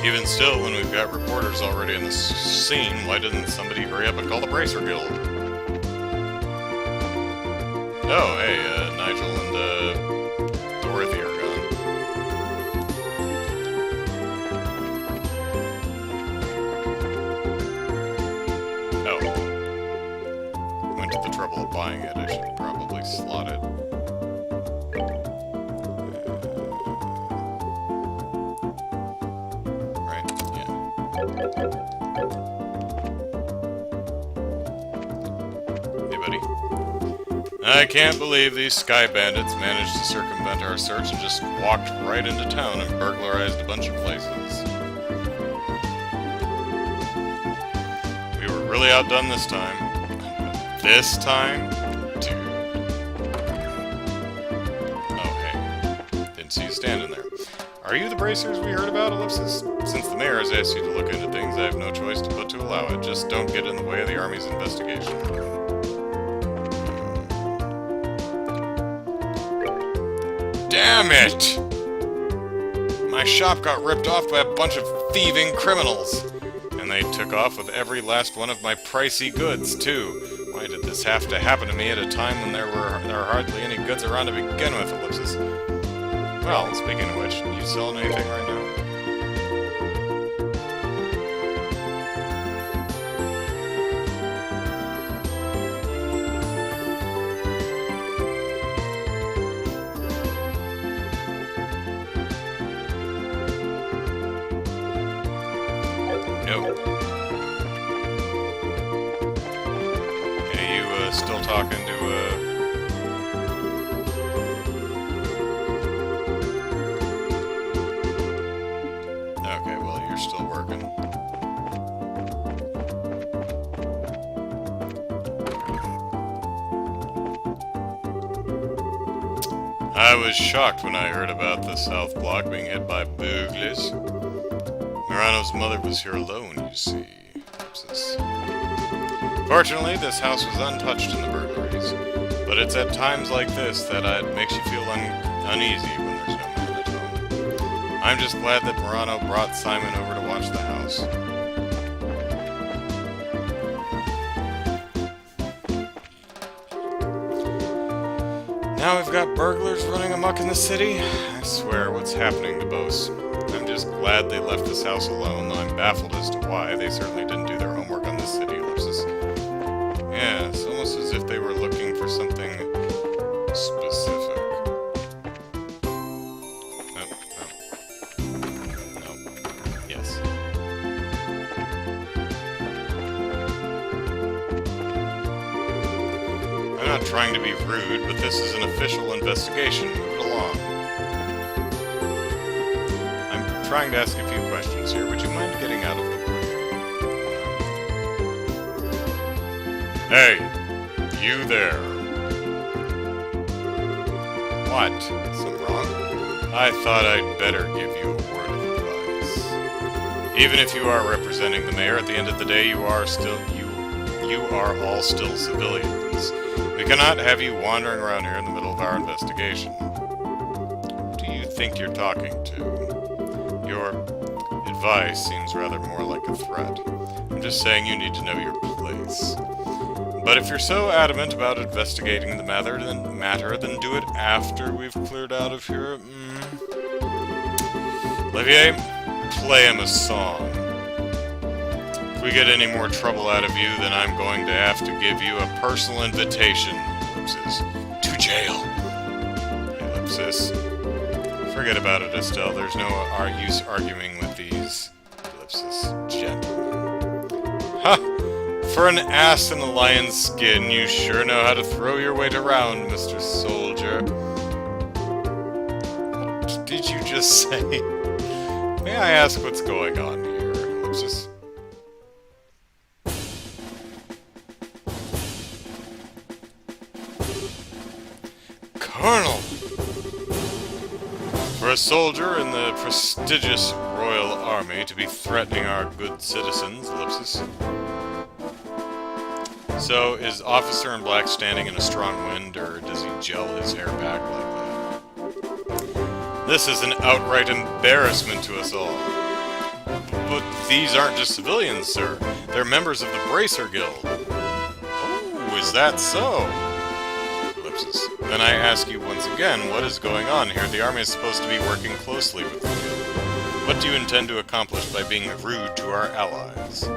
Even still, when we've got reporters already in the scene, why didn't somebody hurry up and call the Bracer Guild? Oh, hey, Nigel and, Dorothy are gone. Oh. Went to the trouble of buying it. I should probably slot it. Hey, buddy. I can't believe these Sky Bandits managed to circumvent our search and just walked right into town and burglarized a bunch of places. We were really outdone this time. This time? Dude. Oh, hey. Didn't see you standing there. Are you the bracers we heard about, ellipsis? Since the mayor has asked you to look into things, I have no choice but to allow it. Just don't get in the way of the Army's investigation. Damn it! My shop got ripped off by a bunch of thieving criminals. And they took off with every last one of my pricey goods, too. Why did this have to happen to me at a time when there are hardly any goods around to begin with, ellipsis? Well, speaking of which, you selling anything right now? Nope. Okay, you still talking to Okay, well, you're still working. I was shocked when I heard about the South Block being hit by burglars. Morano's mother was here alone, you see. Fortunately, this house was untouched in the burglaries, but it's at times like this that it makes you feel uneasy when there's no man at home. I'm just glad that Morano brought Simon over to watch the house. Now we've got burglars running amok in the city. I swear, what's happening to Bose? I'm just glad they left this house alone, though I'm baffled as to why. They certainly didn't do their homework on this city, ellipsis. Yeah, it's almost as if they were looking for something specific. No. Yes. I'm not trying to be rude, but this is an official investigation. Move it along. I'm trying to ask a few questions here. Would you mind getting out of the way? Hey! You there! What? Something wrong? I thought I'd better give you a word of advice. Even if you are representing the mayor, at the end of the day, you are all still civilians. We cannot have you wandering around here in the middle of our investigation. Who do you think you're talking to? Your advice seems rather more like a threat. I'm just saying you need to know your place. But if you're so adamant about investigating the matter, then do it after we've cleared out of here. Olivier, play him a song. If we get any more trouble out of you, then I'm going to have to give you a personal invitation, ellipsis, to jail. Ellipsis. Forget about it, Estelle. There's no use arguing with these, ellipsis, gentlemen. Ha! For an ass in a lion's skin, you sure know how to throw your weight around, Mr. Soldier. What did you just say? May I ask what's going on here, ellipsis? Colonel! For a soldier in the prestigious Royal Army to be threatening our good citizens, ellipsis. So, is Officer in Black standing in a strong wind, or does he gel his hair back like that? This is an outright embarrassment to us all. But these aren't just civilians, sir. They're members of the Bracer Guild. Oh, is that so? Ellipsis. Then I ask you once again, what is going on here? The army is supposed to be working closely with the Guild. What do you intend to accomplish by being rude to our allies?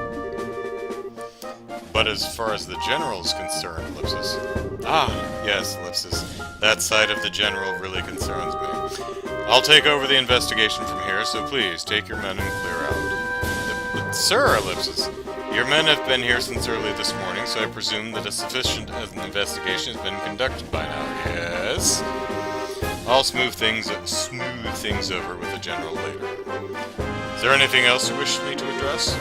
But as far as the general is concerned, ellipsis. Ah, yes, ellipsis. That side of the general really concerns me. I'll take over the investigation from here, so please, take your men and clear out. But sir, ellipsis, your men have been here since early this morning, so I presume that a sufficient investigation has been conducted by now, yes? I'll smooth things over with the general later. Is there anything else you wish me to address?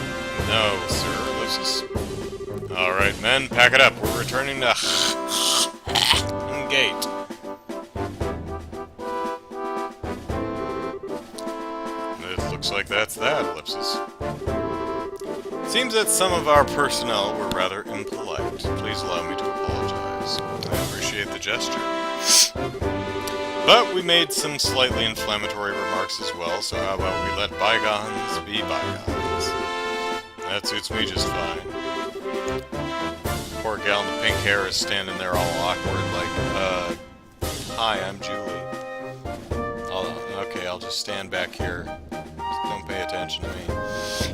No, sir, ellipsis. Alright, men, pack it up. We're returning to Gate. It looks like that's that, ellipsis. Seems that some of our personnel were rather impolite. Please allow me to apologize. I appreciate the gesture. But we made some slightly inflammatory remarks as well, so how about we let bygones be bygones? That suits me just fine. Poor gal in the pink hair is standing there all awkward, like, hi, I'm Julie. Okay, I'll just stand back here. Just don't pay attention to me.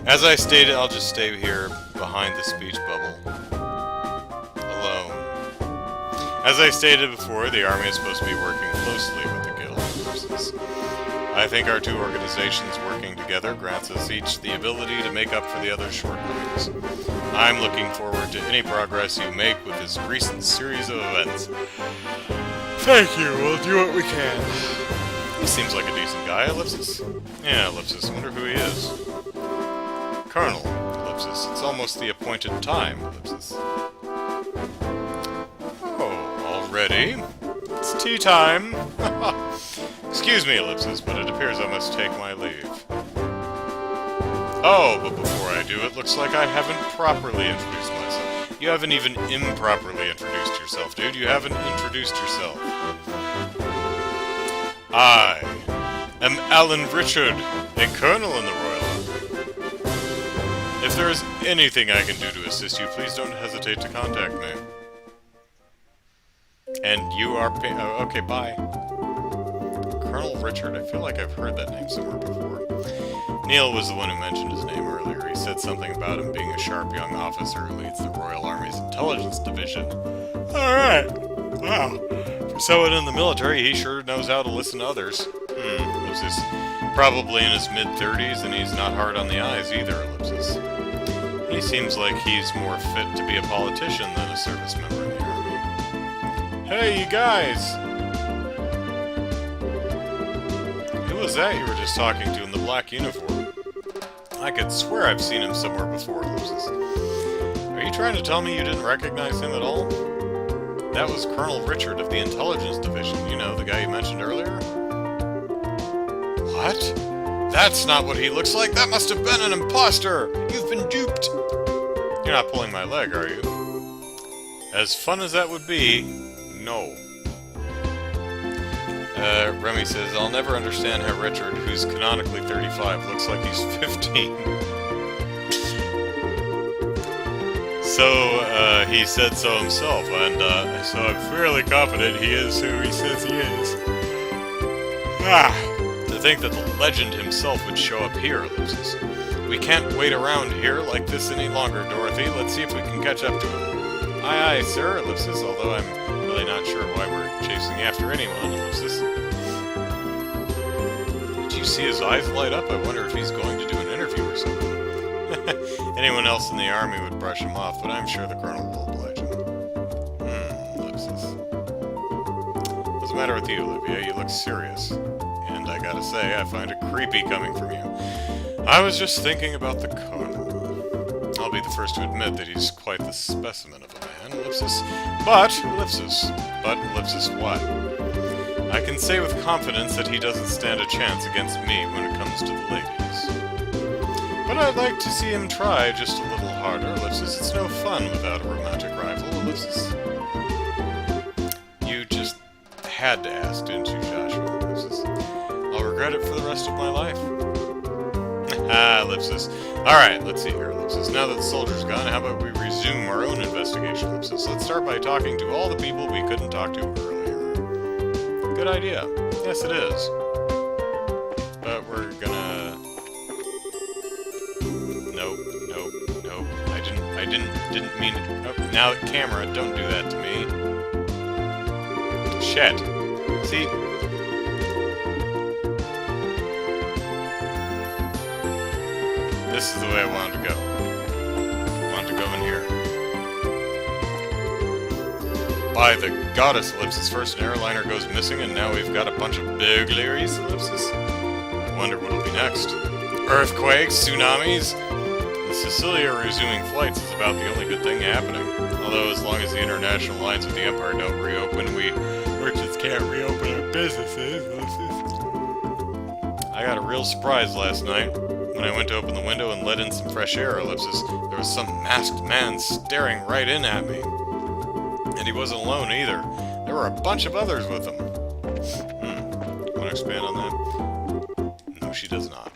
As I stated, I'll just stay here behind the speech bubble. Alone. As I stated before, the army is supposed to be working closely with the guild forces. I think our two organizations working together grants us each the ability to make up for the other's shortcomings. I'm looking forward to any progress you make with this recent series of events. Thank you, we'll do what we can. He seems like a decent guy, ellipsis. Yeah, ellipsis, wonder who he is. Colonel, ellipsis, it's almost the appointed time, ellipsis. Oh, already? It's tea time. Excuse me, Ellipsis, but it appears I must take my leave. Oh, but before I do, it looks like I haven't properly introduced myself. You haven't even improperly introduced yourself, dude. You haven't introduced yourself. I am Alan Richard, a colonel in the Royal Army. If there is anything I can do to assist you, please don't hesitate to contact me. And you are okay, bye. Colonel Richard, I feel like I've heard that name somewhere before. Neil was the one who mentioned his name earlier. He said something about him being a sharp young officer who leads the Royal Army's intelligence division. Alright. Wow. For someone in the military, he sure knows how to listen to others. Ellipsis. Probably in his mid-30s, and he's not hard on the eyes either, Ellipsis. He seems like he's more fit to be a politician than a service member in the Army. Hey, you guys! Who was that you were just talking to in the black uniform? I could swear I've seen him somewhere before, Ellipsis. Are you trying to tell me you didn't recognize him at all? That was Colonel Richard of the Intelligence Division, you know, the guy you mentioned earlier? What? That's not what he looks like! That must have been an imposter! You've been duped! You're not pulling my leg, are you? As fun as that would be, no. Remy says, I'll never understand how Richard, who's canonically 35, looks like he's 15. So, he said so himself, and, so I'm fairly confident he is who he says he is. To think that the legend himself would show up here, Ellipsis. We can't wait around here like this any longer, Dorothy. Let's see if we can catch up to him. Aye, aye, sir, Ellipsis, although I'm really not sure why we're chasing after anyone, Ellipsis. Did you see his eyes light up? I wonder if he's going to do an interview or something. Anyone else in the army would brush him off, but I'm sure the colonel will oblige him. Ellipsis. What's the matter with you, Olivia? You look serious. And I gotta say, I find it creepy coming from you. I was just thinking about the colonel. I'll be the first to admit that he's quite the specimen of a man, Ellipsis. Ellipsis what? I can say with confidence that he doesn't stand a chance against me when it comes to the ladies. But I'd like to see him try just a little harder, Ellipsis. It's no fun without a romantic rival, Ellipsis. You just had to ask, didn't you, Joshua, Ellipsis? I'll regret it for the rest of my life. Ellipsis. Alright, let's see here, Ellipsis. Now that the soldier's gone, how about we resume our own investigation, Ellipsis? Let's start by talking to all the people we couldn't talk to earlier. Good idea. Yes, it is. But we're gonna... Nope. I didn't mean it. Oh, now, camera, don't do that to me. Shit. See... This is the way I wanted to go. I wanted to go in here. By the goddess, Ellipsis, first an airliner goes missing, and now we've got a bunch of big Learys, Ellipsis. I wonder what'll be next. Earthquakes, tsunamis. The Sicilia resuming flights is about the only good thing happening. Although as long as the international lines with the Empire don't reopen, we merchants can't reopen our businesses, Ellipsis. I got a real surprise last night. When I went to open the window and let in some fresh air, Ellipsis, there was some masked man staring right in at me. And he wasn't alone either. There were a bunch of others with him. Want to expand on that? No, she does not.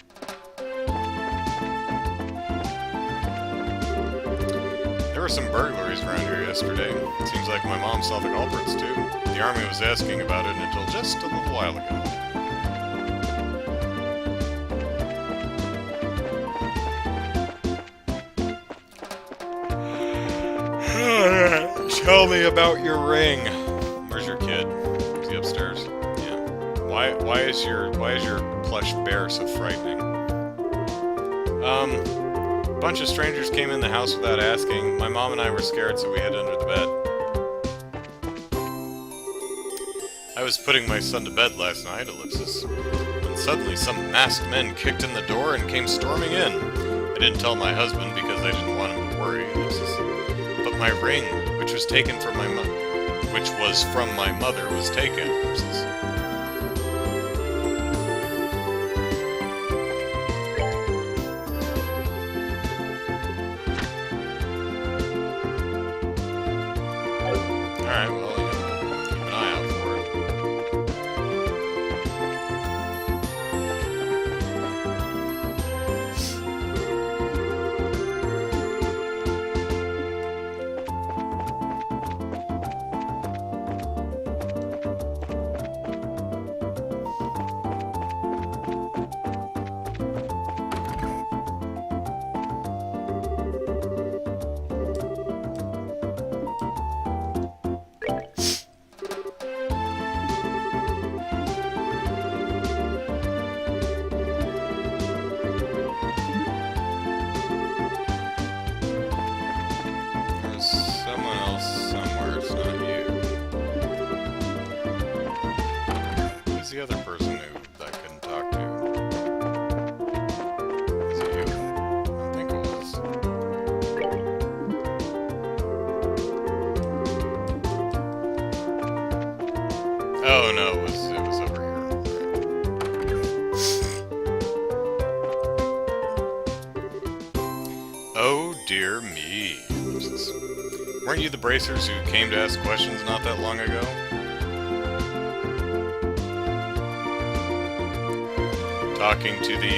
There were some burglaries around here yesterday. Seems like my mom saw the culprits too. The army was asking about it until just a little while ago. Tell me about your ring. Where's your kid? Is he upstairs? Yeah. Why is your plush bear so frightening? A bunch of strangers came in the house without asking. My mom and I were scared, so we hid under the bed. I was putting my son to bed last night, Ellipsis, when suddenly some masked men kicked in the door and came storming in. I didn't tell my husband because I didn't want him to worry, Ellipsis. But my ring, which was taken from my mom. which was from my mother, was taken. Ellipsis. Alright, well, keep an eye out for it. The other person who I couldn't talk to. Was it you? I think it was. Oh no, it was over here. Oh dear me. Weren't you the bracers who came to ask questions not that long ago? Talking to the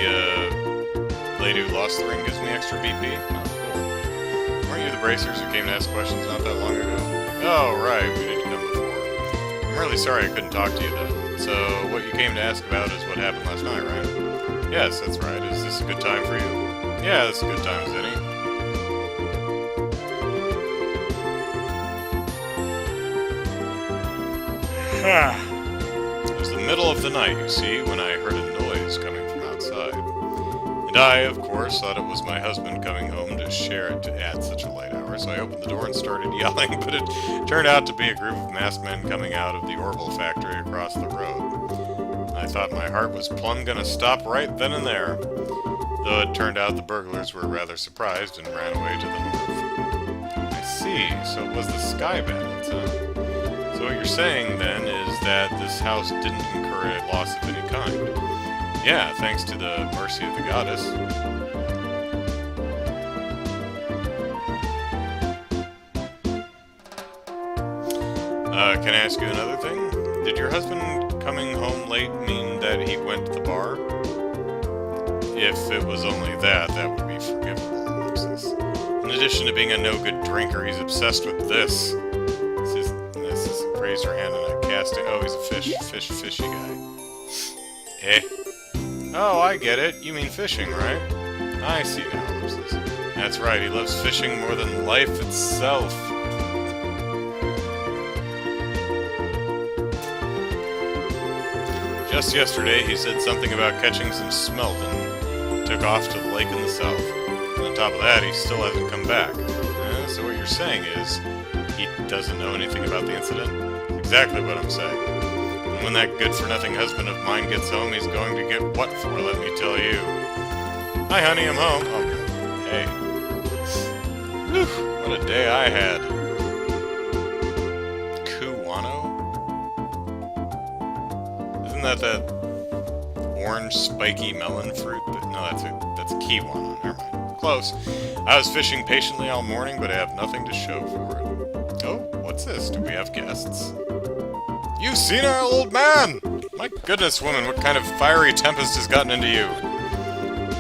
lady who lost the ring gives me extra BP? Oh, cool. Weren't you the bracers who came to ask questions not that long ago? Oh, right, we didn't come before. I'm really sorry I couldn't talk to you then. So, what you came to ask about is what happened last night, right? Yes, that's right. Is this a good time for you? Yeah, this is a good time, Zinni. It was the middle of the night, you see, when I heard a noise coming from outside. And I, of course, thought it was my husband coming home to share it at such a late hour, so I opened the door and started yelling, but it turned out to be a group of masked men coming out of the Orville factory across the road. I thought my heart was plumb gonna stop right then and there, though it turned out the burglars were rather surprised and ran away to the north. I see, so it was the Sky Bandits, huh? So what you're saying, then, is that this house didn't incur a loss of any kind. Yeah, thanks to the mercy of the goddess. Can I ask you another thing? Did your husband coming home late mean that he went to the bar? If it was only that, that would be forgivable, Ellipsis. In addition to being a no-good drinker, he's obsessed with this. Raised her hand in a casting. Oh, he's a fishy guy. Eh? Oh, I get it. You mean fishing, right? I see now, Ellipsis. That's right, he loves fishing more than life itself. Just yesterday, he said something about catching some smelt and took off to the lake in the south. And on top of that, he still hasn't come back. So what you're saying is, he doesn't know anything about the incident? Exactly what I'm saying. And when that good-for-nothing husband of mine gets home, he's going to get what for, let me tell you. Hi, honey, I'm home. Oh, hey. Whew, what a day I had. Kuwano? Isn't that orange, spiky melon fruit? But no, that's Kiwano. Never mind. Close. I was fishing patiently all morning, but I have nothing to show for it. Oh, what's this? Do we have guests? You've seen our old man! My goodness, woman, what kind of fiery tempest has gotten into you?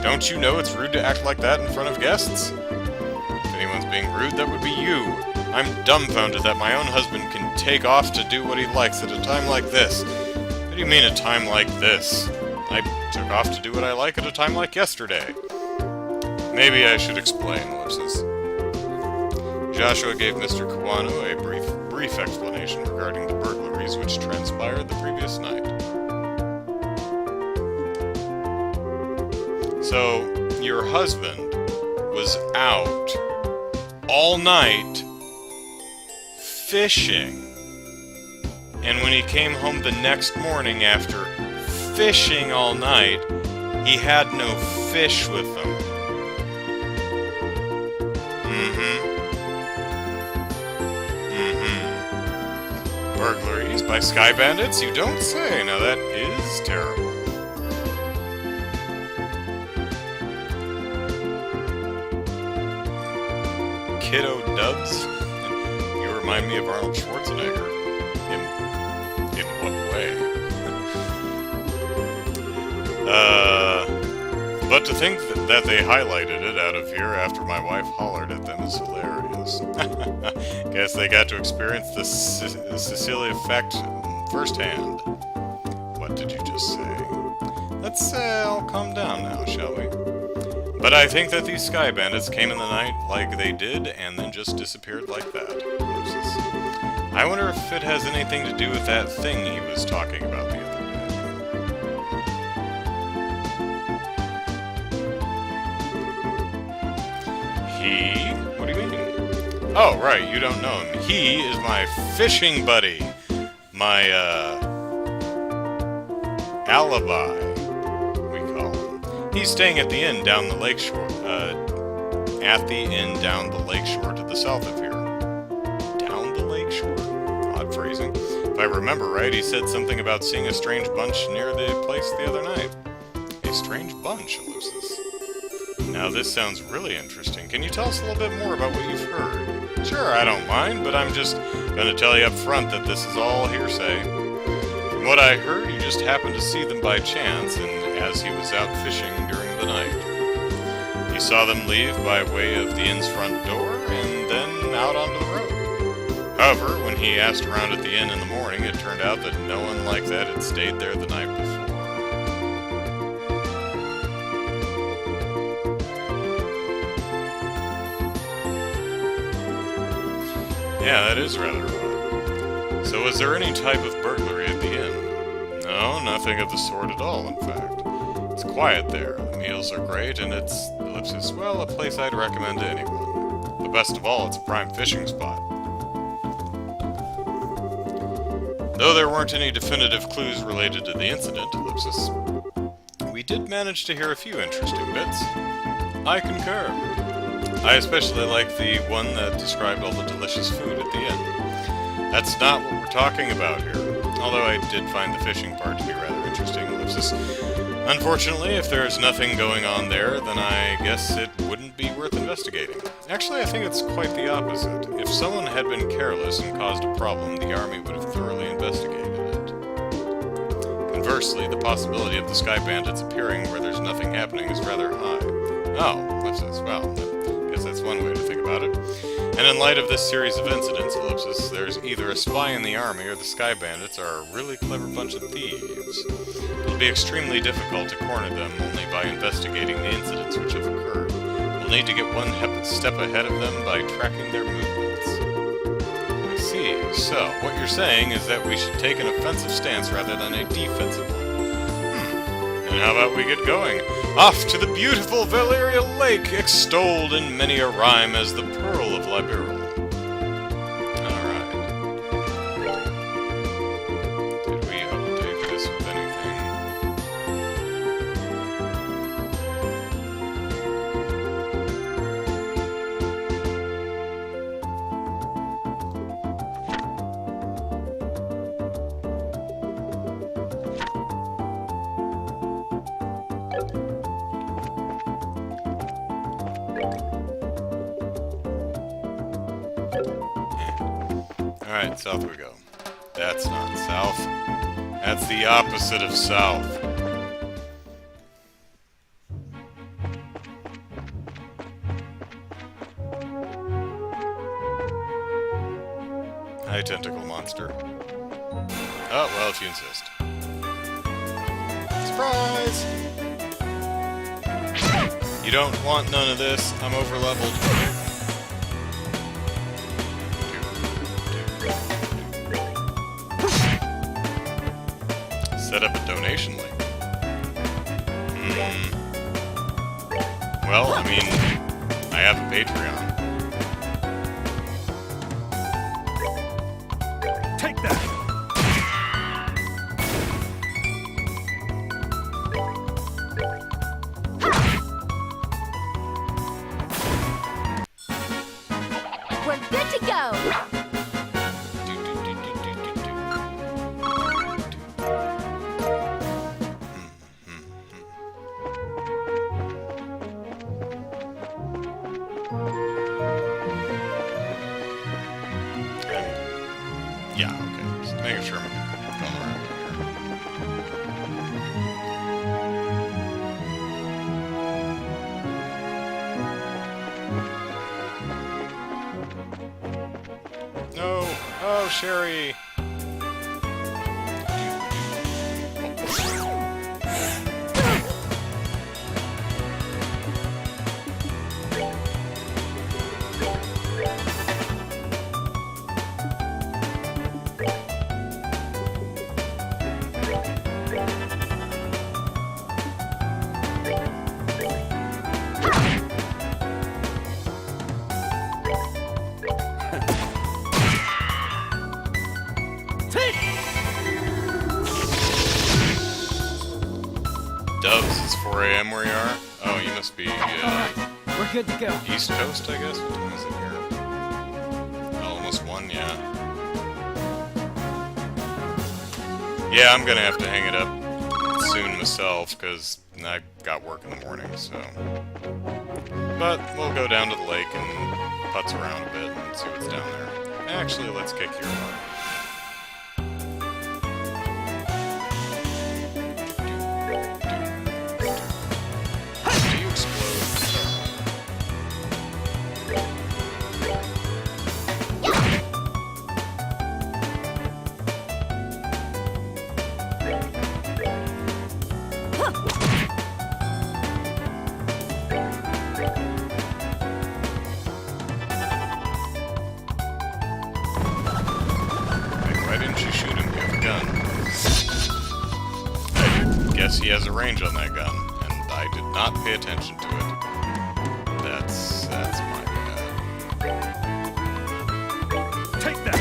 Don't you know it's rude to act like that in front of guests? If anyone's being rude, that would be you. I'm dumbfounded that my own husband can take off to do what he likes at a time like this. What do you mean, a time like this? I took off to do what I like at a time like yesterday. Maybe I should explain, Ellipsis. Joshua gave Mr. Kawano a brief explanation regarding the burglaries which transpired the previous night. So, your husband was out all night fishing. And when he came home the next morning after fishing all night, he had no fish with him. Burglaries by sky bandits? You don't say. Now that is terrible. Kiddo Dubs? You remind me of Arnold Schwarzenegger. In what way? But to think that they highlighted it out of here after my wife hollered at them is hilarious. Guess they got to experience the Cecilia effect firsthand. What did you just say? Let's all calm down now, shall we? But I think that these sky bandits came in the night like they did and then just disappeared like that. Ellipsis. I wonder if it has anything to do with that thing he was talking about the other day. He? What do you mean? Oh, right, you don't know him. He is my fishing buddy. My, alibi, we call him. He's staying at the inn down the lakeshore, at the inn down the lakeshore to the south of here. Down the lakeshore? Odd phrasing. If I remember right, he said something about seeing a strange bunch near the place the other night. A strange bunch, Ellipsis. Now this sounds really interesting. Can you tell us a little bit more about what you've heard? Sure, I don't mind, but I'm just going to tell you up front that this is all hearsay. From what I heard, you just happened to see them by chance, and as he was out fishing during the night. He saw them leave by way of the inn's front door, and then out onto the road. However, when he asked around at the inn in the morning, it turned out that no one like that had stayed there the night before. Yeah, that is rather odd. So was there any type of burglary at the inn? No, nothing of the sort at all, in fact. It's quiet there, the meals are great, and it's, ellipsis, well, a place I'd recommend to anyone. But best of all, it's a prime fishing spot. Though there weren't any definitive clues related to the incident, ellipsis, we did manage to hear a few interesting bits. I concur. I especially like the one that described all the delicious food at the inn. That's not what we're talking about here, although I did find the fishing part to be rather interesting, ellipsis. Unfortunately, if there's nothing going on there, then I guess it wouldn't be worth investigating. Actually, I think it's quite the opposite. If someone had been careless and caused a problem, the army would have thoroughly investigated it. Conversely, the possibility of the sky bandits appearing where there's nothing happening is rather high. Oh, ellipsis, well, I guess that's one way to think about it. And in light of this series of incidents, ellipsis, there's either a spy in the army or the sky bandits are a really clever bunch of thieves. It'll be extremely difficult to corner them only by investigating the incidents which have occurred. We'll need to get one step ahead of them by tracking their movements. I see. So, what you're saying is that we should take an offensive stance rather than a defensive one. And how about we get going? Off to the beautiful Valeria Lake, extolled in many a rhyme as the Pearl of Liberia. Alright. Did we update this with anything? Alright, south we go. That's not south. That's the opposite of south. Hi, tentacle monster. Oh, well, if you insist. Surprise! You don't want none of this. I'm over-leveled. Set up a donation link. Well, I mean, I have a Patreon. Take that! We're good to go. Okay, just making sure I'm going around here. No! Oh, Sherry! Doves, it's 4 a.m. where you are? Oh, you must be, We're good to go. East Coast, I guess? What time is it here? Oh, almost 1, yeah. Yeah, I'm gonna have to hang it up soon myself, because I got work in the morning, so... But we'll go down to the lake and putz around a bit and see what's down there. Actually, let's kick your butt. He has a range on that gun, and I did not pay attention to it. That's my bad. Take that!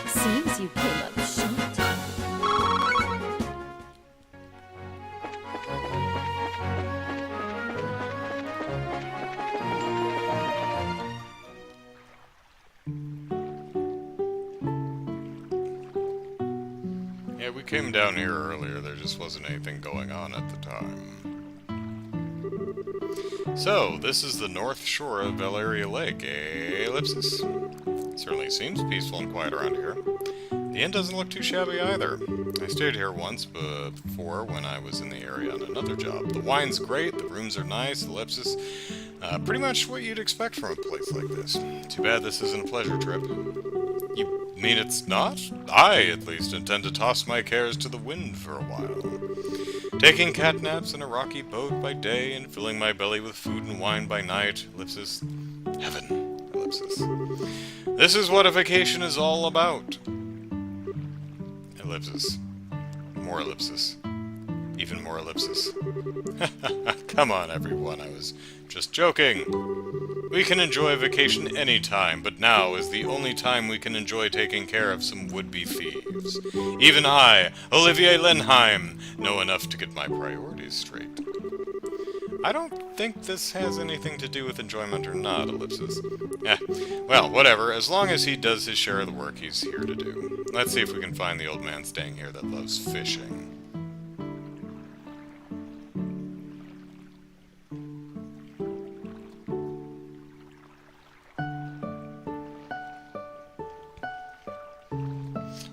Seems you came up short. Yeah, we came down here earlier. There just wasn't anything going on at the time. So, this is the north shore of Valeria Lake, eh, Ellipsis? Certainly seems peaceful and quiet around here. The inn doesn't look too shabby either. I stayed here once before when I was in the area on another job. The wine's great, the rooms are nice, Ellipsis. Pretty much what you'd expect from a place like this. Too bad this isn't a pleasure trip. You mean it's not? I, at least, intend to toss my cares to the wind for a while. Taking catnaps in a rocky boat by day and filling my belly with food and wine by night. Ellipsis. Heaven. Ellipsis. This is what a vacation is all about. Ellipsis. More ellipsis. Even more ellipsis. Come on, everyone, I was just joking. We can enjoy a vacation any time, but now is the only time we can enjoy taking care of some would-be thieves. Even I, Olivier Lenheim, know enough to get my priorities straight. I don't think this has anything to do with enjoyment or not, Ellipsis. Well, whatever. As long as he does his share of the work he's here to do. Let's see if we can find the old man staying here that loves fishing.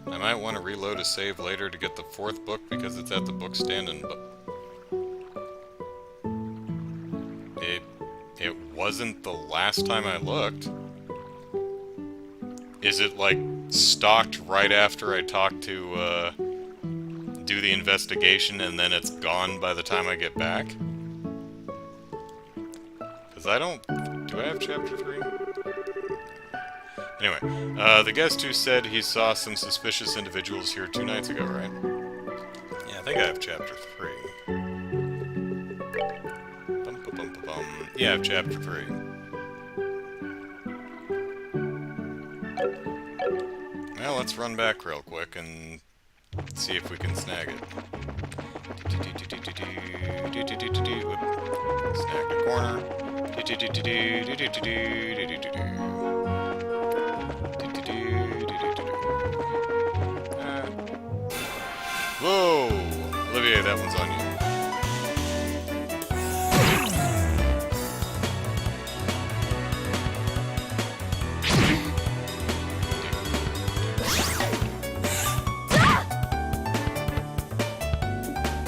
I might want to reload a save later to get the 4th book because it's at the book stand and... It wasn't the last time I looked. Is it, like, stocked right after I talk to, do the investigation and then it's gone by the time I get back? Because I don't... Do I have chapter 3? Anyway, the guest who said he saw some suspicious individuals here 2 nights ago, right? Yeah, I think I have chapter 3. Yeah, I have chapter 3. Well, let's run back real quick and see if we can snag it. corner. Whoa! Olivier, that one's on you.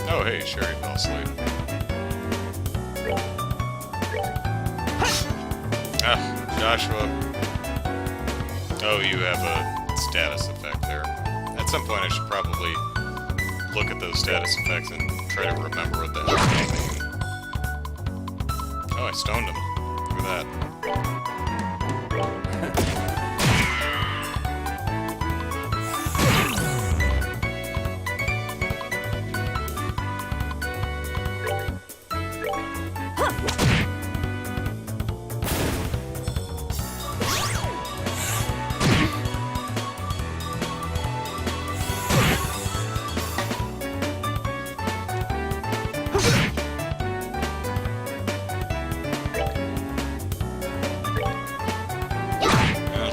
Oh, hey, Sherry fell asleep. Ah, Joshua. Oh, you have a status effect there. At some point, I should probably look at those status effects and try to remember what the hell they mean. Oh, I stoned him. Look at that.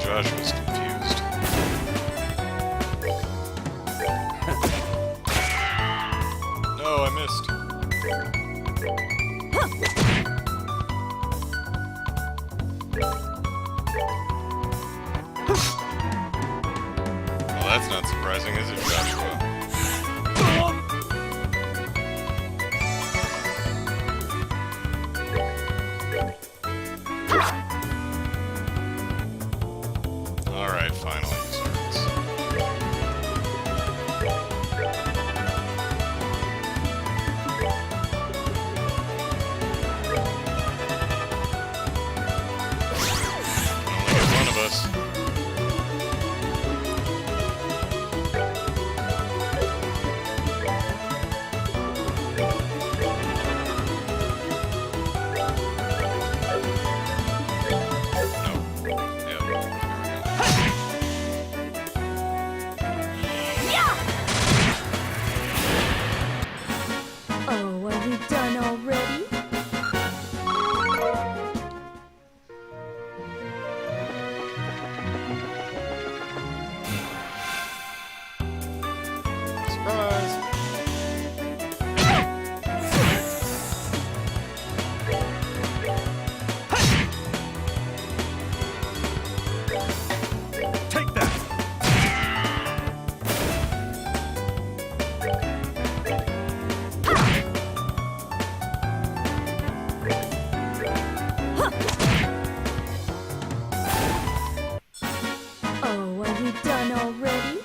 Josh was confused. No, I missed. Well, that's not surprising, is it, Joshua? Alright, finally, service. Only one of us. Oh, are we done already? Surprise! Take that! Oh, are we done already?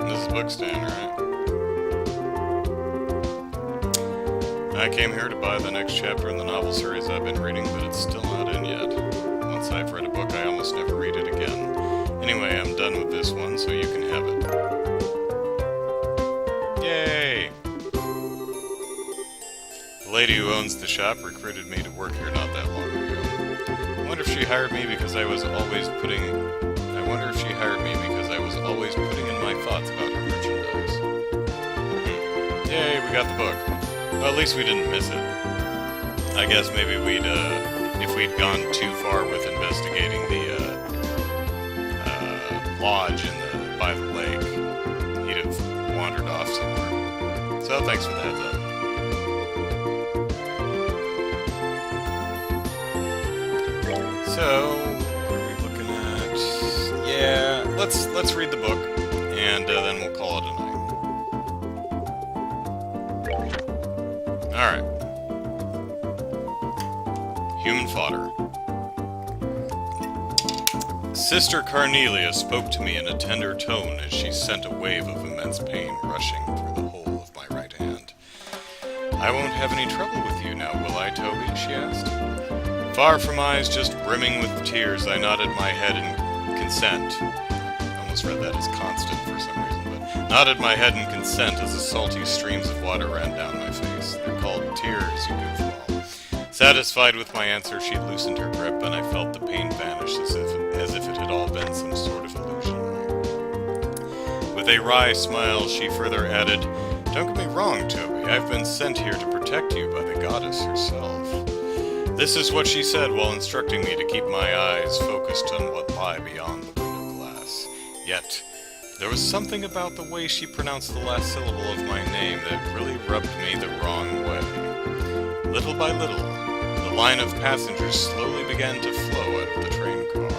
This is book stand, right? I came here to buy the next chapter in the novel series I've been reading, but it's still not in yet. Once I've read a book, I almost never read it again. Anyway, I'm done with this one, so you can have it. Yay! The lady who owns the shop recruited me to work here not that long ago. I wonder if she hired me because I was always putting in my thoughts about her merchandise. Yay, we got the book. Well, at least we didn't miss it. I guess maybe if we'd gone too far with investigating the lodge by the lake, he'd have wandered off somewhere. So thanks for the heads up. So, what are we looking at? Yeah, let's read the book, and then we'll call it a night. Alright. Human fodder. Sister Carnelia spoke to me in a tender tone as she sent a wave of immense pain rushing through the whole of my right hand. "I won't have any trouble with you now, will I, Toby?" she asked. Far from eyes just brimming with tears, I nodded my head in consent. I almost read that as constant for some reason, but nodded my head in consent as the salty streams of water ran down my face. They're called tears, you goofball. Satisfied with my answer, she loosened her grip, and I felt the pain vanish as if it had all been some sort of illusion. With a wry smile, she further added, "Don't get me wrong, Toby. I've been sent here to protect you by the goddess herself." This is what she said while instructing me to keep my eyes focused on what lay beyond the window glass. Yet, there was something about the way she pronounced the last syllable of my name that really rubbed me the wrong way. Little by little, the line of passengers slowly began to flow out of the train car.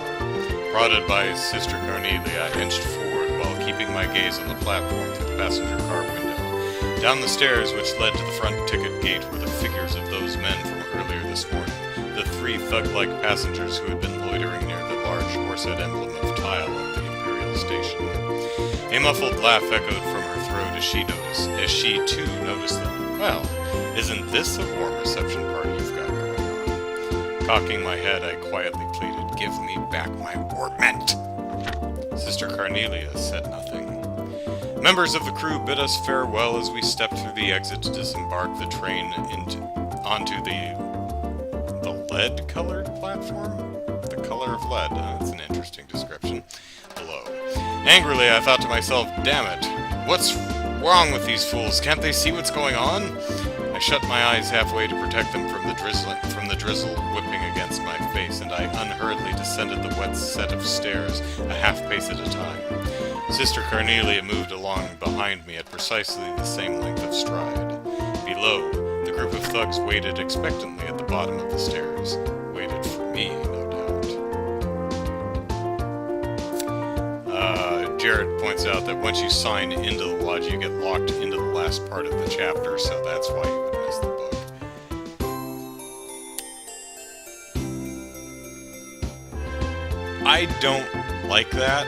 Prodded by Sister Carnelia, I inched forward while keeping my gaze on the platform through the passenger car window. Down the stairs which led to the front ticket gate were the figures of those men from earlier this morning, the three thug-like passengers who had been loitering near the large horsehead emblem of tile at the Imperial Station. A muffled laugh echoed from her throat as she too noticed them. "Well, isn't this a warm reception party you've got going on?" Cocking my head, I quietly pleaded, "Give me back my ornament." Sister Carnelia said nothing. Members of the crew bid us farewell as we stepped through the exit to disembark the train onto the lead-colored platform? The color of lead, that's an interesting description. Below. Angrily, I thought to myself, damn it, what's wrong with these fools? Can't they see what's going on? I shut my eyes halfway to protect them from the drizzle whipping against my face, and I unhurriedly descended the wet set of stairs, a half pace at a time. Sister Carnelia moved along behind me at precisely the same length of stride. Below, the group of thugs waited expectantly at the bottom of the stairs. Waited for me, no doubt. Jared points out that once you sign into the lodge, you get locked into the last part of the chapter, so that's why you would miss the book. I don't like that.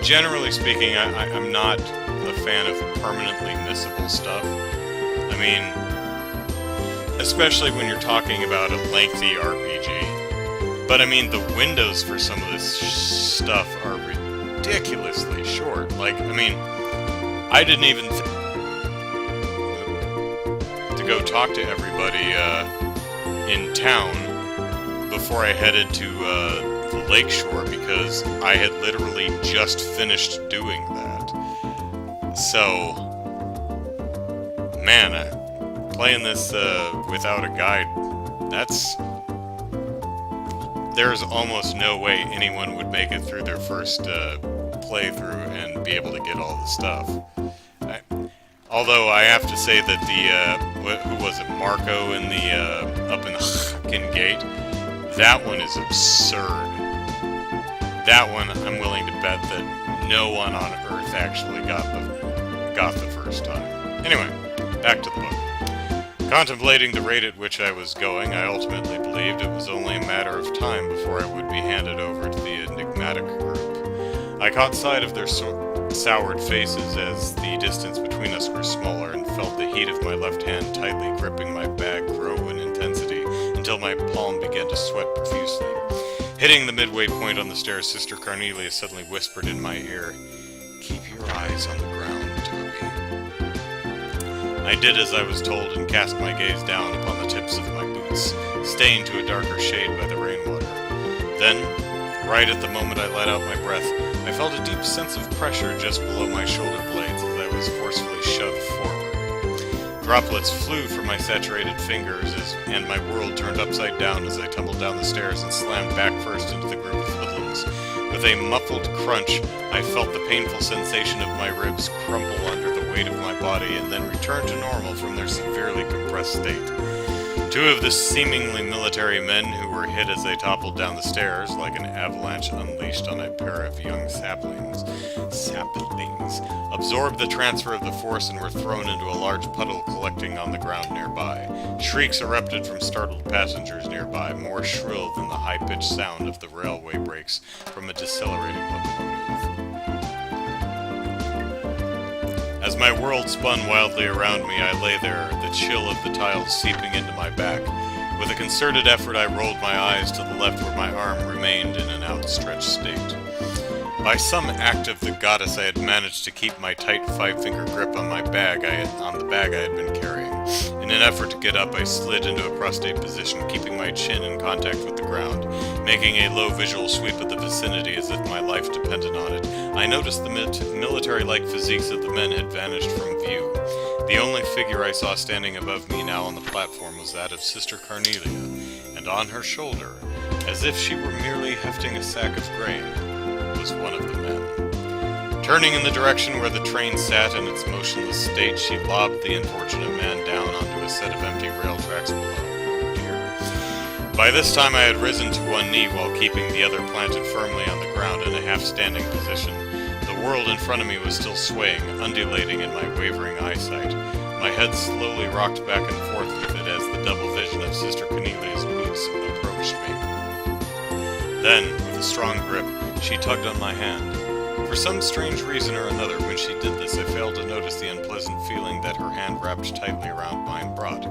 Generally speaking, I'm not a fan of permanently missable stuff. I mean, especially when you're talking about a lengthy RPG. But I mean, the windows for some of this stuff are ridiculously short. Like, I mean, I didn't even to go talk to everybody in town before I headed to the lakeshore, because I had literally just finished doing that. So, man, playing this without a guide, there's almost no way anyone would make it through their first playthrough and be able to get all the stuff. Although I have to say that who was it, Marco in the up in the Hepting gate, that one is absurd. That one, I'm willing to bet that no one on Earth actually got the first time. Anyway, back to the book. Contemplating the rate at which I was going, I ultimately believed it was only a matter of time before I would be handed over to the enigmatic group. I caught sight of their soured faces as the distance between us grew smaller, and felt the heat of my left hand tightly gripping my bag grow in intensity until my palm began to sweat profusely. Hitting the midway point on the stairs, Sister Carnelia suddenly whispered in my ear, "Keep your eyes on the ground, Toby." I did as I was told and cast my gaze down upon the tips of my boots, stained to a darker shade by the rainwater. Then, right at the moment I let out my breath, I felt a deep sense of pressure just below my shoulder blades as I was forcefully shoved forward. Droplets flew from my saturated fingers and my world turned upside down as I tumbled down the stairs and slammed back first into the group of hoodlums. With a muffled crunch, I felt the painful sensation of my ribs crumple under the weight of my body and then return to normal from their severely compressed state. Two of the seemingly military men who were hit as they toppled down the stairs, like an avalanche unleashed on a pair of young saplings, saplings absorbed the transfer of the force and were thrown into a large puddle collecting on the ground nearby. Shrieks erupted from startled passengers nearby, more shrill than the high-pitched sound of the railway brakes from a decelerating locomotive. As my world spun wildly around me, I lay there, the chill of the tiles seeping into my back. With a concerted effort, I rolled my eyes to the left where my arm remained in an outstretched state. By some act of the goddess, I had managed to keep my tight five-finger grip on the bag I had been carrying. In an effort to get up, I slid into a prostrate position, keeping my chin in contact with the ground, making a low visual sweep of the vicinity as if my life depended on it. I noticed the military-like physiques of the men had vanished from view. The only figure I saw standing above me now on the platform was that of Sister Cornelia, and on her shoulder, as if she were merely hefting a sack of grain, was one of the men. Turning in the direction where the train sat in its motionless state, she lobbed the unfortunate man down onto a set of empty rail tracks below. Oh dear. By this time I had risen to one knee while keeping the other planted firmly on the ground in a half-standing position. The world in front of me was still swaying, undulating in my wavering eyesight. My head slowly rocked back and forth with it as the double vision of Sister Cornelia's boots approached me. Then, with a strong grip, she tugged on my hand. For some strange reason or another, when she did this, I failed to notice the unpleasant feeling that her hand wrapped tightly around mine brought.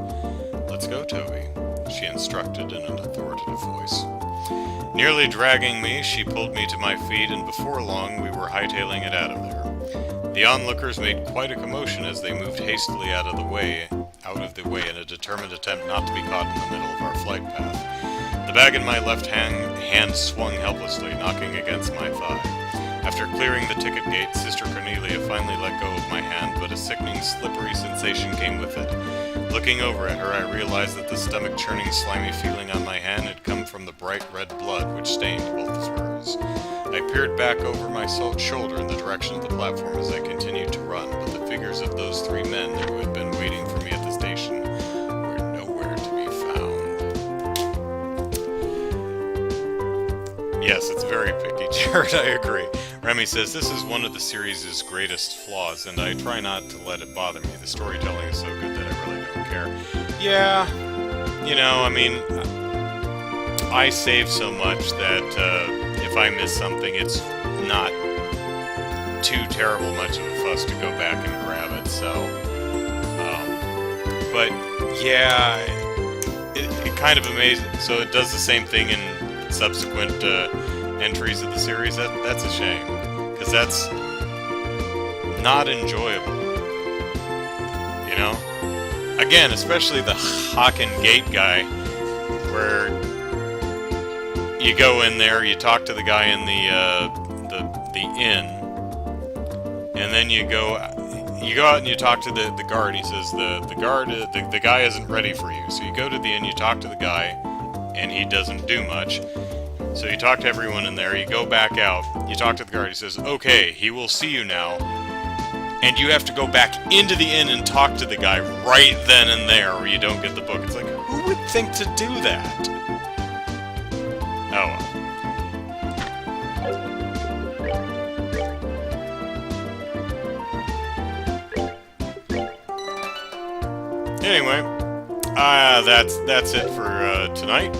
"Let's go, Toby," she instructed in an authoritative voice. Nearly dragging me, she pulled me to my feet, and before long we were hightailing it out of there. The onlookers made quite a commotion as they moved hastily out of the way in a determined attempt not to be caught in the middle of our flight path. The bag in my left hand swung helplessly, knocking against my thigh. After clearing the ticket gate, Sister Cornelia finally let go of my hand, but a sickening, slippery sensation came with it. Looking over at her, I realized that the stomach-churning, slimy feeling on my hand had come from the bright red blood which stained both of hers. I peered back over my shoulder in the direction of the platform as I continued to run, but the figures of those three men who had been waiting for me at the station were nowhere to be found. Yes, it's very picky, Jared, I agree. Remy says, "This is one of the series' greatest flaws, and I try not to let it bother me. The storytelling is so good that I really don't care." Yeah, I mean, I save so much that if I miss something, it's not too terrible much of a fuss to go back and grab it, so... but, yeah, it kind of amazes... So it does the same thing in subsequent entries of the series. That's a shame, because that's not enjoyable, Again, especially the Haken Gate guy, where you go in there, you talk to the guy in the inn, and then you go out and you talk to the guard. He says the guy isn't ready for you. So you go to the inn, you talk to the guy, and he doesn't do much. So you talk to everyone in there, you go back out, you talk to the guard, he says, "Okay, he will see you now." And you have to go back into the inn and talk to the guy right then and there, or you don't get the book. It's like, who would think to do that? Oh well. Anyway, that's it for tonight.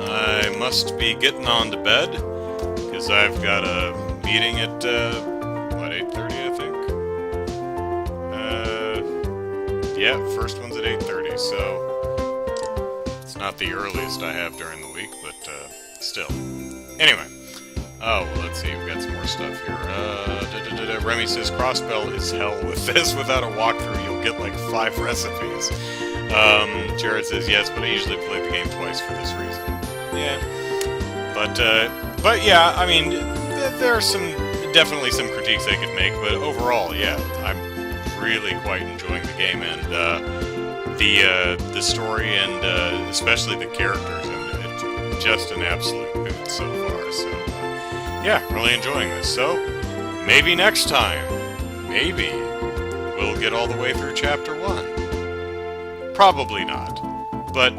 I must be getting on to bed, because I've got a meeting at, 8:30, I think? Yeah, first one's at 8:30, so it's not the earliest I have during the week, but still. Anyway, well, let's see, we've got some more stuff here. Remy says, "Crossbell is hell with this. Without a walkthrough, you'll get like 5 recipes." Jared says, "Yes, but I usually play the game twice for this reason." Yeah, but yeah, I mean, there are definitely some critiques I could make, but overall, yeah, I'm really quite enjoying the game, and the story, and especially the characters, and it's just an absolute hoot so far. So yeah, really enjoying this. So maybe next time, maybe we'll get all the way through Chapter 1. Probably not, but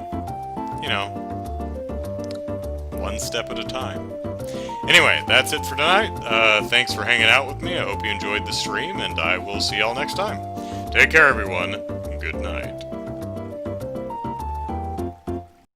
one step at a time. Anyway, that's it for tonight. Thanks for hanging out with me. I hope you enjoyed the stream, and I will see y'all next time. Take care, everyone. Good night.